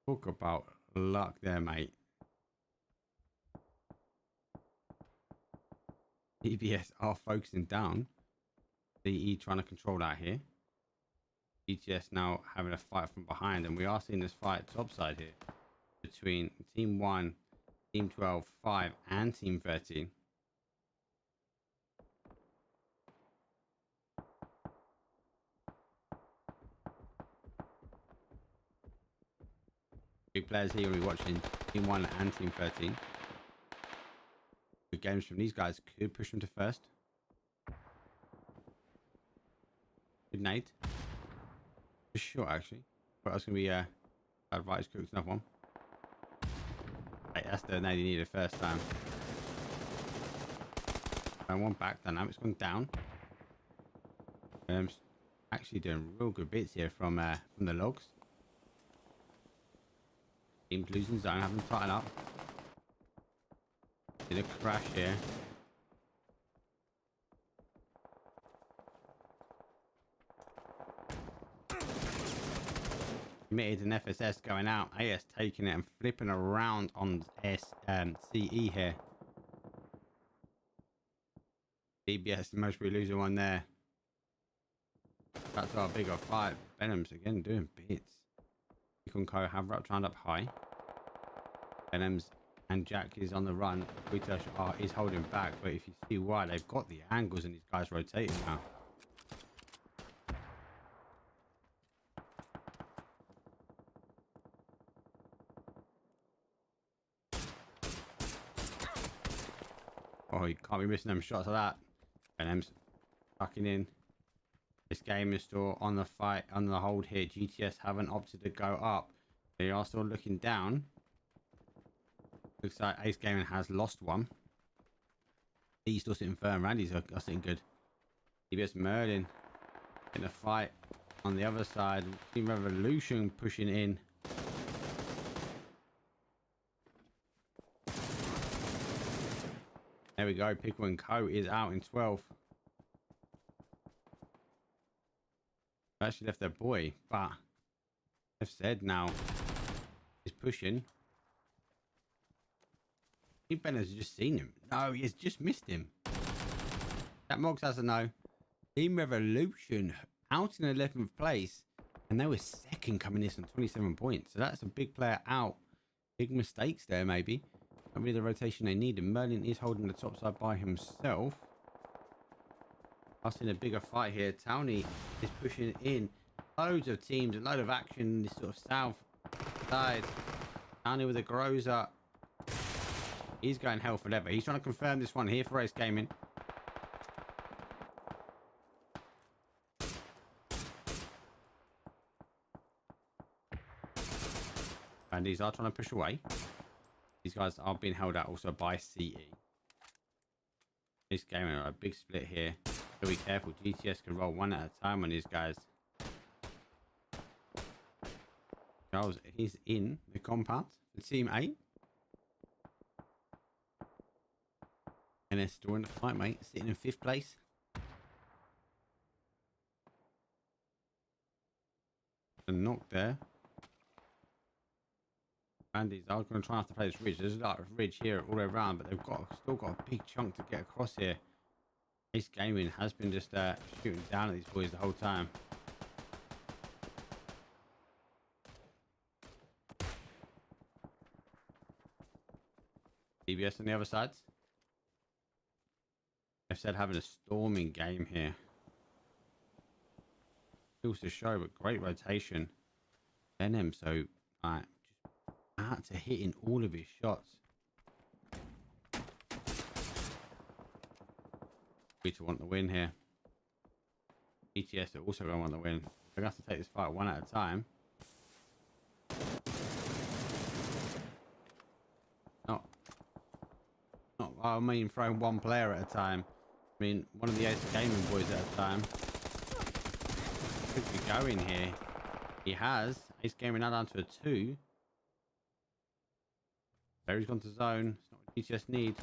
S3: Talk about luck there, mate. EBS are focusing down. DE trying to control that here. GTS now having a fight from behind, and we are seeing this fight topside here between Team 1, Team 12, 5, and Team 13. Big players here we'll be watching Team 1 and Team 13. Good games from these guys could push them to first. Good nade. Just short actually. But that's gonna be advice cooks another one. Hey, that's the nade he needed first time. And one back, dynamics gone down. Actually doing real good bits here from the logs. Teams losing zone, having to tighten up. Did a crash here. Committed an FSS going out. AS taking it and flipping around on CE here. DBS most we losing one there. That's our bigger fight. Venom's again doing bits. Co have wrapped round up high. Venom's and Jack is on the run. Quitash is holding back, but if you see why, they've got the angles and these guys rotating now. Oh, you can't be missing them shots like that. Venom's tucking in. This game is still on the fight, on the hold here. GTS haven't opted to go up. They are still looking down. Looks like Ace Gaming has lost one. He's still sitting firm. Randy's are sitting good. DBS Merlin in a fight on the other side. Team Revolution pushing in. There we go. Pickle and Co is out in 12. Actually left their boy, but I've said now he's pushing. I think Ben has just seen him. No, he has just missed him. That Moggs has a no. Team Revolution out in 11th place, and they were second coming in on 27 points. So that's a big player out. Big mistakes there, maybe. Not really the rotation they needed. Merlin is holding the top side by himself. Us in a bigger fight here. Towney is pushing in. Loads of teams, a load of action in this sort of south side. Towney with a grows up. He's going hell for leather. He's trying to confirm this one here for Ace Gaming. And these are trying to push away. These guys are being held out also by CE. Ace Gaming are a big split here. So be careful. GTS can roll one at a time on these guys. Charles is in the compound. The team 8. And they're still in the fight, mate. Sitting in 5th place. A knock there. Bandits are going to try to play this ridge. There's a lot of ridge here all the way around, but they've still got a big chunk to get across here. Ace Gaming has been just shooting down at these boys the whole time. DBS on the other side. I've said having a storming game here. Feels to show, but great rotation. NM so just out to hitting all of his shots. We to want the win here. ETS are also going to want the win. They're going to have to take this fight one at a time. Not I mean throwing one player at a time. I mean one of the Ace Gaming boys at a time. Could be going here. He has. Ace Gaming now down to a 2. Barry's gone to zone. It's not what ETS need.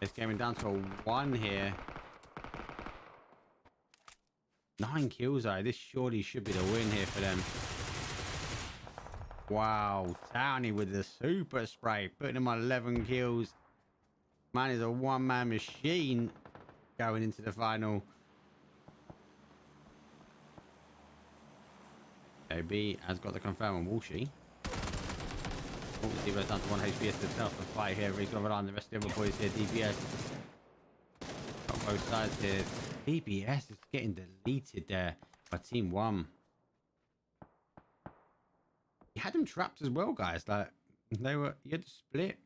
S3: Ace Gaming down to a 1 here. 9 kills though. This surely should be the win here for them. Wow, Townie with the super spray, putting him on 11 kills. Man is a one-man machine going into the final. AB has got the confirm on Walshy. Walshy goes down to 1 HPS to self the fight here. He's got on the rest of the other boys here. DPS got both sides here. DPS is getting deleted there by Team 1. He had them trapped as well, guys. Like they were, you had to split.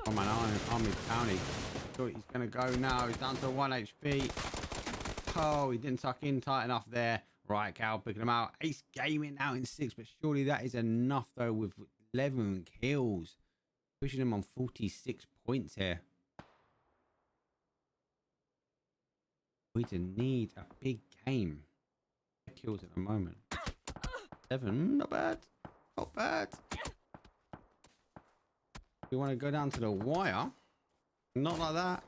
S3: Oh man, Army County. Thought he's gonna go now. He's down to 1 HP. Oh, he didn't tuck in tight enough there. Right, Cal picking him out. Ace Gaming now in 6, but surely that is enough though with 11 kills. Pushing him on 46 points here. We need a big game. Kills at the moment. 7, not bad. Not bad. You want to go down to the wire? Not like that.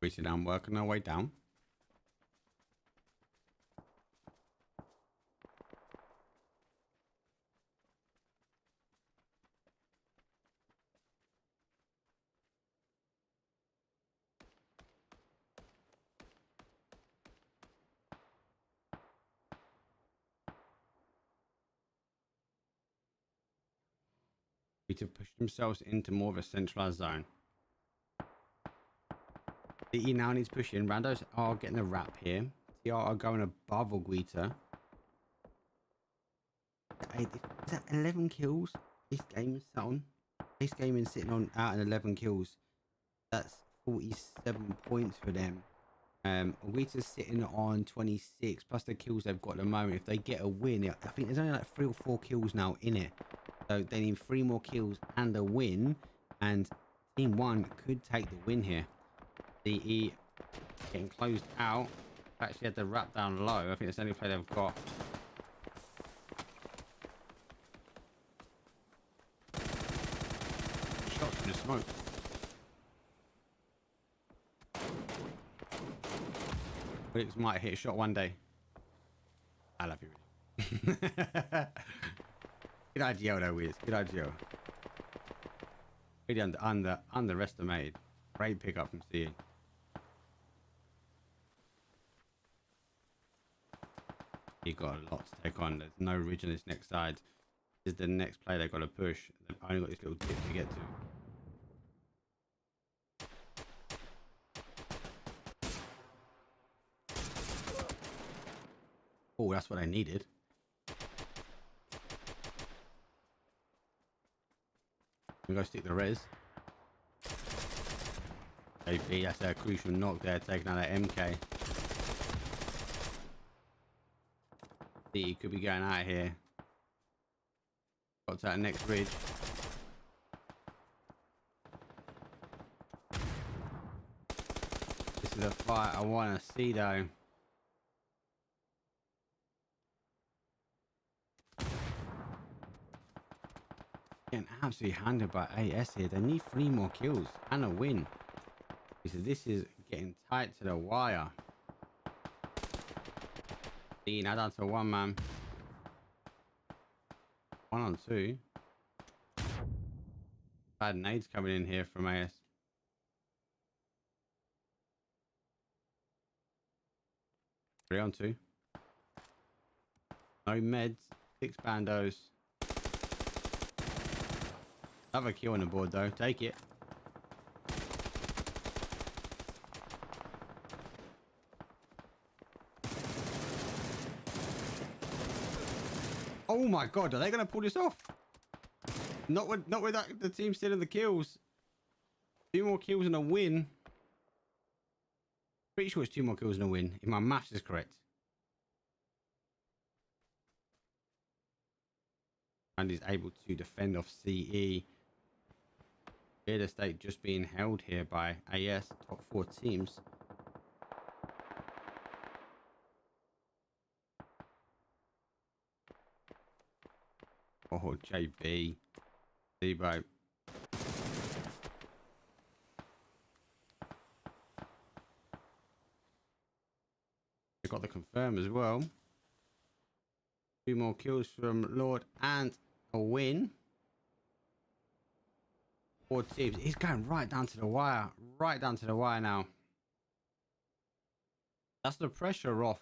S3: Reaching down, working our way down. To push themselves into more of a centralized zone. DE now needs pushing. Randos are getting a wrap here. TR are going above Oguita. Is that 11 kills? This game is sat on. This game is sitting on out in 11 kills. That's 47 points for them. Oguita's sitting on 26 plus the kills they've got at the moment. If they get a win, I think there's only like 3 or 4 kills now in it. So they need 3 more kills and a win, and Team 1 could take the win here. DE getting closed out. Actually had the wrap down low. I think it's the only play they've got. Shots in the smoke. Wilkes might hit a shot one day. I love you. Good idea though, Wiz. Good idea. Really underestimated. Great pickup from CE. He got a lot to take on. There's no ridge on this next side. This is the next play they've got to push. They've only got this little dip to get to. Oh, that's what I needed. I'm going to stick the res. AP, that's a crucial knock there, taking out that MK. See, he could be going out here. Got to that next ridge. This is a fight I want to see though. Getting absolutely handled by AS here. They need 3 more kills and a win. So this is getting tight to the wire. See, now down to 1 man. 1 on 2. Bad nades coming in here from AS. Three on 2. No meds. 6 bandos. Another kill on the board though. Take it. Oh my god, are they going to pull this off? Not with the team still in the kills. 2 more kills and a win. Pretty sure it's 2 more kills and a win, if my maths is correct. And is able to defend off CE. Real estate just being held here by AS, top 4 teams. Oh, JB. Debo. They got the confirm as well. 2 more kills from Lord and a win. 4 teams. He's going right down to the wire. Right down to the wire now. That's the pressure off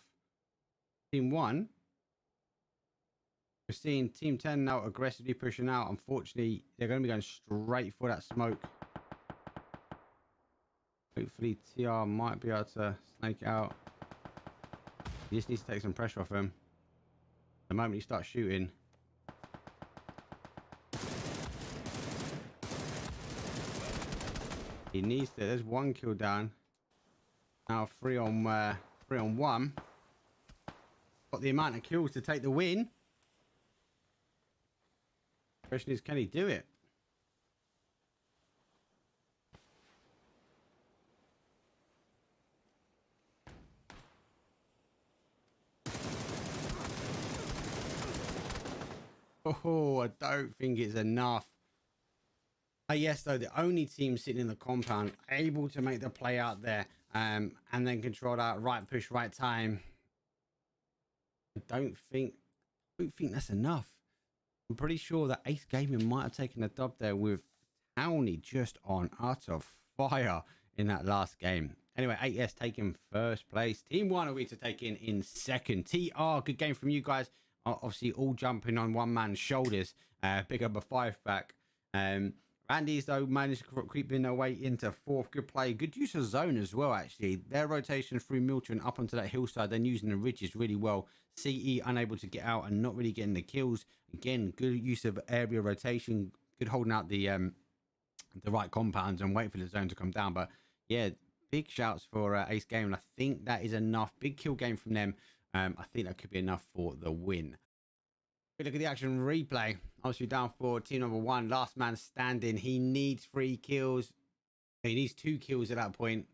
S3: Team 1. We're seeing Team 10 now aggressively pushing out. Unfortunately, they're going to be going straight for that smoke. Hopefully, TR might be able to snake out. He just needs to take some pressure off him. The moment he starts shooting. He needs to. There's 1 kill down. Now 3 on 1. Got the amount of kills to take the win. Question is, can he do it? Oh, I don't think it's enough. Yes, though, the only team sitting in the compound able to make the play out there and then control that right push, right time. I don't think that's enough. I'm pretty sure that Ace Gaming might have taken a dub there with Towney just on utter fire in that last game. Anyway, AS taking 1st place. Team 1 are we to take in 2nd. TR, good game from you guys. Obviously, all jumping on 1 man's shoulders. Pick up a 5-pack. Randy's, though, managed to creep in their way into 4th. Good play. Good use of zone as well, actually. Their rotation through Milton up onto that hillside. Then using the ridges really well. CE unable to get out and not really getting the kills. Again, good use of area rotation. Good holding out the right compounds and wait for the zone to come down. But, yeah, big shouts for Ace Gaming. I think that is enough. Big kill game from them. I think that could be enough for the win. Look at the action replay. Obviously down for team number 1. Last man standing. He needs 3 kills. He needs 2 kills at that point.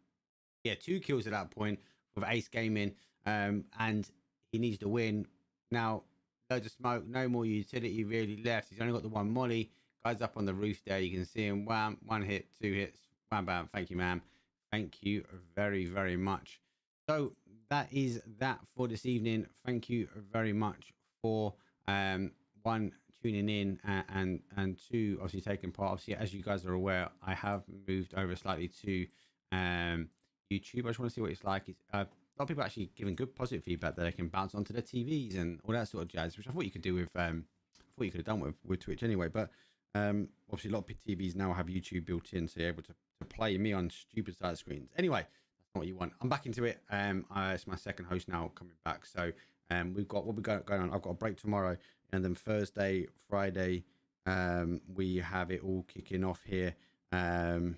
S3: Yeah, 2 kills at that point with Ace Gaming. And he needs to win. Now, loads of smoke. No more utility really left. He's only got the 1 molly. Guys up on the roof there. You can see him. Wham. 1 hit, 2 hits. Bam, bam. Thank you, ma'am. Thank you very, very much. So that is that for this evening. Thank you very much for 1 tuning in and two, obviously taking part. Obviously, as you guys are aware, I have moved over slightly to YouTube. I just want to see what it's like. A lot of people actually giving good positive feedback that they can bounce onto their TVs and all that sort of jazz, which I thought you could do with I thought you could have done with Twitch anyway. But obviously, a lot of TVs now have YouTube built in, so you're able to play me on stupid side screens. Anyway, that's not what you want. I'm back into it. It's my second host now coming back. So we've got what we got going on. I've got a break tomorrow, and then Thursday, Friday, we have it all kicking off here. I've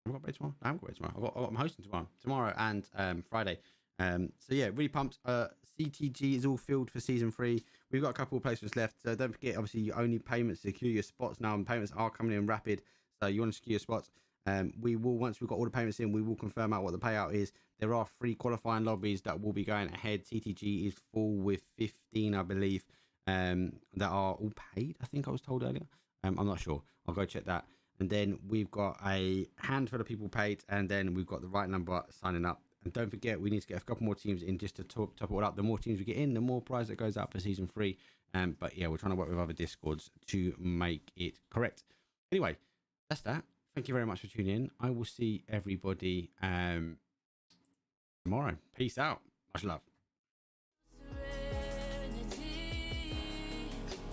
S3: got a break tomorrow. I haven't got a break tomorrow. I'm hosting tomorrow and Friday. So yeah, really pumped. CTG is all filled for season 3. We've got a couple of placements left. So don't forget, obviously, you only payments secure your spots now, and payments are coming in rapid. So you want to secure your spots. We will, once we've got all the payments in, we will confirm out what the payout is. There are 3 qualifying lobbies that will be going ahead. CTG is full with 15, I believe, that are all paid. I think I was told earlier. I'm not sure. I'll go check that. And then we've got a handful of people paid, and then we've got the right number signing up. And don't forget, we need to get a couple more teams in just to top it all up. The more teams we get in, the more prize that goes out for season 3. But yeah, we're trying to work with other Discords to make it correct. Anyway, that's that. Thank you very much for tuning in. I will see everybody tomorrow. Peace out. Much love.